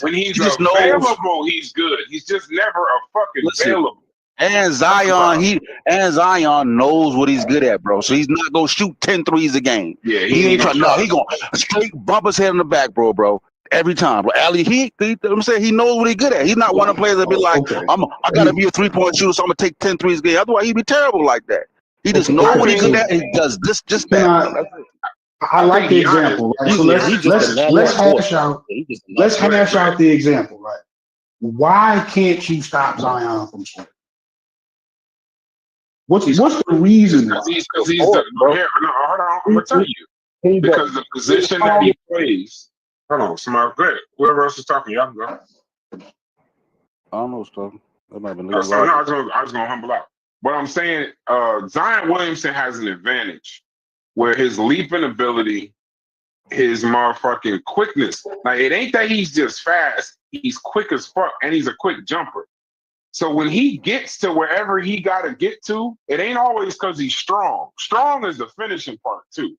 Speaker 2: when he's available, he's good. He's just never a fucking available.
Speaker 8: And Zion knows what he's good at, bro. So he's not gonna shoot 10 threes a game.
Speaker 2: Yeah,
Speaker 8: he ain't trying. No, he gonna straight bump his head in the back, bro. Every time. But I'm saying he knows what he's good at. He's not one of the players that be like, I gotta be a 3-point shooter, so I'm gonna take 10 threes a game. Otherwise, he'd be terrible like that. He just knows what he's good at. And he does just that.
Speaker 1: I like the example. Right? So let's hash out the example, right? Why can't you stop Zion from scoring? What's the reason?
Speaker 2: Because he's hold on, I'm gonna tell you. Because the position that he plays. Hold on, somebody, go ahead. Whoever else is talking, y'all can go.
Speaker 8: I don't know what's talking. That might have been
Speaker 2: I was gonna humble out. But I'm saying Zion Williamson has an advantage where his leaping ability, his motherfucking quickness. Like it ain't that he's just fast, he's quick as fuck, and he's a quick jumper. So when he gets to wherever he gotta get to, it ain't always because he's strong. Strong is the finishing part too.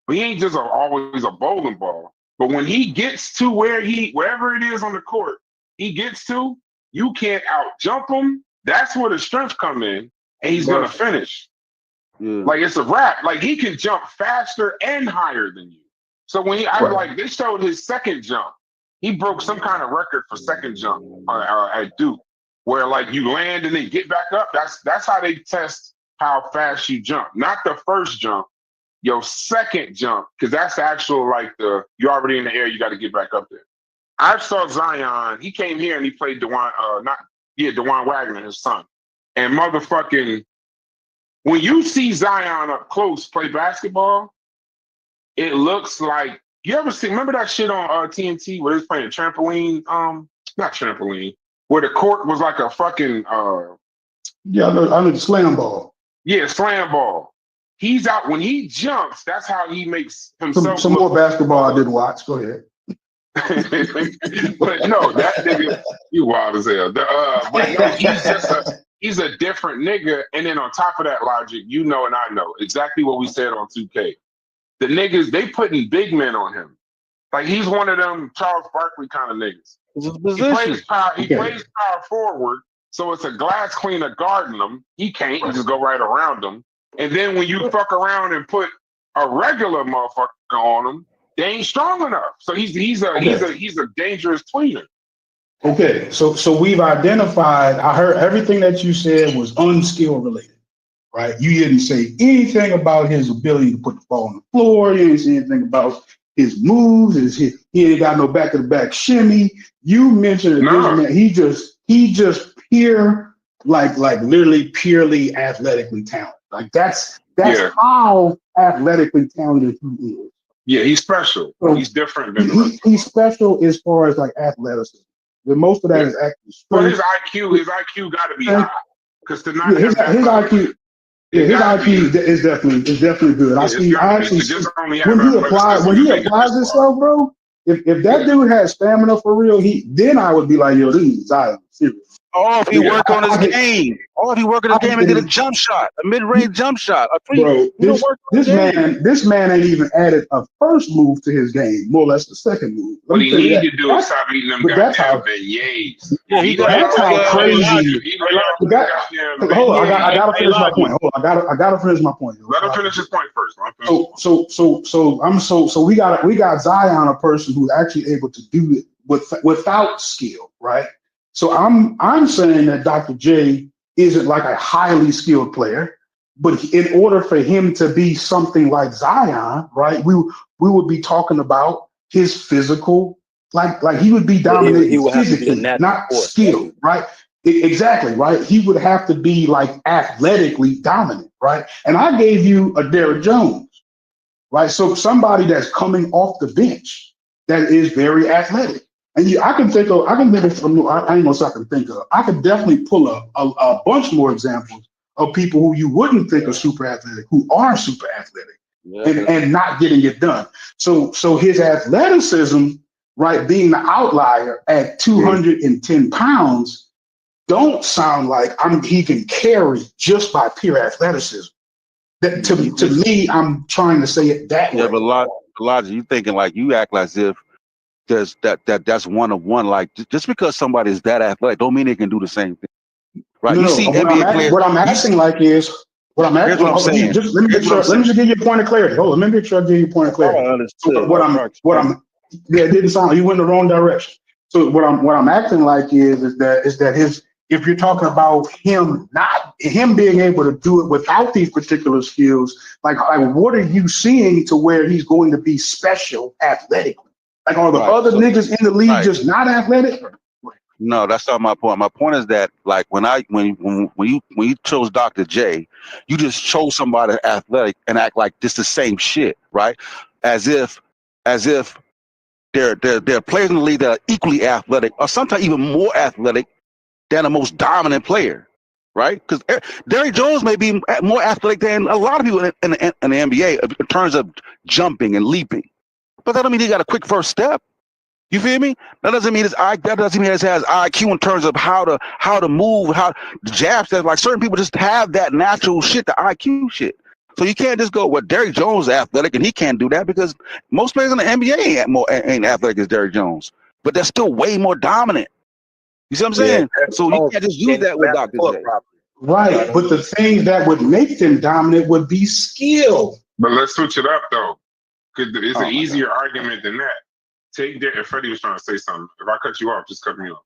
Speaker 2: But he ain't just always a bowling ball. But when he gets to wherever it is on the court, he gets to, you can't out jump him. That's where the strength come in, and he's gonna finish. Yeah. Like it's a wrap. Like he can jump faster and higher than you. So when they showed his second jump, he broke some kind of record for second jump at Duke, where like you land and then get back up. That's how they test how fast you jump. Not the first jump, your second jump, because that's the actual like you're already in the air. You got to get back up there. I saw Zion. He came here and he played DeJuan Wagner, his son, and motherfucking. When you see Zion up close play basketball, it looks like you ever see. Remember that shit on TNT where they was playing trampoline? Not trampoline. Where the court was like a fucking.
Speaker 1: Yeah, I know the slam ball.
Speaker 2: Yeah, slam ball. He's out when he jumps. That's how he makes himself.
Speaker 1: Some more basketball I did watch. Go ahead.
Speaker 2: But no, that nigga, you wild as hell. But no, he's a different nigga. And then on top of that logic, you know and I know exactly what we said on 2K. The niggas, they putting big men on him. Like he's one of them Charles Barkley kind of niggas. He plays power forward, so it's a glass cleaner guarding him. He can't. He just go right around him. And then when you fuck around and put a regular motherfucker on him, they ain't strong enough. So he's a dangerous tweener.
Speaker 1: Okay, so we've identified. I heard everything that you said was unskill related, right? You didn't say anything about his ability to put the ball on the floor. You didn't say anything about his moves. He ain't got no back of the back shimmy. You mentioned that he just pure like literally purely athletically talented. Like that's how athletically talented he is.
Speaker 2: Yeah, he's special. So he's different than
Speaker 1: he's special as far as like athleticism. The most of that is actually strength.
Speaker 2: But his IQ got to be high. Because his
Speaker 1: IQ is definitely good. I actually see when he applies himself, bro. If that dude has stamina for real, then I would be like, yo, this is serious.
Speaker 8: Oh, if he work on his game. If he work on his game and get a jump shot, a mid-range jump shot, a three.
Speaker 1: Bro, this man ain't even added a first move to his game, more or less the second move.
Speaker 2: What he need to do is stop eating them goddamn beignets.
Speaker 1: Yeah, that's how crazy. Hold on, I gotta finish my point. I gotta finish my point.
Speaker 2: Let him finish his point first.
Speaker 1: So we got Zion, a person who's actually able to do it without skill, right? So I'm saying that Dr. J isn't like a highly skilled player, but in order for him to be something like Zion, right, we would be talking about his physical, like he would be dominating physically, not skill, right? Exactly, right? He would have to be like athletically dominant, right? And I gave you a Derrick Jones, right? So somebody that's coming off the bench that is very athletic. And I can think of, I ain't gonna say I can think of, I could definitely pull a bunch more examples of people who you wouldn't think are super athletic, who are super athletic and not getting it done. So his athleticism, right, being the outlier at 210 pounds, don't sound like he can carry just by pure athleticism. That to me, I'm trying to say it that way.
Speaker 8: Yeah, but Elijah, you thinking like you act as if that's one of one. Like just because somebody is that athletic, don't mean they can do the same thing, right?
Speaker 1: No,
Speaker 8: you see
Speaker 1: NBA players. What I'm asking is, let me just give you a point of clarity. Hold on, let me make sure I give you a point of clarity. It didn't sound like you went in the wrong direction. So what I'm acting like is that if you're talking about him being able to do it without these particular skills, like what are you seeing to where he's going to be special athletically? Like, are the other niggas in the league just not athletic?
Speaker 8: No, that's not my point. My point is that, like, when you chose Dr. J, you just chose somebody athletic and act like this the same shit, right? As if there are players in the league that are equally athletic, or sometimes even more athletic than the most dominant player, right? Because Derrick Jones may be more athletic than a lot of people in the NBA in terms of jumping and leaping. But that doesn't mean he got a quick first step. You feel me? That doesn't mean he has IQ in terms of how to move, how the jab steps. Like certain people just have that natural shit, the IQ shit. So you can't just go, well, Derrick Jones is athletic and he can't do that, because most players in the NBA ain't athletic as Derrick Jones, but they're still way more dominant. You see what I'm saying? So you can't just use that with Dr. J.
Speaker 1: Right, but the thing that would make them dominant would be skill.
Speaker 2: But let's switch it up though, because it's an easier argument than that. take Derek. If Freddie was trying to say something, if I cut you off, just cut me off.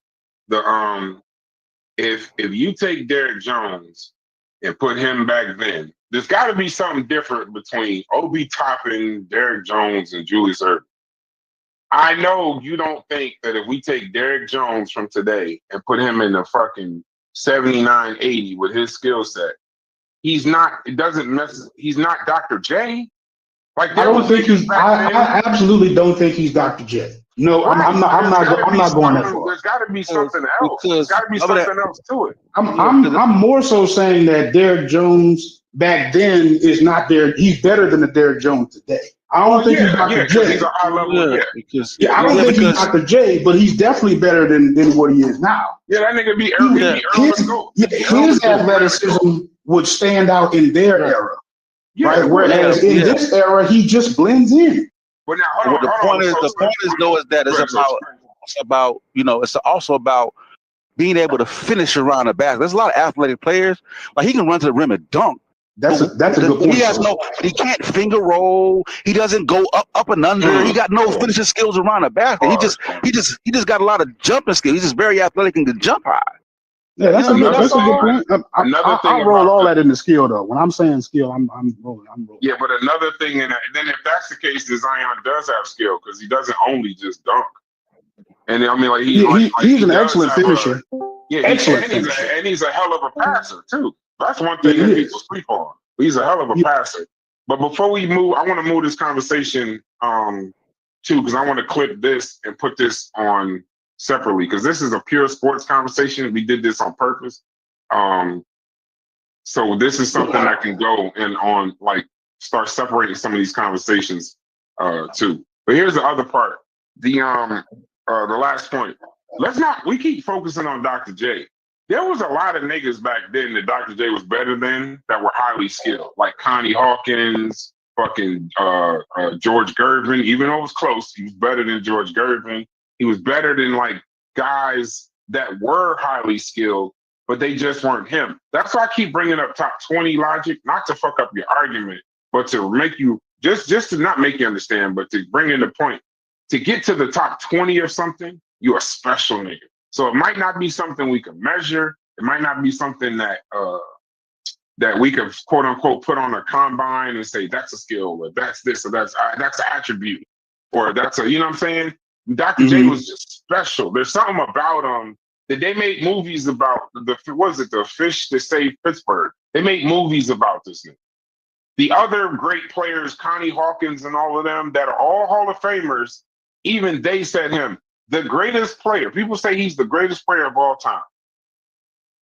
Speaker 2: If you take Derek Jones and put him back then, there's got to be something different between Obi Toppin, Derek Jones, and Julius Erving. I know you don't think that if we take Derek Jones from today and put him in the fucking 79, 80 with his skill set, he's not. It doesn't mess. He's not Dr. J. Like
Speaker 1: I don't think he's. I absolutely don't think he's Dr. J. No,
Speaker 2: right.
Speaker 1: I'm not going that far.
Speaker 2: There's got to be something else. There's got to be something else to it.
Speaker 1: I'm more so saying that Derek Jones back then is not there. He's better than the Derek Jones today. I don't think he's Dr. J.
Speaker 2: He's a high level.
Speaker 1: I don't think he's Dr. J, but he's definitely better than what he is now.
Speaker 2: Yeah, that nigga be Erving.
Speaker 1: His athleticism would stand out in their era. Right, whereas in this era, he just blends in.
Speaker 2: But now,
Speaker 8: the point is though is that it's about it's also about being able to finish around the basket. There's a lot of athletic players, like he can run to the rim and dunk.
Speaker 1: That's a good point.
Speaker 8: He can't finger roll. He doesn't go up and under. He got no finishing skills around the basket. He just got a lot of jumping skills. He's just very athletic and can jump high.
Speaker 1: Yeah, that's a good point. I roll all that in the skill though. When I'm saying skill, I'm rolling.
Speaker 2: Yeah, but another thing, and then if that's the case, then Zion does have skill because he doesn't only just dunk. And I mean,
Speaker 1: he's an excellent finisher.
Speaker 2: And he's a hell of a passer too. That's one thing that people sleep on. He's a hell of a passer. But before we move, I want to move this conversation too, because I want to clip this and put this on separately, because this is a pure sports conversation. We did this on purpose. So this is something that can go and on start separating some of these conversations too. But here's the other part. The last point. We keep focusing on Dr. J. There was a lot of niggas back then that Dr. J was better than that were highly skilled, like Connie Hawkins, fucking George Gervin. Even though it was close, he was better than George Gervin. He was better than guys that were highly skilled, but they just weren't him. That's why I keep bringing up top 20 logic, not to fuck up your argument, but to make you just to not make you understand, but to bring in the point. To get to the top 20 or something, you're a special nigga. So it might not be something we can measure. It might not be something that that we could quote unquote put on a combine and say that's a skill, or that's this, or that's an attribute, or that's a, you know what I'm saying? Dr. J was just special. There's something about that they made movies about. The fish that saved Pittsburgh? They made movies about this nigga. The other great players, Connie Hawkins and all of them that are all Hall of Famers, even they said him the greatest player. People say he's the greatest player of all time.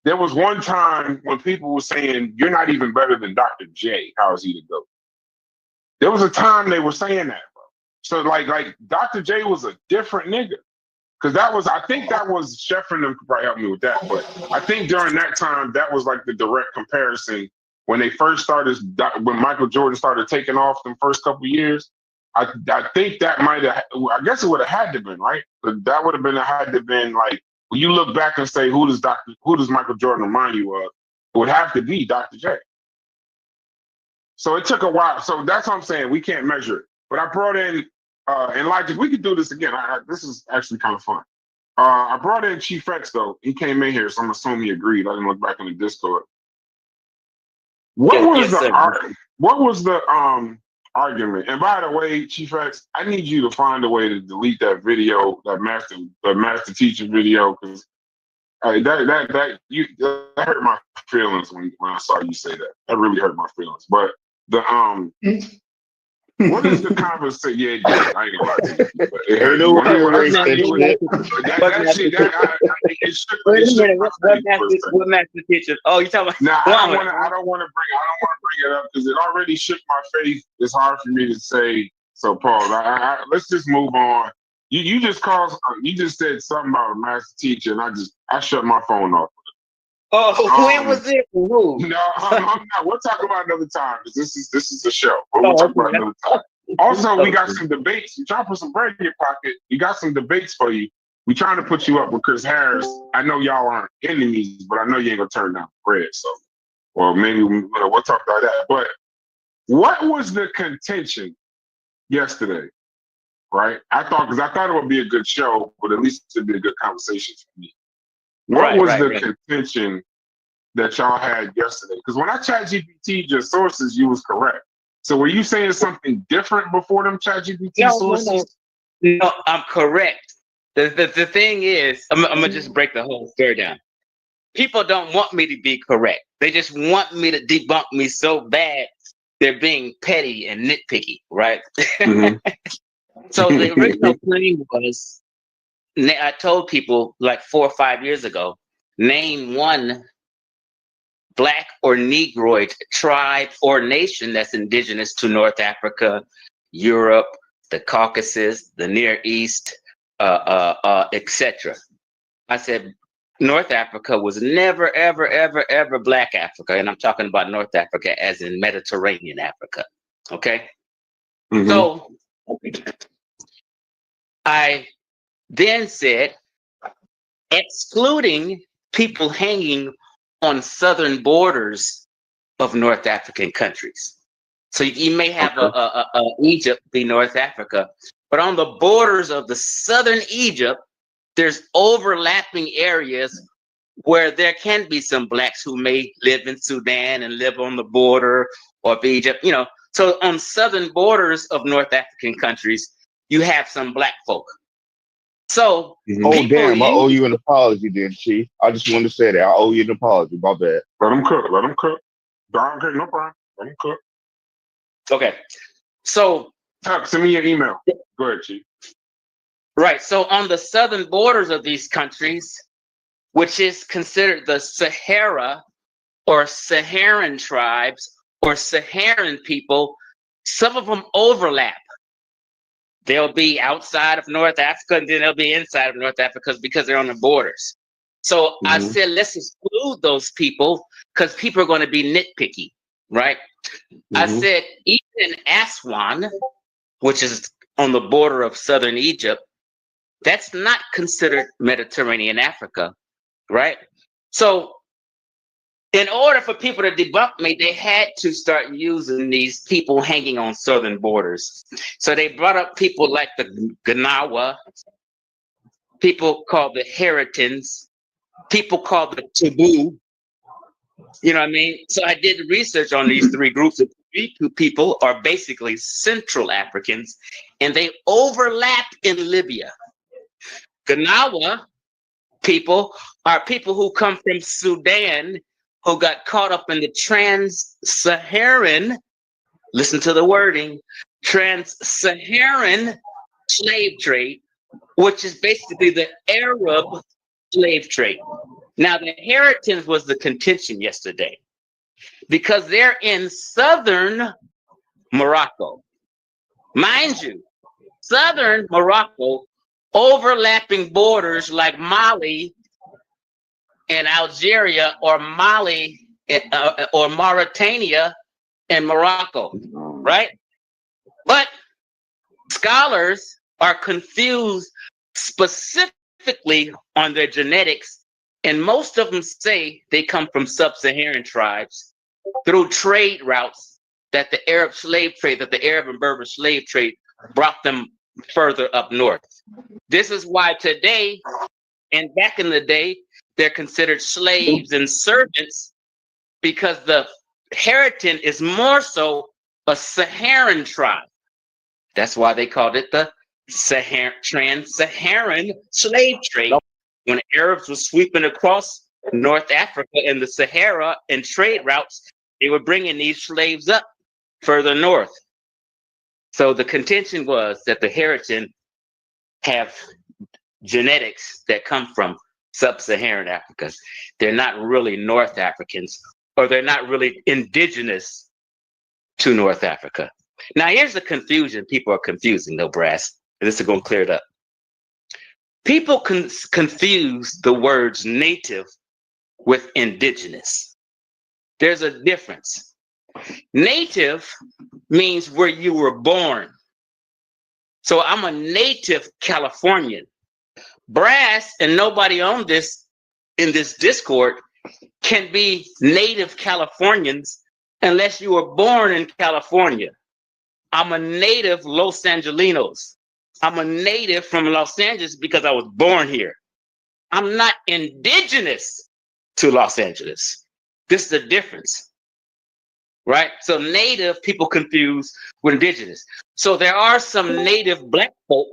Speaker 2: There was one time when people were saying, you're not even better than Dr. J. How is he to go? There was a time they were saying that, bro. So like Dr. J was a different nigga. Because I think that was Sheffrin could probably help me with that. But I think during that time, that was like the direct comparison when they first started, when Michael Jordan started taking off them first couple of years. I think that might have, I guess it would have had to been, right? But that would have been, had to been like, when you look back and say, who does Michael Jordan remind you of? It would have to be Dr. J. So it took a while. So that's what I'm saying. We can't measure it. But I brought in, and Logic, we could do this again. This is actually kind of fun. I brought in Chief X though. He came in here, so I'm assuming he agreed. I didn't look back in the Discord. What was the argument? And by the way, Chief X, I need you to find a way to delete that video, that master teacher video, because that hurt my feelings when I saw you say that. That really hurt my feelings. But the what is the conversation? Yeah, I ain't gonna lie to you. It hurt.
Speaker 12: What master teacher? Oh, you talking about?
Speaker 2: Nah, I don't want to bring it up because it already shook my faith. It's hard for me to say. So, Paul, let's just move on. You just said something about a master teacher, and I shut my phone off.
Speaker 12: Oh, when was it? Who?
Speaker 2: No, I'm not. We'll talk about another time because this is a show. We'll talk about another time. Also, we got some debates. We trying to put some bread in your pocket. We got some debates for you. We trying to put you up with Chris Harris. I know y'all aren't enemies, but I know you ain't gonna turn down bread. So, well, maybe we'll talk about that. But what was the contention yesterday right? I thought it would be a good show, but at least it'd be a good conversation for me. What was the contention that y'all had yesterday? Because when I chat GPT your sources, you was correct. So were you saying something different before them chat GPT sources?
Speaker 12: No, I'm correct. The thing is, I'm gonna just break the whole story down. People don't want me to be correct. They just want me to debunk me so bad. They're being petty and nitpicky, right?
Speaker 2: Mm-hmm.
Speaker 12: So the original claim was, I told people like 4 or 5 years ago, name one Black or Negroid tribe or nation that's indigenous to North Africa, Europe, the Caucasus, the Near East, etc. I said North Africa was never, ever, ever, ever Black Africa, and I'm talking about North Africa as in Mediterranean Africa. Okay, so I then said, excluding people hanging on southern borders of North African countries. So you may have Egypt be North Africa, but on the borders of the southern Egypt, there's overlapping areas where there can be some Blacks who may live in Sudan and live on the border of Egypt, you know. So on southern borders of North African countries, you have some Black folk. So,
Speaker 11: oh damn! I owe you an apology, then, Chief. I just wanted to say that I owe you an apology. My bad.
Speaker 2: Let them cook. Let them cook. Okay, no problem. Let them cook.
Speaker 12: Okay, so
Speaker 2: send me your email. Go ahead, Chief.
Speaker 12: Right. So on the southern borders of these countries, which is considered the Sahara or Saharan tribes or Saharan people, some of them overlap. They'll be outside of North Africa and then they'll be inside of North Africa because they're on the borders. So I said, let's exclude those people because people are going to be nitpicky, right? I said, even in Aswan, which is on the border of southern Egypt, that's not considered Mediterranean Africa, right? So in order for people to debunk me, they had to start using these people hanging on southern borders. So they brought up people like the Gnawa, people called the Haritans, people called the Tabu. You know what I mean? So I did research on these three groups. These two people are basically Central Africans, and they overlap in Libya. Gnawa people are people who come from Sudan who got caught up in the trans-Saharan, listen to the wording, trans-Saharan slave trade, which is basically the Arab slave trade. Now, the Haritans was the contention yesterday because they're in southern Morocco. Mind you, southern Morocco, overlapping borders like Mali and Algeria, or Mali or Mauritania and Morocco, right? But scholars are confused specifically on their genetics, and most of them say they come from sub-Saharan tribes through trade routes that the Arab slave trade, that the Arab and Berber slave trade brought them further up north. This is why today, and back in the day, they're considered slaves and servants because the Haritan is more so a Saharan tribe. That's why they called it the trans-Saharan slave trade. When Arabs were sweeping across North Africa in the Sahara and trade routes, they were bringing these slaves up further north. So the contention was that the Haritan have genetics that come from sub-Saharan Africa. They're not really North Africans, or they're not really indigenous to North Africa. Now, here's the confusion people are confusing, though, Brass. And this is going to clear it up. People confuse the words native with indigenous. There's a difference. Native means where you were born. So I'm a native Californian. Brass and nobody on this in this Discord can be native Californians unless you were born in California. I'm a native Los Angelinos. I'm a native from Los Angeles because I was born here. I'm not indigenous to Los Angeles. This is the difference, right? So native people confuse with indigenous. So there are some native black folk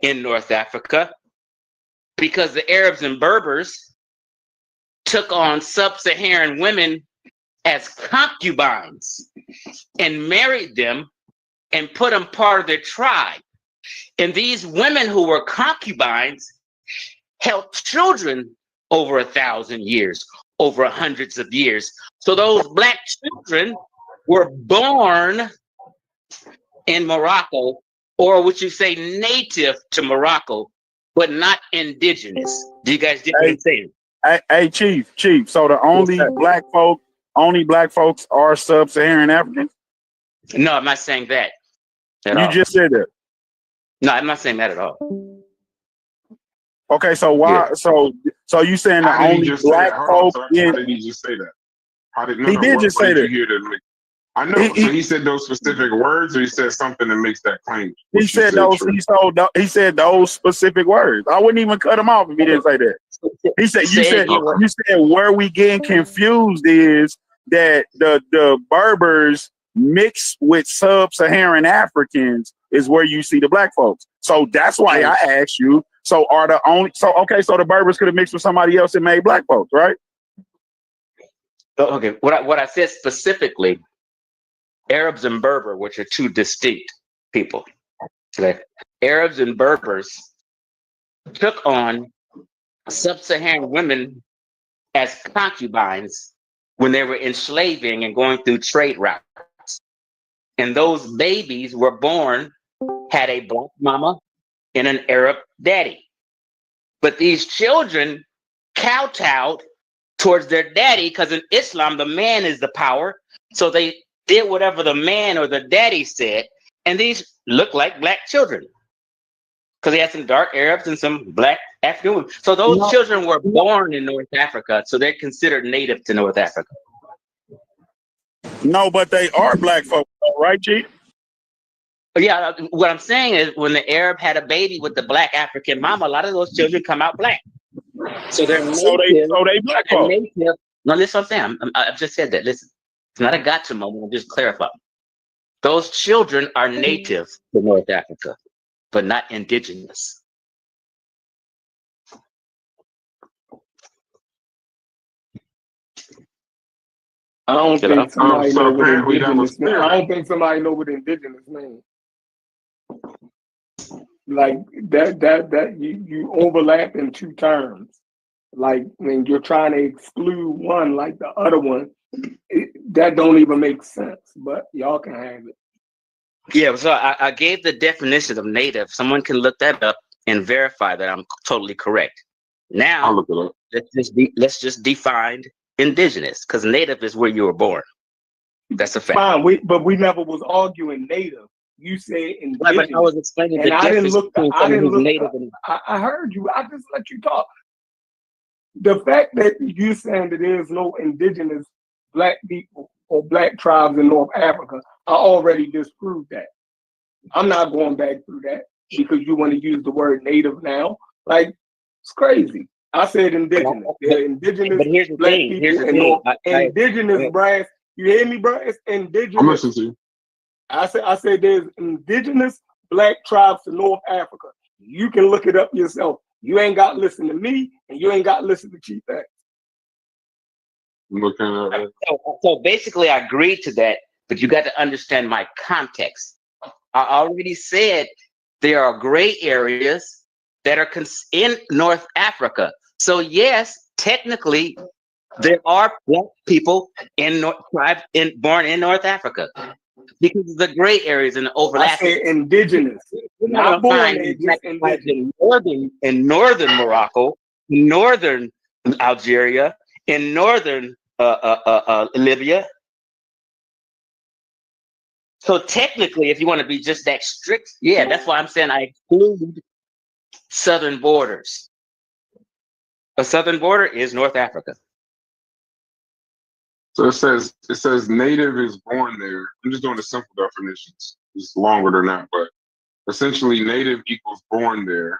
Speaker 12: in North Africa because the Arabs and Berbers took on sub-Saharan women as concubines and married them and put them part of their tribe. And these women who were concubines held children over 1,000 years, over hundreds of years. So those black children were born in Morocco, or would you say native to Morocco, but not indigenous. Do you guys get what I'm saying?
Speaker 7: Hey, Chief. So the only black folks are sub-Saharan Africans?
Speaker 12: No, I'm not saying that.
Speaker 7: You just said that.
Speaker 12: No, I'm not saying that at all.
Speaker 7: Okay, so why? Yeah. So you saying the only black folk?
Speaker 2: How did he just say that? How did
Speaker 7: he did just say that?
Speaker 2: You hear that? I know. So he said those specific words, or he said something that makes that claim.
Speaker 7: He said those. He said those specific words. I wouldn't even cut him off if he didn't say that. He said. You said where we getting confused is that the Berbers mixed with sub-Saharan Africans is where you see the black folks. So that's why I asked you. So are the only so the Berbers could have mixed with somebody else and made black folks, right?
Speaker 12: Okay. What I said specifically, Arabs and Berber, which are two distinct people. Okay. Arabs and Berbers took on sub-Saharan women as concubines when they were enslaving and going through trade routes. And those babies were born, had a black mama and an Arab daddy. But these children kowtowed towards their daddy because in Islam, the man is the power. So they did whatever the man or the daddy said. And these look like black children because they had some dark Arabs and some black African women. So those children were born in North Africa. So they're considered native to North Africa.
Speaker 7: No, but they are black folks, right, Chief?
Speaker 12: Yeah, what I'm saying is when the Arab had a baby with the black African mama, a lot of those children come out black. So they're native,
Speaker 7: so they black folks.
Speaker 12: No, listen, what I'm saying. I've just said that. Listen, it's not a gotcha moment. I'm just clarifying. Those children are native to North Africa, but not indigenous.
Speaker 3: I don't think somebody know what indigenous means. I don't think somebody know what indigenous means. Like that you overlap in two terms. Like when you're trying to exclude one like the other one, that don't even make sense. But y'all can have it.
Speaker 12: Yeah, so I gave the definition of native. Someone can look that up and verify that I'm totally correct. Now
Speaker 2: I'll look it up.
Speaker 12: Let's just define indigenous, because native is where you were born. That's a fact.
Speaker 3: Fine, but we never was arguing native. You said indigenous.
Speaker 12: Right, but I was explaining the difference.
Speaker 3: I heard you. I just let you talk. The fact that you saying that there is no indigenous black people or black tribes in North Africa, I already disproved that. I'm not going back through that because you want to use the word native now. Like, it's crazy. I said indigenous. They're indigenous
Speaker 12: but here's the
Speaker 3: black
Speaker 12: thing.
Speaker 3: people.
Speaker 12: Here's the thing.
Speaker 3: Indigenous, Brian. You hear me, bro? It's indigenous.
Speaker 2: I'm listening to you.
Speaker 3: I said there's indigenous black tribes to North Africa. You can look it up yourself. You ain't got to listen to me, and you ain't got to listen to Chief X.
Speaker 12: So basically, I agreed to that, but you got to understand my context. I already said there are gray areas that are in North Africa. So yes, technically, there are black people born in North Africa because of the gray areas and the overlap.
Speaker 3: I say indigenous, not born
Speaker 12: in northern Morocco, northern Algeria, in northern Libya. So technically, if you want to be just that strict, yeah, that's why I'm saying I exclude southern borders. A southern border is North Africa.
Speaker 2: So it says native is born there. I'm just doing the simple definitions. It's longer than that, but essentially native equals born there,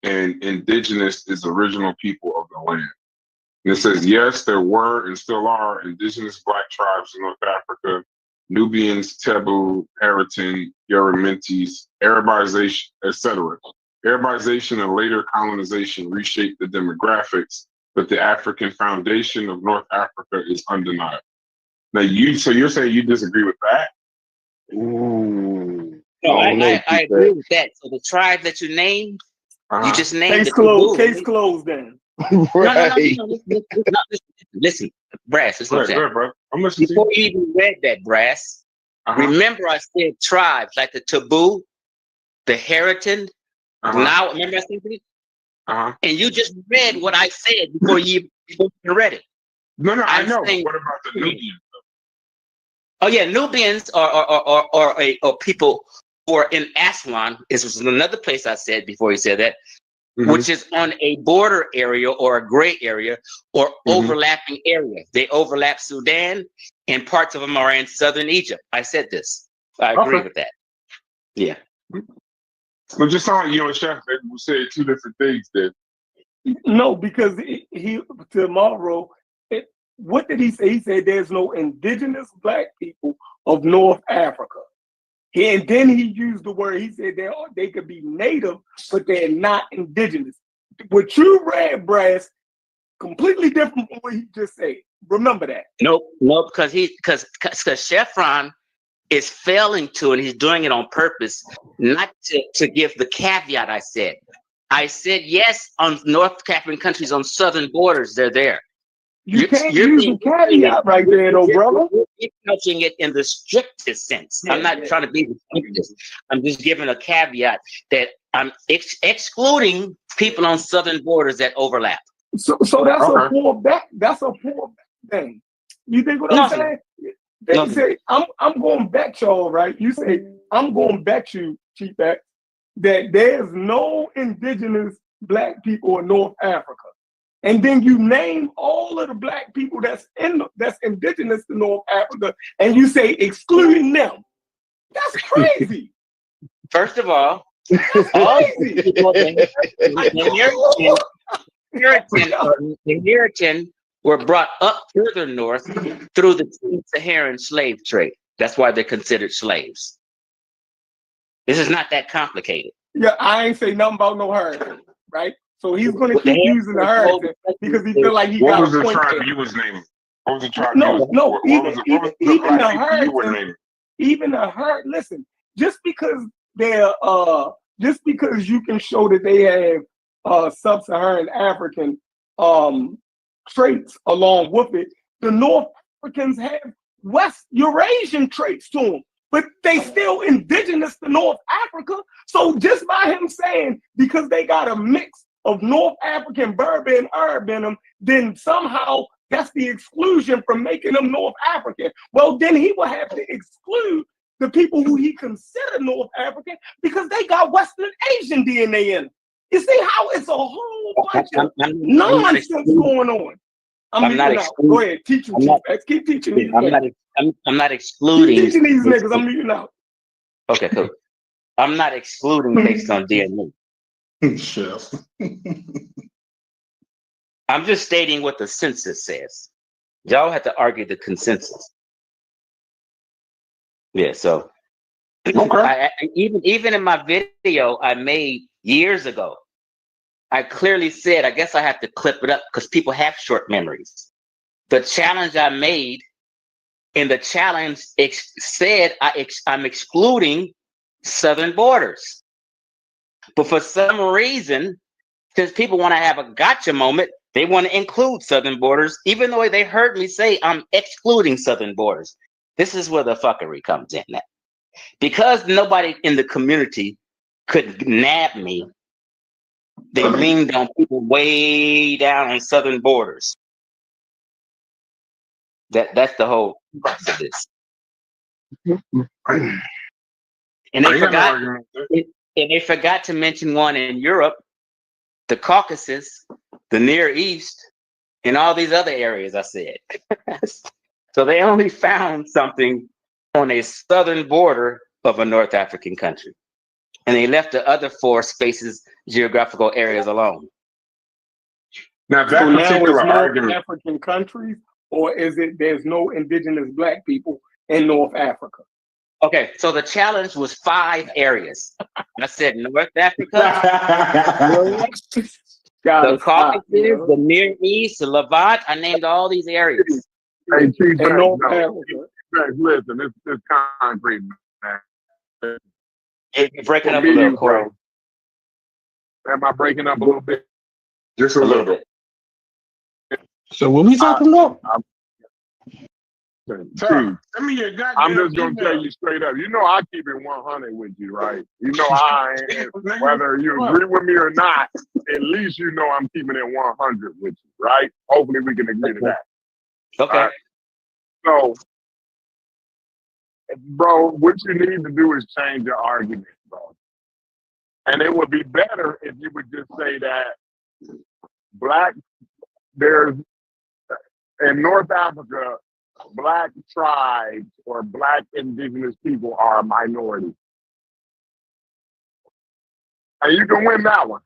Speaker 2: and indigenous is original people of the land. And it says, yes, there were and still are indigenous Black tribes in North Africa, Nubians, Tebu, Haritan, Yorumintis, Arabization, etc. Arabization and later colonization reshaped the demographics, but the African foundation of North Africa is undeniable. Now, so you're saying you disagree with that?
Speaker 12: Ooh. No, I agree with that. So the tribe that you named, you just named
Speaker 3: case closed. Case closed then.
Speaker 12: Right. No. Listen, Brass. Listen,
Speaker 2: bro. I'm listening.
Speaker 12: Before you even read that, Brass, remember I said tribes like the Tebu, the Haritan. Now, remember I said that? And you just read what I said before you read it.
Speaker 2: No, I know. What about the Nubians?
Speaker 12: Oh yeah, Nubians are people who are in Aswan. This was another place I said before you said that. Which is on a border area or a gray area or overlapping area. They overlap Sudan and parts of them are in southern Egypt. I said this. I agree with that. Yeah.
Speaker 2: Well, just sound like you and Chef we said two different things there.
Speaker 3: No, because he tomorrow, what did he say? He said there's no indigenous Black people of North Africa. And then he used the word, he said they could be native, but they're not indigenous. What you read, Brass, completely different from what he just said. Remember that.
Speaker 12: Nope, because Chevron is failing to, and he's doing it on purpose, not to give the caveat I said. I said, yes, on North African countries on southern borders, they're there.
Speaker 3: You can't use the caveat right there, though, brother.
Speaker 12: You're touching it in the strictest sense. I'm not trying to be the strictest. I'm just giving a caveat that I'm excluding people on southern borders that overlap.
Speaker 3: So that's a fallback. That's a fallback thing. You think what I'm saying? They say I'm going to bet y'all, right? You say I'm going to bet you, Chief X, that there's no indigenous Black people in North Africa. And then you name all of the Black people that's indigenous to North Africa, and you say excluding them. That's crazy.
Speaker 12: First of all, the Haritan were brought up further north through the Saharan slave trade. That's why they're considered slaves. This is not that complicated.
Speaker 3: Yeah, I ain't say nothing about no Haritan, right? So he's going to keep using the Haritan because he feel like he got a point.
Speaker 2: What was the tribe you was naming? What was the tribe
Speaker 3: even the Haritan, even the Haritan, listen, just because you can show that they have sub-Saharan African traits along with it, the North Africans have West Eurasian traits to them. But they still indigenous to North Africa. So just by him saying, because they got a mix of North African, Berber, and Arab in them, then somehow that's the exclusion from making them North African. Well, then he will have to exclude the people who he considered North African because they got Western Asian DNA in them. You see how it's a whole bunch of nonsense going on. I'm not excluding. Go ahead, teach you. Keep teaching these
Speaker 12: I'm not excluding.
Speaker 3: Keep teaching these niggas. I'm muting out.
Speaker 12: Okay, cool. I'm not excluding based on DNA.
Speaker 1: Chef.
Speaker 12: I'm just stating what the census says. Y'all have to argue the consensus. Yeah, so even in my video I made years ago, I clearly said, I guess I have to clip it up because people have short memories. The challenge I made in the challenge said I'm excluding southern borders. But for some reason, since people want to have a gotcha moment, they want to include southern borders, even though they heard me say I'm excluding southern borders. This is where the fuckery comes in at. Because nobody in the community could nab me, they leaned on people way down on southern borders. That's the whole crux of this. And they forgot to mention one in Europe, the Caucasus, the Near East, and all these other areas I said. So they only found something on a southern border of a North African country. and they left the other 4 spaces, geographical areas alone.
Speaker 2: Now,
Speaker 3: So
Speaker 2: that
Speaker 3: now it's
Speaker 2: particular
Speaker 3: more
Speaker 2: argument.
Speaker 3: African countries, or is it there's no indigenous Black people in North Africa?
Speaker 12: Okay, so the challenge was 5 areas. I said North Africa, the Caucasus, the Near East, the Levant. I named all these areas.
Speaker 13: Hey, Chief,
Speaker 3: And North
Speaker 13: no.
Speaker 3: Africa.
Speaker 13: Listen, it's concrete, man.
Speaker 12: You're breaking
Speaker 13: For
Speaker 12: up a
Speaker 13: me,
Speaker 12: little, Corey.
Speaker 13: bro, am I breaking up a little bit?
Speaker 2: Just a little bit.
Speaker 1: So what we talking about?
Speaker 13: Chief,
Speaker 2: Send me your goddamn
Speaker 13: I'm just gonna
Speaker 2: email.
Speaker 13: tell you straight up. You know I keep it 100 with you, right? You know I ain't. Whether you agree with me or not, at least you know I'm keeping it 100 with you, right? Hopefully we can agree to that.
Speaker 12: Okay.
Speaker 13: Right? So, bro, what you need to do is change your argument, bro. And it would be better if you would just say that there's in North Africa, Black tribes or Black indigenous people are a minority. And you can win that one.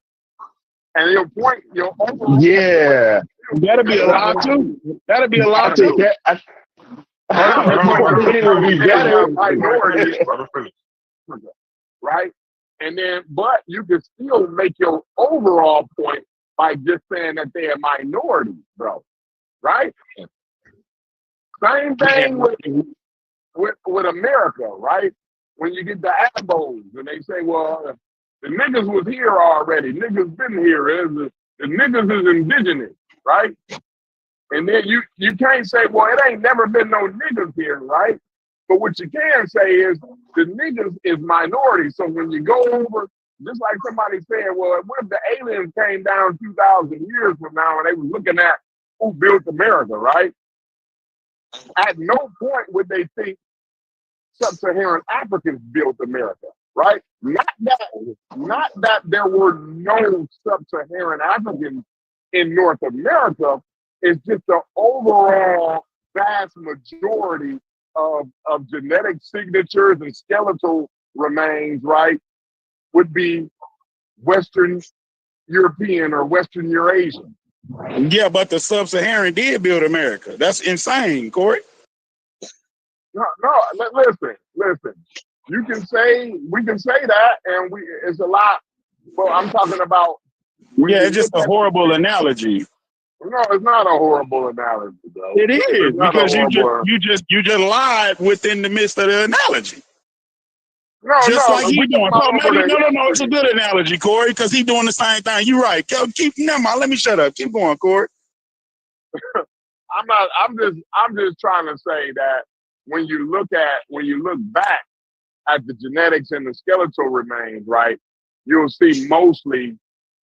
Speaker 13: And your overall
Speaker 11: Yeah.
Speaker 13: That'll be a lot too. That'll be a lot too. Right? And then, but you can still make your overall point by just saying that they're a minority, bro. Right? Same thing with America, right? When you get the Abos and they say, well, the niggas was here already. Niggas been here. The niggas is indigenous, right? And then you can't say, well, it ain't never been no niggas here, right? But what you can say is the niggas is minority. So when you go over, just like somebody said, well, what if the aliens came down 2,000 years from now and they was looking at who built America, right? At no point would they think sub-Saharan Africans built America, right? Not that there were no sub-Saharan Africans in North America. It's just the overall vast majority of genetic signatures and skeletal remains, right, would be Western European or Western Eurasian.
Speaker 7: Yeah, but the sub-Saharan did build America. That's insane, Corey.
Speaker 13: No, listen. We can say that, and it's a lot. Well, I'm talking about.
Speaker 7: Yeah, it's just a horrible analogy.
Speaker 13: No, it's not a horrible analogy, bro.
Speaker 7: It is because you just lied within the midst of the analogy.
Speaker 13: No,
Speaker 7: like he doing. So maybe, no. It's a good analogy, Corey, because he's doing the same thing. You're right. Never mind. Let me shut up. Keep going, Corey.
Speaker 13: I'm just trying to say that when you look back at the genetics and the skeletal remains, right, you'll see mostly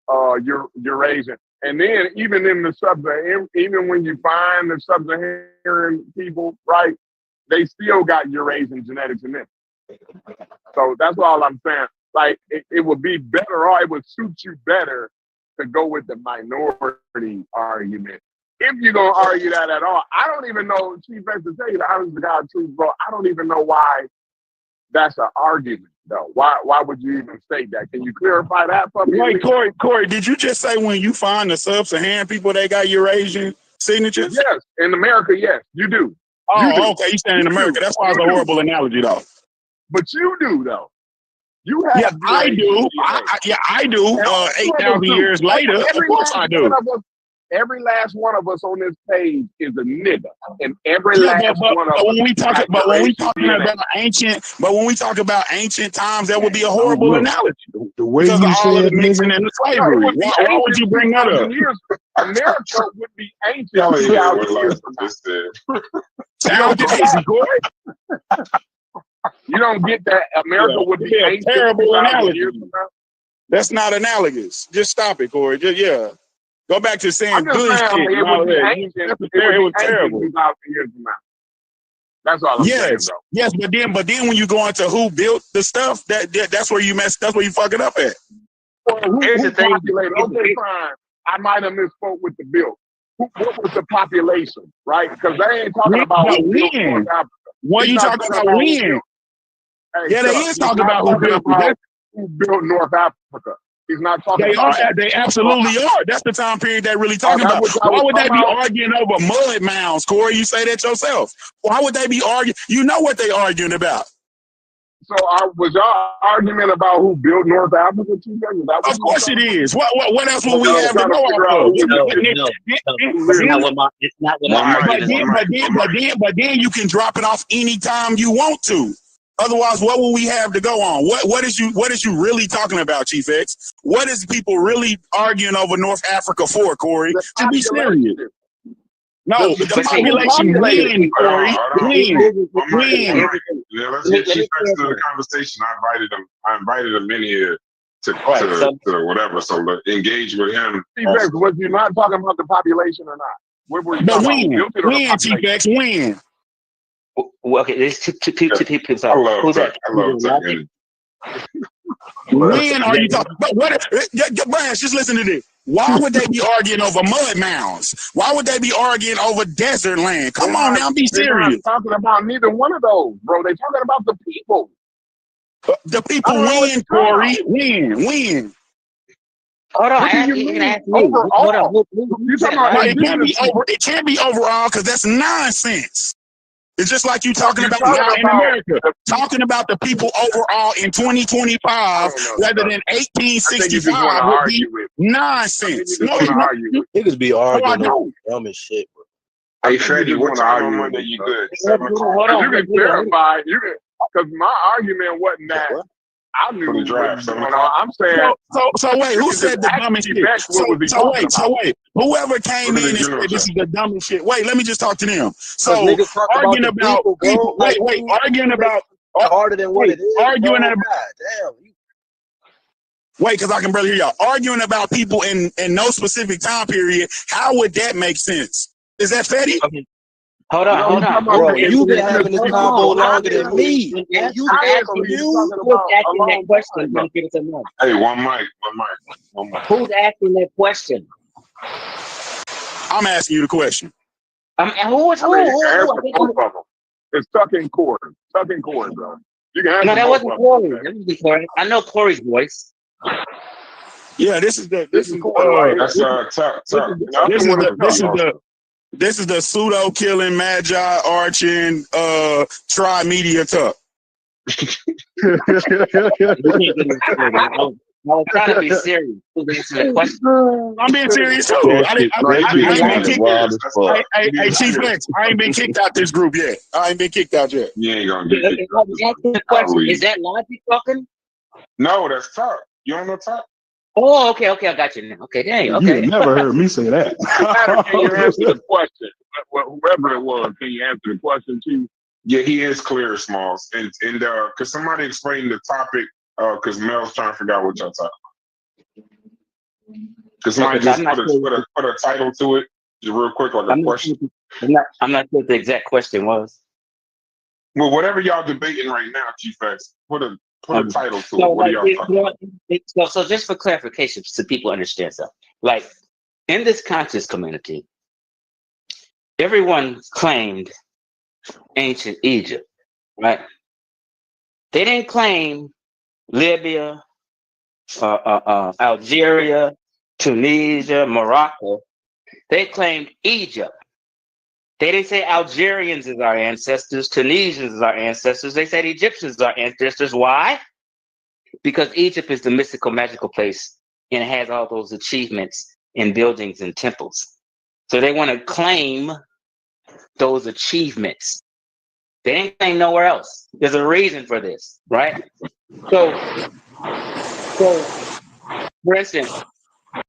Speaker 13: Eurasian. And then even in the sub-Saharan, even when you find the sub-Saharan people, right, they still got Eurasian genetics in them. So that's all I'm saying. Like it would be better, or it would suit you better to go with the minority argument. If you're gonna argue that at all, I don't even know, Chief, to tell you the honest to God truth, bro, I don't even know why that's an argument, though. Why would you even say that? Can you clarify that for me?
Speaker 7: Wait, Corey, did you just say when you find the sub-Saharan people, they got Eurasian signatures?
Speaker 13: Yes, in America, yes, you do.
Speaker 7: Oh, okay, you saying in America. That's why it's a horrible analogy, though.
Speaker 13: But you do, though. You have.
Speaker 7: Yeah, I do. I do. 8,000 years later, of course I do.
Speaker 13: Every last one of us on this page is a nigga, and every last one of us.
Speaker 7: When we talk about ancient times, that would be a horrible analogy.
Speaker 1: The way you said
Speaker 7: mixing and the slavery. Why would you bring that up?
Speaker 13: America would be ancient 2,000 years from now.
Speaker 7: Sound crazy, Corey.
Speaker 13: You don't get that America would be
Speaker 7: a
Speaker 13: ancient
Speaker 7: terrible analogy.
Speaker 13: Years from now?
Speaker 7: That's not analogous. Just stop it, Corey. Go back to saying good shit.
Speaker 13: It would be ancient. It was terrible. 2,000 years from now. That's all I'm saying, bro.
Speaker 7: Yes, but then when you go into who built the stuff, that's where you mess. That's where you fuck it up at.
Speaker 13: Well, who populated? Okay, fine. I might have misspoke with the build. What was the population, right? Because they ain't talking about
Speaker 7: when. What are you talking about when?
Speaker 13: Hey,
Speaker 7: yeah, they is talking about who built it.
Speaker 13: who built North Africa. He's not talking
Speaker 7: They
Speaker 13: about
Speaker 7: are.
Speaker 13: that.
Speaker 7: They absolutely are. That's the time period they're really talking
Speaker 13: that's
Speaker 7: about.
Speaker 13: what I
Speaker 7: Why
Speaker 13: was
Speaker 7: would they
Speaker 13: talking
Speaker 7: be
Speaker 13: about.
Speaker 7: arguing over mud mounds, Corey? You say that yourself. Why would they be arguing? You know what they arguing about.
Speaker 13: So was y'all argument about who built North Africa?
Speaker 7: Of course it is. What else would we have to go off of?
Speaker 12: It's not what I'm arguing.
Speaker 7: But then you can drop it off anytime you want to. Otherwise, what will we have to go on? What is you really talking about, Chief X? What is people really arguing over North Africa for, Corey? To be serious. No, the population win, Corey. Win.
Speaker 2: Yeah, let's get Chief X to the conversation. I invited him in here to whatever. So engage with him.
Speaker 13: Chief X, was you not talking about the population or not? What were you talking about?
Speaker 7: Win, Chief X, win.
Speaker 12: Well, okay, there's two people.
Speaker 2: I love that.
Speaker 7: When are you talking? But what, Branch? Just listen to this. Why would they be arguing over mud mounds? Why would they be arguing over desert land? Come on now, be serious.
Speaker 13: They're not talking about neither one of those, bro. They're talking about the people.
Speaker 7: The people win, Corey. Win.
Speaker 12: Hold on,
Speaker 7: it can't be overall because that's nonsense. It's just like you talking about now in America, talking about the people overall in 2025 rather than 1865 would be nonsense. No,
Speaker 4: niggas be arguing dumb as shit, bro.
Speaker 2: Hey, Freddie, what time on Monday you good?
Speaker 13: Hold on, you can clarify. Because my argument wasn't that I knew the draft. I'm saying.
Speaker 7: So wait, who said the dumbest shit? So wait. Whoever came in and said this is the dumbest shit. Wait, let me just talk to them. So arguing about people. Wait, arguing about
Speaker 4: harder than what it is.
Speaker 7: Arguing about. Damn. Wait, because I can barely hear y'all. Arguing about people in no specific time period. How would that make sense? Is that Fetty?
Speaker 12: Okay. Hold on.
Speaker 4: Bro, you've been having this combo longer than me. And you asking
Speaker 12: that question.
Speaker 2: Hey, one mic.
Speaker 12: Who's asking that question?
Speaker 7: I'm asking you the question.
Speaker 12: Who?
Speaker 13: It's Tuck and Corey. Bro. You can
Speaker 12: no, that wasn't Corey. I know Corey's voice.
Speaker 7: Yeah, this is
Speaker 2: Tuck.
Speaker 7: This is the pseudo killing, magi arching, tri-media Tuck.
Speaker 12: I was trying to be serious.
Speaker 7: I'm being serious too. Hey, Chief X, I ain't been kicked out this group yet.
Speaker 2: You ain't gonna get
Speaker 12: kicked. Is that Logic talking?
Speaker 2: No, that's Tuck. You don't know Tuck?
Speaker 12: Oh, okay, I got you now. Okay, dang, okay.
Speaker 1: You never heard me say that.
Speaker 13: Can you answer the question? Whoever it was, can you answer the question too?
Speaker 2: Yeah, he is clear, Smalls. And could somebody explain the topic? Because Mel's trying to figure out what y'all talking about. Because somebody just put a title to it, just real quick, like a question.
Speaker 12: I'm not sure what the exact question was.
Speaker 2: Well, whatever y'all debating right now, Chief X, put a title to it. What are y'all talking about?
Speaker 12: So just for clarification, so people understand something. Like in this conscious community, everyone claimed ancient Egypt, right? They didn't claim Libya, Algeria, Tunisia, Morocco. They claimed Egypt. They didn't say Algerians is our ancestors, Tunisians is our ancestors. They said Egyptians is our ancestors. Why? Because Egypt is the mystical, magical place and it has all those achievements in buildings and temples. So they want to claim those achievements. They didn't claim nowhere else. There's a reason for this, right? So for instance,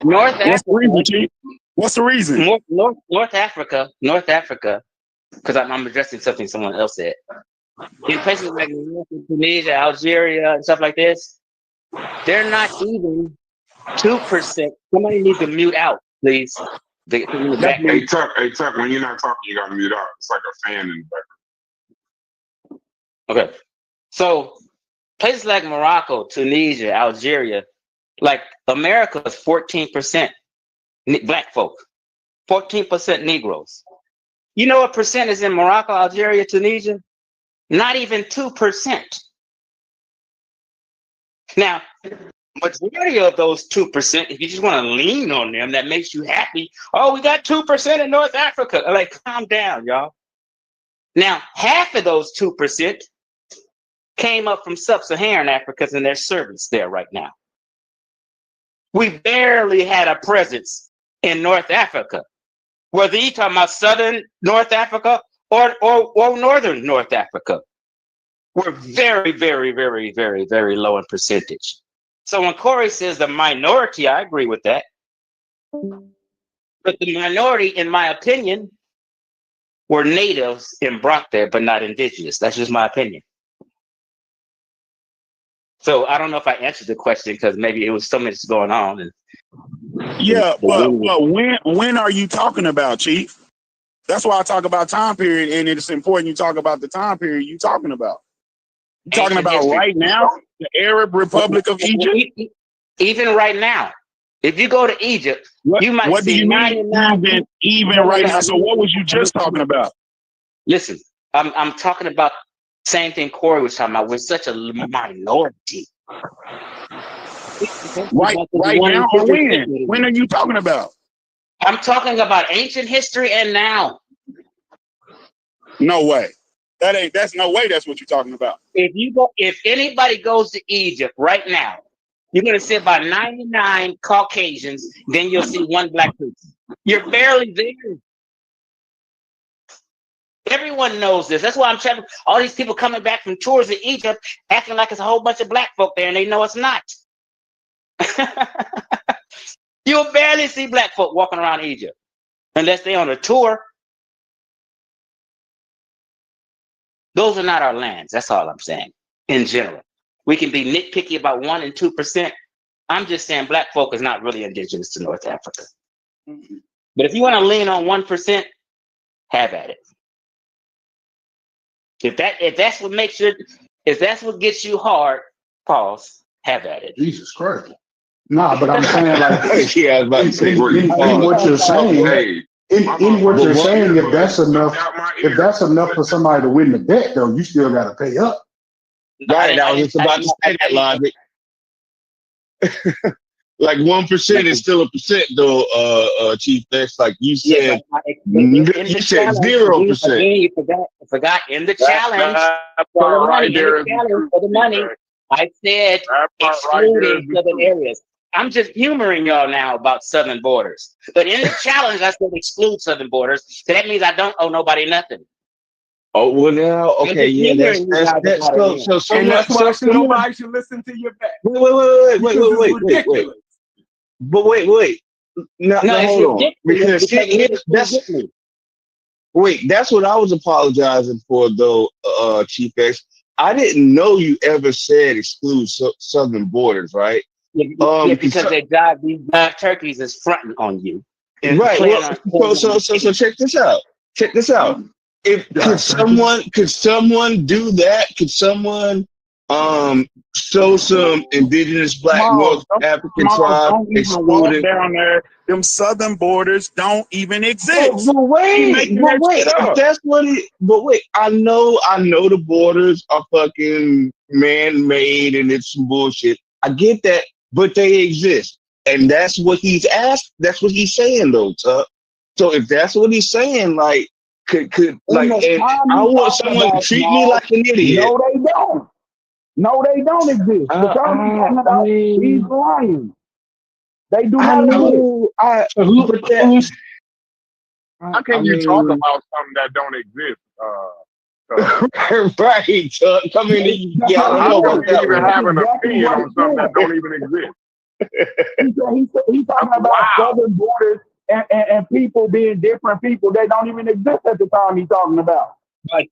Speaker 12: North Africa.
Speaker 7: What's the reason?
Speaker 12: North Africa, because I'm addressing something someone else said. In places like Tunisia, Algeria, and stuff like this, they're not even 2%. Somebody needs to mute out, please.
Speaker 2: Hey, Tuck, when you're not talking, you gotta mute out. It's like a fan in the background.
Speaker 12: Okay. So places like Morocco, Tunisia, Algeria, like America is 14% black folk, 14% Negroes. You know what percent is in Morocco, Algeria, Tunisia? Not even 2%. Now, Majority of those 2%, if you just want to lean on them, that makes you happy. Oh, we got 2% in North Africa. Like, calm down, y'all. Now, half of those 2% came up from sub-Saharan Africans and their servants there right now. We barely had a presence in North Africa, whether you're talking about southern North Africa or northern North Africa. We're very, very, very, very, very low in percentage. So when Corey says the minority, I agree with that. But the minority, in my opinion, were natives and brought there, but not indigenous. That's just my opinion. So I don't know if I answered the question because maybe it was so much going on. And
Speaker 7: yeah, but when are you talking about, Chief? That's why I talk about time period, and it's important you talk about the time period you're talking about. You're talking about history. Right now, the Arab Republic of Egypt?
Speaker 12: Even right now. If you go to Egypt, you might
Speaker 7: what
Speaker 12: see
Speaker 7: do you mean even right now? So what was you just talking about?
Speaker 12: Listen, I'm talking about same thing Corey was talking about. We're such a minority.
Speaker 7: Right now or when? When are you talking about?
Speaker 12: I'm talking about ancient history and now.
Speaker 7: No way. That's no way that's what you're talking about.
Speaker 12: If anybody goes to Egypt right now, you're gonna see about 99 Caucasians, then you'll see one black person. You're barely there. Everyone knows this. That's why I'm trying. All these people coming back from tours of Egypt, acting like it's a whole bunch of black folk there, and they know it's not. You'll barely see black folk walking around Egypt unless they're on a tour. Those are not our lands. That's all I'm saying. In general, we can be nitpicky about 1% and 2%. I'm just saying black folk is not really indigenous to North Africa. But if you want to lean on 1%, have at it. If that's what makes you, if that's what gets you hard, pause. Have at it.
Speaker 1: Jesus Christ. Nah, but I'm saying like
Speaker 11: yeah, I was about to say
Speaker 1: in what you're saying. In what you're saying, if that's enough for somebody to win the bet, though, you still got to pay up.
Speaker 11: Right, I was just about to say that logic. Like 1% is still a percent, though, Chief X. Like you said, you said 0%.
Speaker 12: Again, you forgot in the challenge for the money. I said excluding southern areas. I'm just humoring y'all now about southern borders. But in the challenge, I said exclude southern borders. So that means I don't owe nobody nothing.
Speaker 11: Oh, well, now, okay, yeah, that's so
Speaker 13: that's why nobody should listen to your back.
Speaker 11: Wait. But wait. No, hold on. Because that's what I was apologizing for, though, Chief X. I didn't know you ever said exclude southern borders, right?
Speaker 12: Because these black turkeys is fronting on you.
Speaker 11: Right. Well, so check this out. Could someone do that? Could someone show some indigenous black North African tribe excluded
Speaker 7: down there? Them southern borders don't even exist.
Speaker 11: But wait. That's what it. But wait, I know the borders are fucking man-made and it's some bullshit. I get that, but they exist, and that's what he's asked. That's what he's saying, though, Tuck. So if that's what he's saying, like. Could like, and I want someone to treat me like an idiot.
Speaker 9: No, they don't exist. He's lying. They do not exist.
Speaker 13: How can you talk about something that don't exist?
Speaker 11: Right, Chuck. Come in.
Speaker 13: I don't even have an opinion on something that don't even exist.
Speaker 9: He's talking about southern borders and people being different people. They don't even exist at the time he's talking about.
Speaker 12: I'll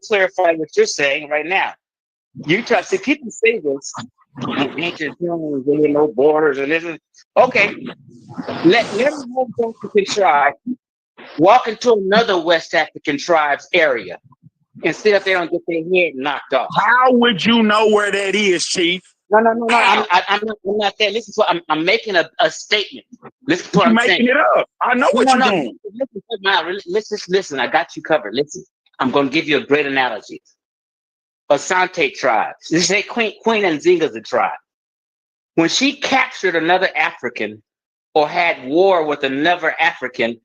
Speaker 12: clarify what you're saying right now. You try to see people say this. Ancient humans, there were no borders, and this is okay. Let one West African tribe walk into another West African tribe's area and see if they don't get their head knocked off.
Speaker 7: How would you know where that is, Chief?
Speaker 12: No. I'm not there. Listen to what I'm making a statement. Listen to what I'm saying.
Speaker 7: You're making it up. I know what you're doing.
Speaker 12: Listen. I got you covered. Listen, I'm going to give you a great analogy. Asante tribe. They say Queen Nzinga's a tribe. When she captured another African or had war with another African,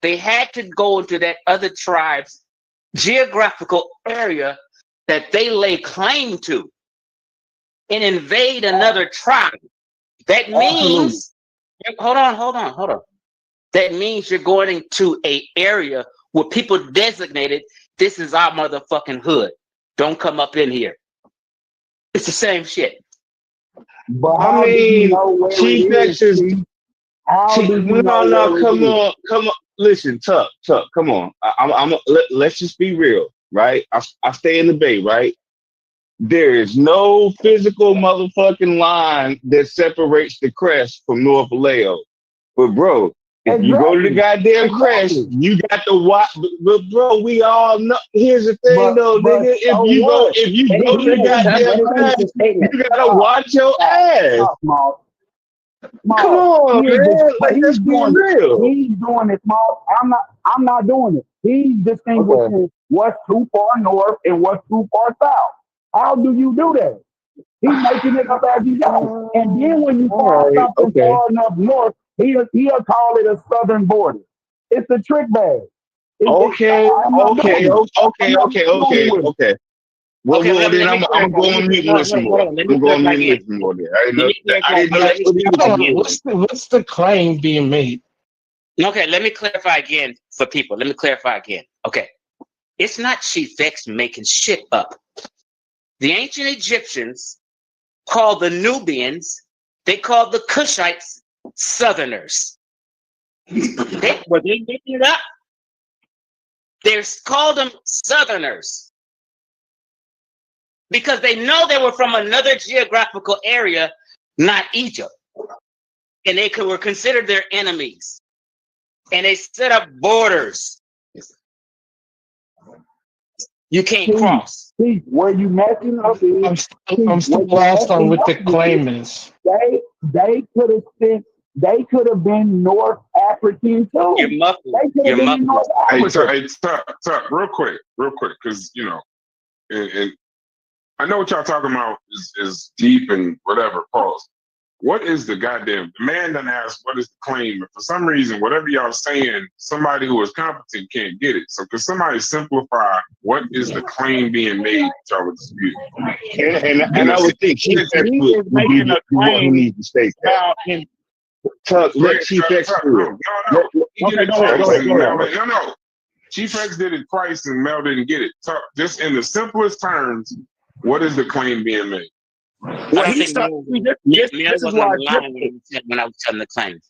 Speaker 12: they had to go into that other tribe's geographical area that they lay claim to and invade another tribe. That means, hold on. That means you're going into an area where people designated, this is our motherfucking hood. Don't come up in here. It's the same shit.
Speaker 9: But
Speaker 11: I
Speaker 9: how do you
Speaker 11: mean,
Speaker 9: know where
Speaker 11: Chief
Speaker 9: it
Speaker 11: X
Speaker 9: is?
Speaker 11: is.
Speaker 9: How do you know
Speaker 11: No,
Speaker 9: where
Speaker 11: come
Speaker 9: it is?
Speaker 11: on. Listen, Tuck, come on. Let's just be real, right? I stay in the Bay, right? There is no physical motherfucking line that separates the crest from North Vallejo. But bro, if you go to the goddamn crest, you got to watch. But bro, we all know. Here's the thing, though, nigga. If you go to the goddamn crest, you gotta watch your ass. Come on, man. Like, let's be real.
Speaker 9: He's doing it, small. I'm not doing it. He's distinguishing what's too far north and what's too far south. How do you do that? He's making it up as he goes. And then when you find something far enough north, he'll call it a southern border. It's a trick bag.
Speaker 11: Okay. Well, then I'm gonna go on mute and listen more. I'm gonna go on mute and listen more. There, I didn't know that's what he was doing.
Speaker 5: What's the claim being made?
Speaker 12: Okay, let me clarify again for people. Okay, it's not Chief X making shit up. The ancient Egyptians called the Nubians, they called the Cushites Southerners. Were they making it up? They called them Southerners because they know they were from another geographical area, not Egypt. And they were considered their enemies. And they set up borders. You can't cross.
Speaker 9: See, where you messing up is
Speaker 5: I'm still lost on what the claim is.
Speaker 9: They could have been North African too.
Speaker 12: You're muffled.
Speaker 2: Hey, Tuck, real quick, because you know, and I know what y'all talking about is deep and whatever. Pause. What is the goddamn? The man done asked, what is the claim? And for some reason, whatever y'all saying, somebody who is competent can't get it. So, can somebody simplify what is the claim being made? Y'all would dispute.
Speaker 11: And I would think Chief X would be the one who needs to state that. Tuck, let Chief X do it.
Speaker 2: No. Chief X did it twice and Mel didn't get it. Tuck, just in the simplest terms, what is the claim being made?
Speaker 12: Well, this is why when I was telling the claims.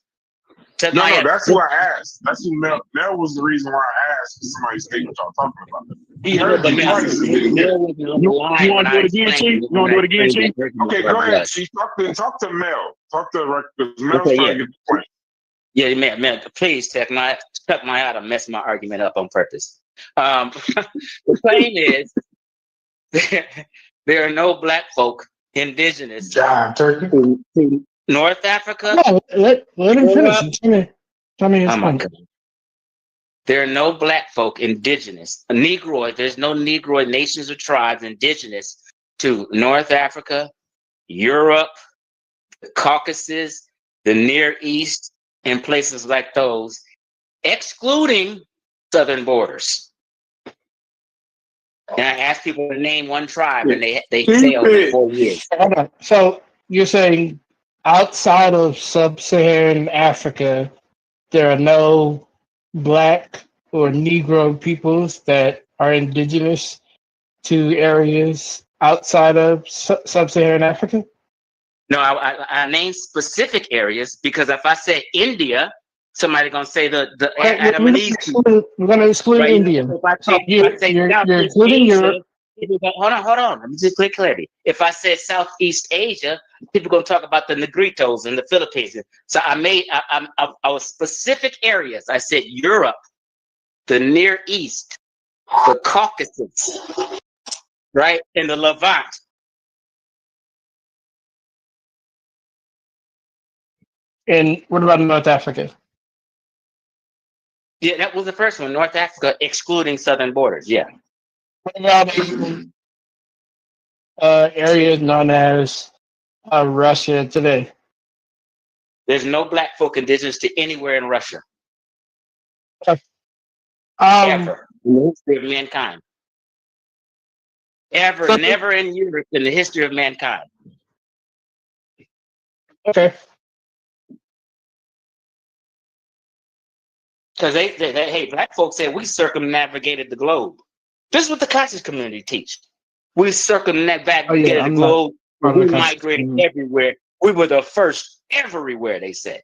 Speaker 2: No, that's who I asked. That's who Mel was the reason why I asked for somebody to state what y'all talking about. He heard me twice and didn't get it.
Speaker 6: You want to do it again, Chief? You want to do it again, Chief?
Speaker 2: Okay, go ahead, Chief. Talk to Mel. Talk to Mel's trying to get the point.
Speaker 12: Yeah, man, please, Tuck my out and mess my argument up on purpose. The claim is there are no black folk indigenous to North Africa.
Speaker 5: No, let him finish. Tell me his point.
Speaker 12: There are no black folk indigenous, Negroid. There's no Negroid nations or tribes indigenous to North Africa, Europe, the Caucasus, the Near East, and places like those, excluding southern borders. And I asked people to name one tribe, and they failed in 4 years.
Speaker 5: Hold on. So you're saying outside of sub-Saharan Africa, there are no black or Negro peoples that are indigenous to areas outside of sub-Saharan Africa?
Speaker 12: No, I named specific areas because if I say India, somebody gonna say the Adam and Eve.
Speaker 5: We're going to exclude India. You're including Europe.
Speaker 12: Hold on. Let me just clear clarity. If I said Southeast Asia, people gonna talk about the Negritos and the Philippines. So I was specific areas. I said Europe, the Near East, the Caucasus, right, and the Levant.
Speaker 5: And what about North Africa?
Speaker 12: Yeah, that was the first one. North Africa, excluding southern borders. Yeah.
Speaker 5: What about area known as Russia today?
Speaker 12: There's no black folk indigenous to anywhere in Russia. Ever in the history of mankind. Ever,
Speaker 5: So,
Speaker 12: never in Europe in the history of mankind.
Speaker 5: Okay.
Speaker 12: Because hey, black folks said we circumnavigated the globe. This is what the conscious community teach. We circumnavigated the globe. We migrated everywhere. We were the first everywhere, they said.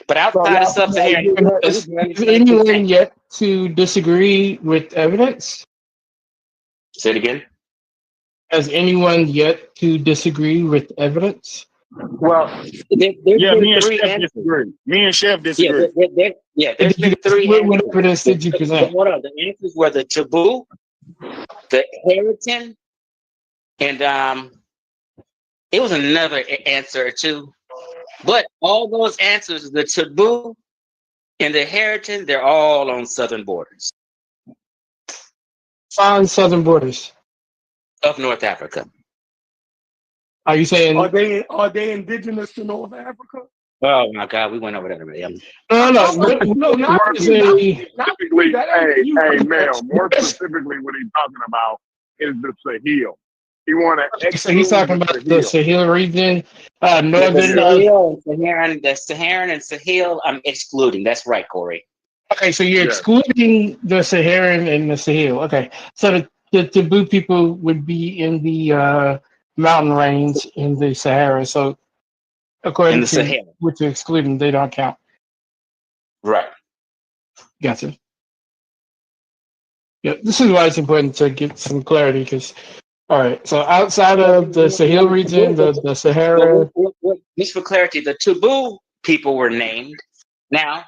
Speaker 12: But outside of sub-Saharan,
Speaker 5: is anyone yet to disagree with evidence?
Speaker 12: Say it again.
Speaker 5: Has anyone yet to disagree with evidence?
Speaker 12: Well,
Speaker 7: yeah, me and Chef disagree. Me and Chef disagree.
Speaker 12: There's been three answers.
Speaker 5: What evidence did you present?
Speaker 12: Hold on. The answers were the taboo, the heritage, and it was another answer or two. But all those answers, the taboo and the heritage, they're all on southern borders.
Speaker 5: On southern borders
Speaker 12: of North Africa.
Speaker 5: Are you saying
Speaker 3: are they indigenous to North Africa?
Speaker 12: Oh my God, we went over that already.
Speaker 3: No, not specifically. Hey, Mel. More specifically, what he's talking about is the Sahel. He want to.
Speaker 5: So he's talking about the Sahel region, northern.
Speaker 12: The Saharan and Sahel. I'm excluding. That's right, Corey.
Speaker 5: Okay, so you're excluding the Saharan and the Sahel. Okay, so the taboo people would be in the mountain range in the Sahara. So according to what you're excluding, they don't count.
Speaker 12: Right.
Speaker 5: Gotcha. Yeah, this is why it's important to get some clarity because, all right, so outside of the Sahel region, the Sahara.
Speaker 12: Just for clarity, the taboo people were named. Now,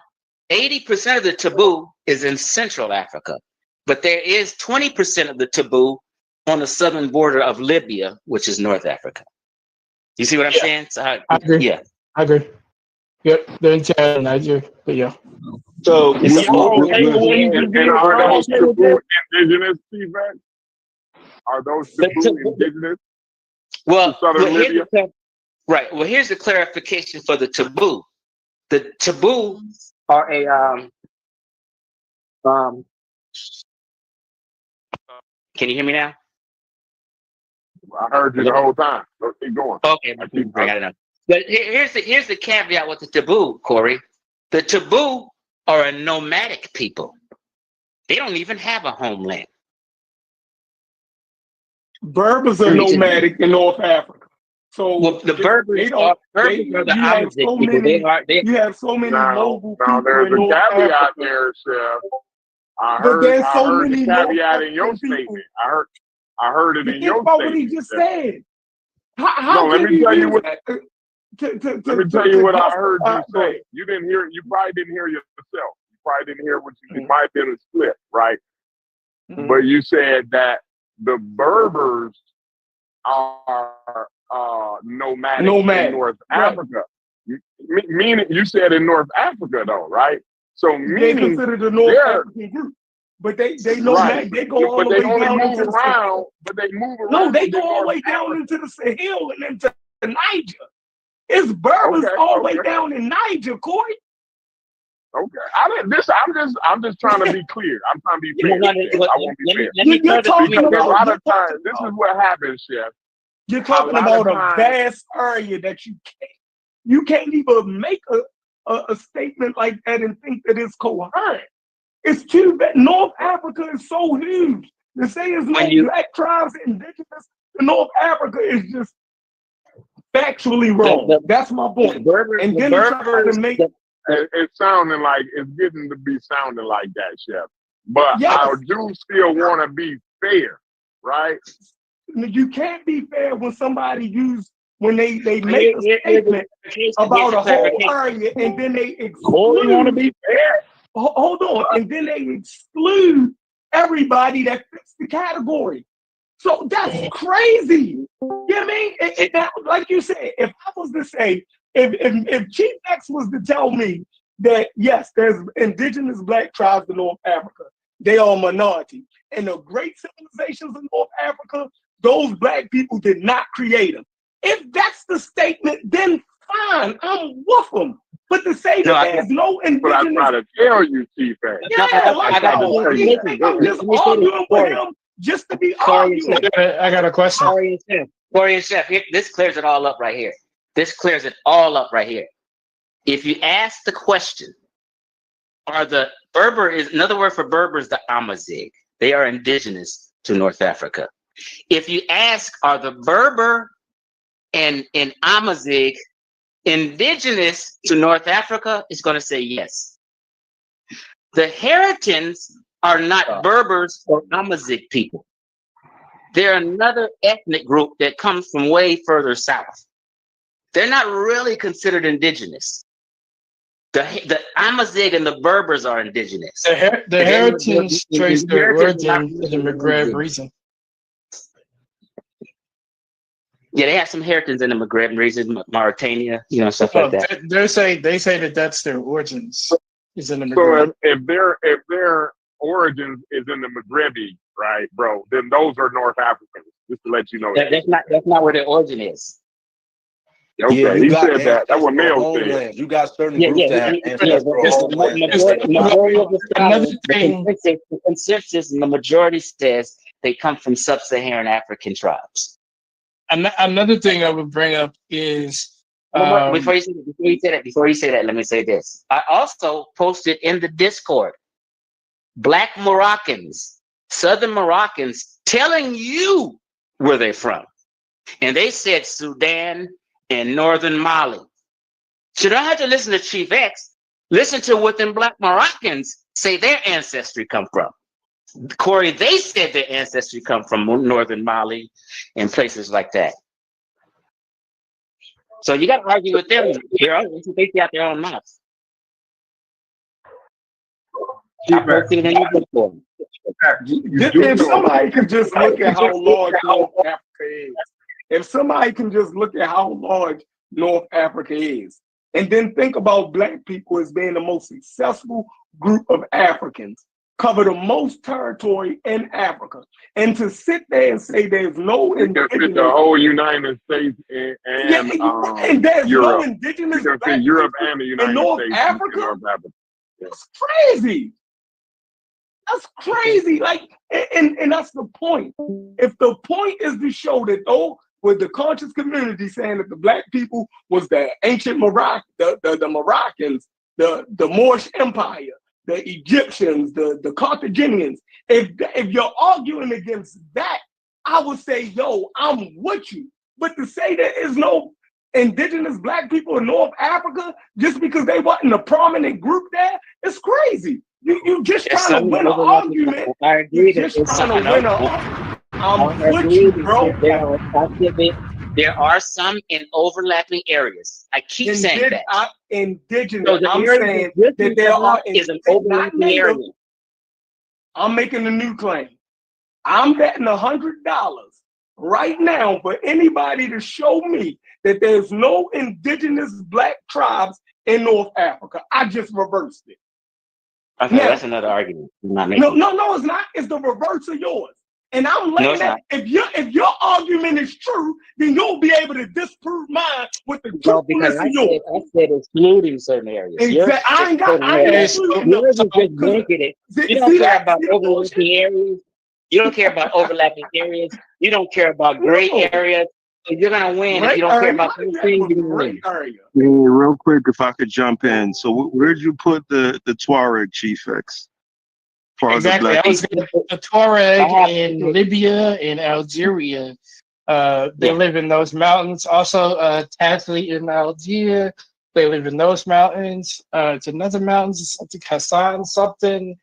Speaker 12: 80% of the taboo is in Central Africa, but there is 20% of the taboo on the southern border of Libya, which is North Africa. You see what I'm saying? So
Speaker 5: I agree.
Speaker 12: Yeah.
Speaker 5: I agree. Yep, they're in Chad and Nigeria, but yeah.
Speaker 3: So, are those taboo indigenous, T-Vex? Are those taboo indigenous?
Speaker 12: Well,
Speaker 3: southern Libya?
Speaker 12: Right. Well, here's the clarification for the taboo. The taboo are a Can you hear me now?
Speaker 3: I heard you the whole time. So keep going.
Speaker 12: Okay, I got it now. But here's the caveat with the taboo, Corey. The taboo are a nomadic people. They don't even have a homeland.
Speaker 3: Berbers are nomadic in North Africa. So
Speaker 12: the Berbers are the opposite people.
Speaker 3: You have so many mobile people. Now there's a caveat there, Chef. I heard the caveat in your statement. I heard it in your statement. What he just said. Let me tell you what. Let me tell you what I heard you say. You didn't hear. You probably didn't hear yourself. You probably didn't hear what you might have been a split, right? Mm-hmm. But you said that the Berbers are nomadic in North Africa. Meaning, you said in North Africa, though, right? So they consider the North African group, but they nomadic. They go all the way down into the Sahel. But they move around. No, they go all the way down into the Sahel and into Niger. It's Berbers all the way down in Niger, Corey. Okay, I'm just trying to be clear. I'm trying to be fair. I won't be fair. You're talking about a lot of times. This is what happens, Chef. You're talking about a vast area that you can't even make a statement like that and think that it's coherent. It's too bad. North Africa is so huge. To say it's no black tribes indigenous to North Africa is just factually wrong. That's my point. And then trying to make it's sounding like it's getting to be sounding like that, Chef. But I do still want to be fair, right? You can't be fair when somebody when they make a statement about a whole area and then they exclude. You want to be fair? Hold on, and then they exclude everybody that fits the category. So that's crazy. You know what I mean? Like you said, if I was to say, if Chief X was to tell me that yes, there's indigenous black tribes in North Africa, they are a minority. And the great civilizations in North Africa, those black people did not create them. If that's the statement, then fine, I'm with them. But to say that there's no indigenous...
Speaker 13: But I try to tell you, Chief.
Speaker 3: Yeah, like he think I'm just arguing with him just to be arguing.
Speaker 5: I got a question.
Speaker 12: Corey and Chef, this clears it all up right here. This clears it all up right here. If you ask the question, are the Berber is another word for Berber is the Amazigh. They are indigenous to North Africa. If you ask, are the Berber and Amazigh indigenous to North Africa, it's going to say yes. The Haritans are not Berbers or Amazigh people. They're another ethnic group that comes from way further south. They're not really considered indigenous. The Amazigh and the Berbers are indigenous.
Speaker 5: The Haritans trace their origin to the Maghreb region.
Speaker 12: Yeah, they have some Haritans in the Maghreb region, Mauritania, stuff like that.
Speaker 5: They say that that's their origins. Is in the Maghreb.
Speaker 13: So if their origins is in the Maghrebi, right, bro, then those are North Africans. Just to let you know.
Speaker 12: That's not where their origin is.
Speaker 13: Okay,
Speaker 4: yeah,
Speaker 13: he said that. That's what Mel said.
Speaker 4: You got certain groups that have ancestral homelands.
Speaker 12: The consensus and the majority says they come from sub-Saharan African tribes.
Speaker 5: Another thing I would bring up is
Speaker 12: before you say that, let me say this. I also posted in the Discord Black Moroccans, Southern Moroccans, telling you where they're from, and they said Sudan and Northern Mali. So you don't have to listen to Chief X. Listen to what them Black Moroccans say their ancestry come from. Corey, they said their ancestry come from Northern Mali and places like that. So you got to argue with them. They got their own mouths.
Speaker 3: If somebody can just look at how large North Africa is, if somebody can just look at how large North Africa is, and then think about black people as being the most successful group of Africans, cover the most territory in Africa, and to sit there and say there's no indigenous,
Speaker 13: the whole United States and
Speaker 3: there's
Speaker 13: Europe.
Speaker 3: no indigenous black
Speaker 13: Europe
Speaker 3: people
Speaker 13: and the United
Speaker 3: in North
Speaker 13: States
Speaker 3: Africa.
Speaker 13: North Africa.
Speaker 3: That's crazy. That's crazy. Like, and that's the point. If the point is to show that with the conscious community saying that the black people was the ancient the Moroccans, the Moorish Empire, the Egyptians, the Carthaginians, if you're arguing against that, I would say, yo, I'm with you. But to say there is no indigenous black people in North Africa just because they wasn't a prominent group there, it's crazy. You just trying to win an argument.
Speaker 12: I agree.
Speaker 3: You're just trying to win an argument. I'm with you, bro.
Speaker 12: There are some in overlapping areas. I keep saying that.
Speaker 3: Indigenous.
Speaker 12: So
Speaker 3: I'm saying that there are
Speaker 12: is an overlapping area.
Speaker 3: I'm making a new claim. I'm betting $100 right now for anybody to show me that there's no indigenous black tribes in North Africa. I just reversed it.
Speaker 12: Okay, that's another argument.
Speaker 3: No, it's not. It's the reverse of yours. And I'm letting that. If your argument is true, then you'll be able to disprove mine with the truthfulness of yours.
Speaker 12: I said excluding certain areas.
Speaker 3: Exactly. I ain't excluding them.
Speaker 12: Yours is just blanketed. You don't care about overlapping areas. You don't care about overlapping areas. You don't care about gray areas. You're gonna win if you don't care about anything. You're gonna win.
Speaker 14: Hey, real quick, if I could jump in. So, where'd you put the Tuareg, Chief X?
Speaker 5: Exactly. I was going to put the Tuareg in Libya and Algeria. They live in those mountains. Also, Tazli in Algeria. They live in those mountains. It's another mountains. I think Hassan something.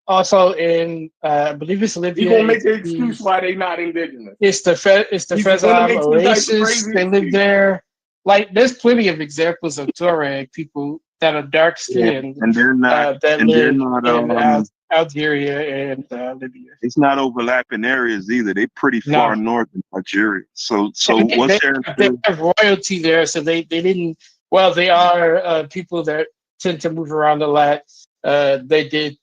Speaker 5: Also in, I believe it's Libya.
Speaker 3: You gonna make the excuse why they not indigenous?
Speaker 5: It's the Fezab Oasis. They live there. Like, there's plenty of examples of Tuareg people that are dark skinned,
Speaker 14: and they're not.
Speaker 5: that
Speaker 14: and
Speaker 5: live
Speaker 14: they're not.
Speaker 5: in Algeria and Libya.
Speaker 14: It's not overlapping areas either. They're pretty far north in Algeria. So what's
Speaker 5: they have royalty there, so they didn't. Well, they are people that tend to move around a lot. They did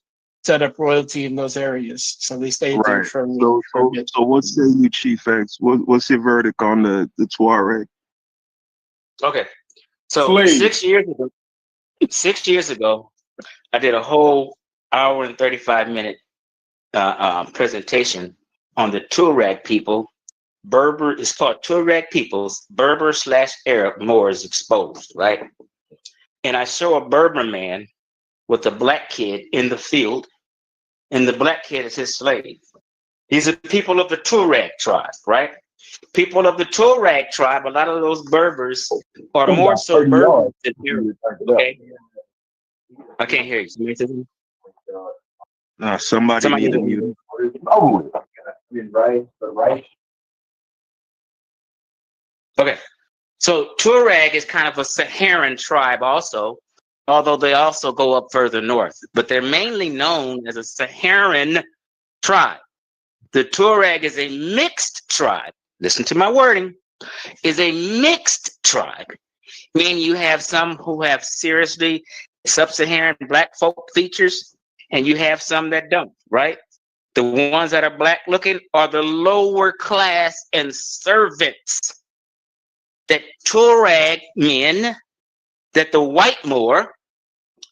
Speaker 5: set up royalty in those areas. So they stayed there
Speaker 14: Right.
Speaker 5: for a bit.
Speaker 14: So what say you, Chief X? What's your verdict on the Tuareg?
Speaker 12: Okay. So
Speaker 13: Please.
Speaker 12: 6 years ago, I did a whole hour and 35-minute presentation on the Tuareg people. Berber is called Tuareg peoples, Berber/Arab Moors exposed, right? And I show a Berber man with a black kid in the field, and the black kid is his slave. These are people of the Tuareg tribe, right? People of the Tuareg tribe, a lot of those Berbers are more so Berbers than Arabs, okay? I can't hear you.
Speaker 14: Somebody need to mute.
Speaker 12: Okay, so Tuareg is kind of a Saharan tribe also, although they also go up further north, but they're mainly known as a Saharan tribe. The Tuareg is a mixed tribe. Listen to my wording. Is a mixed tribe, meaning you have some who have seriously sub-Saharan black folk features, and you have some that don't, right? The ones that are black looking are the lower class and servants. That Tuareg men, that the white Moor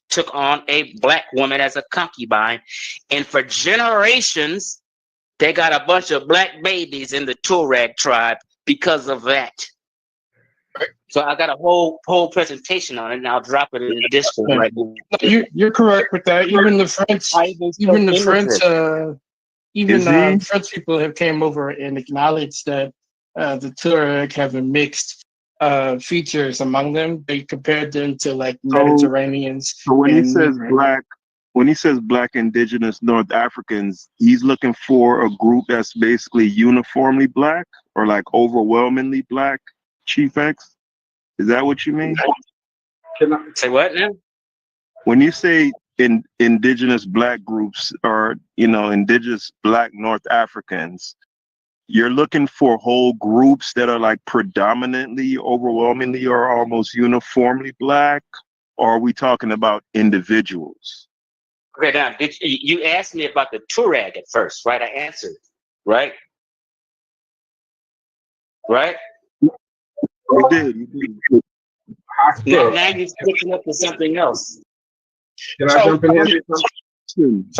Speaker 12: took on a black woman as a concubine, and for generations, they got a bunch of black babies in the Tuareg tribe because of that. So I got a whole presentation on it, and I'll drop it in the Discord right now.
Speaker 5: You're correct with that. Even the French, French people have came over and acknowledged that the Tuareg have a mixed features among them. They compared them to like Mediterraneans.
Speaker 14: So when he says black indigenous North Africans, he's looking for a group that's basically uniformly black or like overwhelmingly black, Chief X? Is that what you mean?
Speaker 12: Can I say what now?
Speaker 14: When you say indigenous black groups or, indigenous black North Africans, you're looking for whole groups that are like predominantly, overwhelmingly, or almost uniformly black? Or are we talking about individuals?
Speaker 12: Okay, now, you asked me about the Tuareg at first, right? I answered, right? Right?
Speaker 14: You did.
Speaker 12: Now you're switching up to something else.
Speaker 13: Can I jump in here?
Speaker 1: He's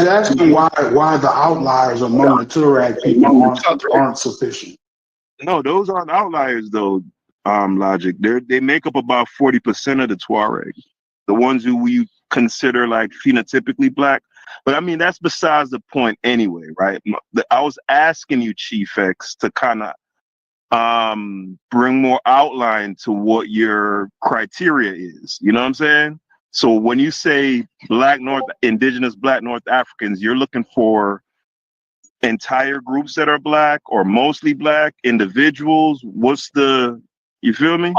Speaker 1: asking why the outliers among the Tuareg people aren't sufficient.
Speaker 14: No, those aren't outliers though. Logic. They make up about 40% of the Tuareg, the ones who we consider like phenotypically black. But I mean that's besides the point anyway, right? I was asking you, Chief X, to kind of bring more outline to what your criteria is. You know what I'm saying? So when you say indigenous black North Africans, you're looking for entire groups that are black or mostly black individuals. You feel me?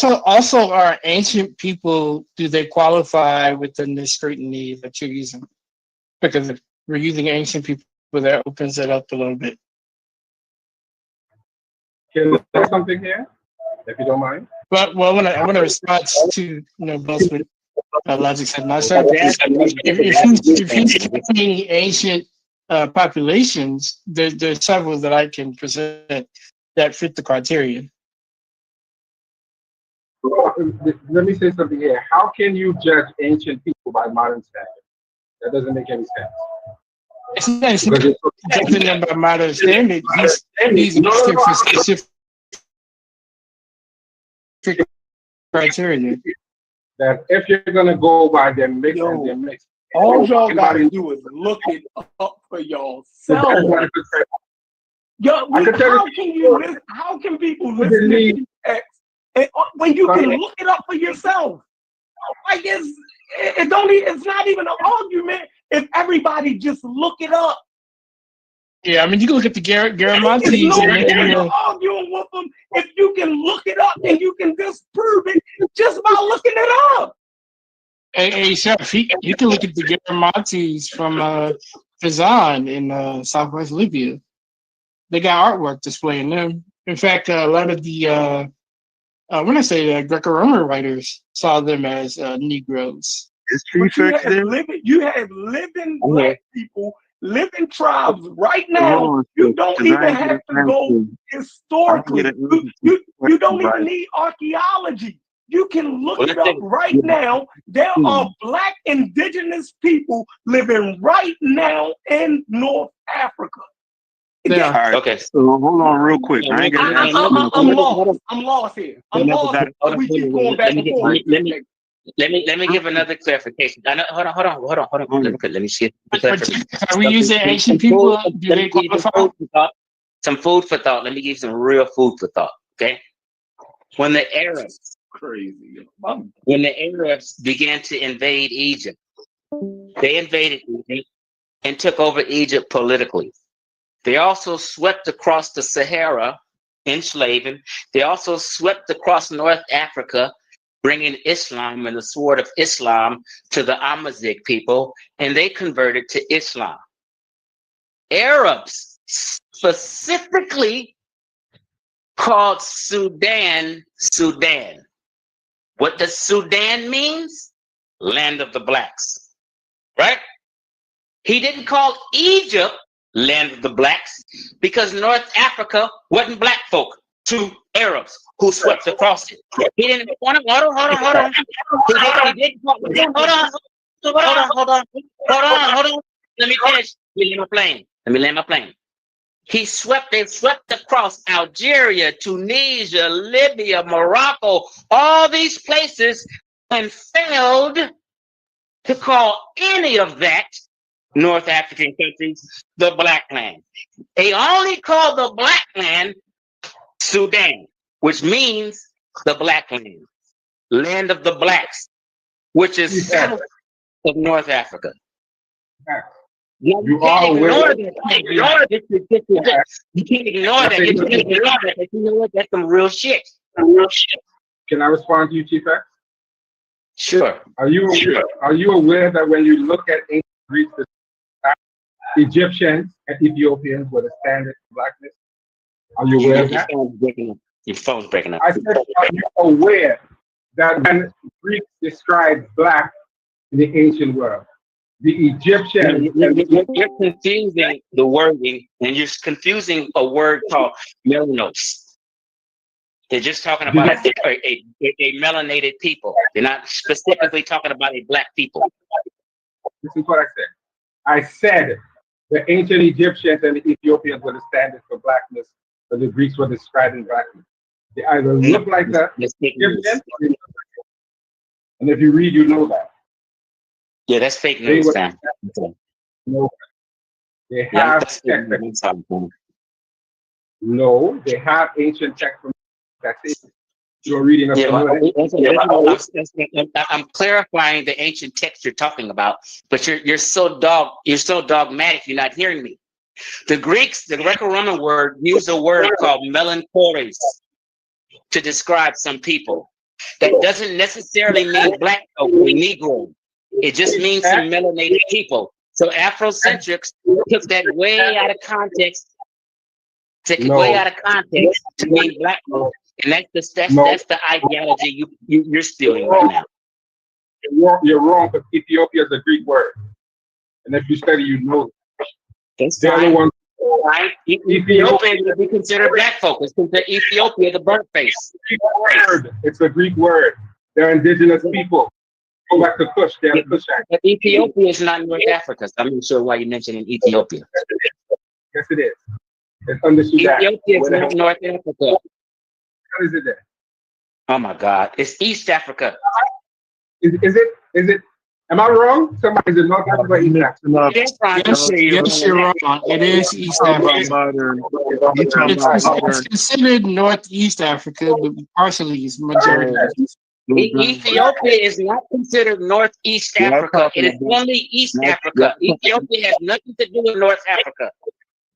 Speaker 5: Also, are ancient people, do they qualify within the scrutiny that you're using? Because if we're using ancient people, that opens it up a little bit.
Speaker 13: Can I say something here, if you don't mind?
Speaker 5: But I want to respond to both what Logic said. Not sure if he's keeping ancient populations, there's several that I can present that fit the criteria.
Speaker 13: Let me say something here. How can you judge ancient people by modern standards? That doesn't make any sense.
Speaker 5: It's not judging them by modern standards. He's looking for specific criteria.
Speaker 13: That if you're gonna go by them mix and them mix,
Speaker 15: all y'all gotta do is look it up for yourself. How can people listen to you when you can look it up for yourself? Like it's not even an argument if everybody just look it up.
Speaker 5: Yeah, I mean you can look at the Garamontes.
Speaker 15: It's no arguing with them if you can look it up and you can disprove it just by looking it up.
Speaker 5: Hey, Chef, you can look at the Garamontes from Fezzan in Southwest Libya. They got artwork displaying them. In fact, a lot of the when I say Greco-Roman writers saw them as Negroes.
Speaker 14: Is
Speaker 15: But you
Speaker 14: Prefect
Speaker 15: have
Speaker 14: there?
Speaker 15: living black people, living tribes right
Speaker 14: Hold
Speaker 15: now.
Speaker 14: on,
Speaker 15: You don't
Speaker 14: because I
Speaker 15: even
Speaker 14: ain't get
Speaker 15: have
Speaker 14: an
Speaker 15: to go
Speaker 14: answer. I
Speaker 15: historically.
Speaker 14: ain't get an answer to the
Speaker 15: You don't
Speaker 14: question,
Speaker 15: even
Speaker 14: right?
Speaker 15: need archaeology. You can look
Speaker 12: Well,
Speaker 15: it up right now. There are black indigenous people living right now in North Africa.
Speaker 5: Yeah.
Speaker 14: All right.
Speaker 12: Okay.
Speaker 14: So hold on real quick. I ain't get an answer to the
Speaker 15: I'm
Speaker 14: question.
Speaker 15: lost. I'm lost here. I'm lost. We keep going back and forth.
Speaker 12: Let me give another clarification. I know, hold on. Let me see.
Speaker 5: Are we using ancient people? Do they qualify?
Speaker 12: Some food for thought. Let me give you some real food for thought. Okay. When the Arabs began to invade Egypt, they invaded Egypt and took over Egypt politically. They also swept across the Sahara, enslaving. They also swept across North Africa, bringing Islam and the sword of Islam to the Amazigh people, and they converted to Islam. Arabs specifically called Sudan, Sudan. What does Sudan means? Land of the blacks, right? He didn't call Egypt land of the blacks because North Africa wasn't black folk to Arabs who swept across it. He didn't hold on. He didn't call, hold on. Let me finish. Let me land my plane. They swept across Algeria, Tunisia, Libya, Morocco, all these places, and failed to call any of that North African countries the black land. They only call the black land Sudan, which means the black land, land of the blacks, which is south of North Africa. You can't ignore that. You can't ignore that. You know what? That's some real shit.
Speaker 16: Can I respond to you, Chief X?
Speaker 12: Sure.
Speaker 16: Are you aware that when you look at ancient Greeks, the Egyptians and Ethiopians were the standard for blackness? Are you aware of that?
Speaker 12: Your phone's breaking up.
Speaker 16: I said, are you aware that when Greeks described black in the ancient world, the Egyptians...
Speaker 12: You're confusing the wording, and you're confusing a word called melanos. They're just talking about a melanated people. They're not specifically talking about a black people.
Speaker 16: This is what I said. I said the ancient Egyptians and the Ethiopians were the standard for blackness, but the Greeks were describing blackness. They either look like the Egyptians, and if you read, you know that.
Speaker 12: Yeah, that's fake news, fam.
Speaker 16: No, they have no, they have ancient text from that's it. You're reading
Speaker 12: I'm clarifying the ancient text you're talking about, but you're so dogmatic. You're not hearing me. The Greeks, the Greco-Roman word, used a word called melancholis to describe some people. That doesn't necessarily mean black folk or Negro. It just means some melanated people. So Afrocentrics took that way out of context. Way out of context to mean black folk. And that's the ideology you're stealing right now.
Speaker 16: You're wrong, because Ethiopia is a Greek word. And if you study, you know
Speaker 12: that's
Speaker 16: the other one.
Speaker 12: Right? Ethiopia would be considered black folk. It's considered Ethiopia, the burnt face.
Speaker 16: It's a Greek word. They're indigenous people. Go back to Kush. They're Kushite.
Speaker 12: But Ethiopia is not North Africa. So I'm not sure why you're mentioning Ethiopia.
Speaker 16: Yes, it is. It's under Sudan.
Speaker 12: Ethiopia is not North Africa.
Speaker 16: How is it there?
Speaker 12: Oh my God. It's East Africa.
Speaker 16: Is it? Am I wrong? Somebody is in North Africa or East Africa?
Speaker 5: Yes, you're wrong. It is East Africa. It's considered Northeast Africa, but partially is majority.
Speaker 12: Ethiopia is not considered Northeast Africa. It is only East Africa. Ethiopia has nothing to do with North Africa.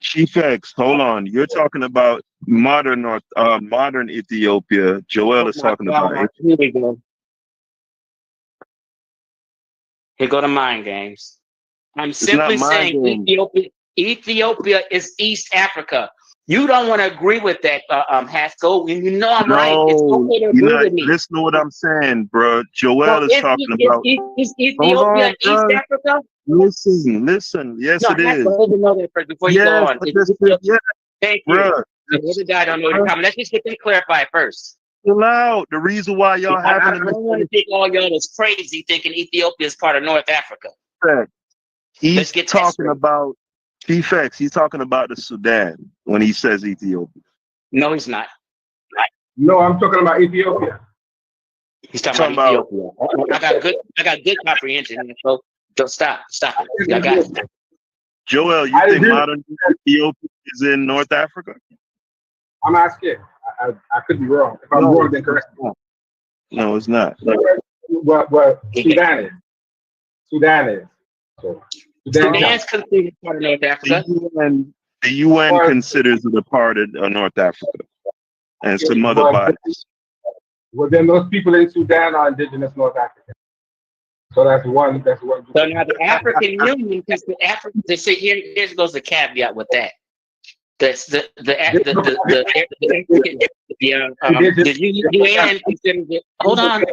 Speaker 14: Chief X, hold on. You're talking about modern Ethiopia. Joel is talking about it.
Speaker 12: Here we go. Here go the mind games. I'm simply saying Ethiopia is East Africa. You don't want to agree with that, Haskell. And you know I'm right. It's
Speaker 14: No,
Speaker 12: okay to
Speaker 14: you're
Speaker 12: agree
Speaker 14: not.
Speaker 12: with me.
Speaker 14: Listen to what I'm saying, bro.
Speaker 12: So
Speaker 14: Joel is talking about.
Speaker 12: is
Speaker 14: Hold
Speaker 12: Ethiopia
Speaker 14: on,
Speaker 12: East
Speaker 14: bro.
Speaker 12: Africa?
Speaker 14: Listen. Yes,
Speaker 12: No,
Speaker 14: it is.
Speaker 12: Haskell, let me know that first before you go
Speaker 14: Yes,
Speaker 12: on.
Speaker 14: but
Speaker 12: Is
Speaker 14: listen,
Speaker 12: Ethiopia?
Speaker 14: yeah,
Speaker 12: Thank you.
Speaker 14: bro.
Speaker 12: The other guy don't know what you're talking about. Let's just get that clarified first.
Speaker 14: Chill out. The reason why y'all
Speaker 12: I
Speaker 14: having
Speaker 12: don't want to think all y'all is crazy thinking Ethiopia is part of North Africa.
Speaker 14: a he's
Speaker 12: Let's get that
Speaker 14: talking
Speaker 12: straight.
Speaker 14: about Chief X. He's talking about the Sudan when he says Ethiopia.
Speaker 12: No, he's not.
Speaker 16: No, I'm talking about Ethiopia.
Speaker 12: He's talking about Ethiopia. I got good comprehension. So don't stop it. I got it.
Speaker 14: Joel, you think modern Ethiopia is in North Africa?
Speaker 16: I'm asking. I could be wrong. If I'm wrong, then correct me.
Speaker 14: No, it's not.
Speaker 16: Well, Sudan is. Sudan is. So,
Speaker 12: Sudan's considered part of North Africa.
Speaker 14: The UN considers it a part of North Africa and some other bodies.
Speaker 16: Well, then those people in Sudan are indigenous North Africans. So that's one.
Speaker 12: So now the African Union, because the African, they say here goes the caveat with that. That's the UN considers it. Hold on.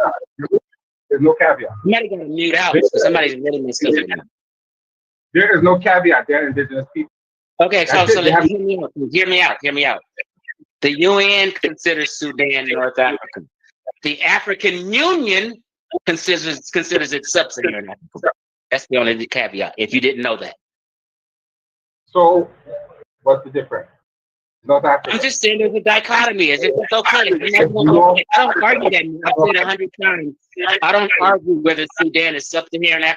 Speaker 16: There's no caveat.
Speaker 12: Somebody got to mute out. Somebody's really messed up now.
Speaker 16: There is no caveat. They're indigenous people.
Speaker 12: Okay, so let me hear me out. The UN considers Sudan North Africa. The African Union considers it sub-Saharan Africa. That's the only caveat. If you didn't know that.
Speaker 16: So, what's the difference? North Africa.
Speaker 12: I'm just saying there's a dichotomy. It's okay. I don't argue that. I've said 100 times. I don't argue whether Sudan is sub-Saharan Africa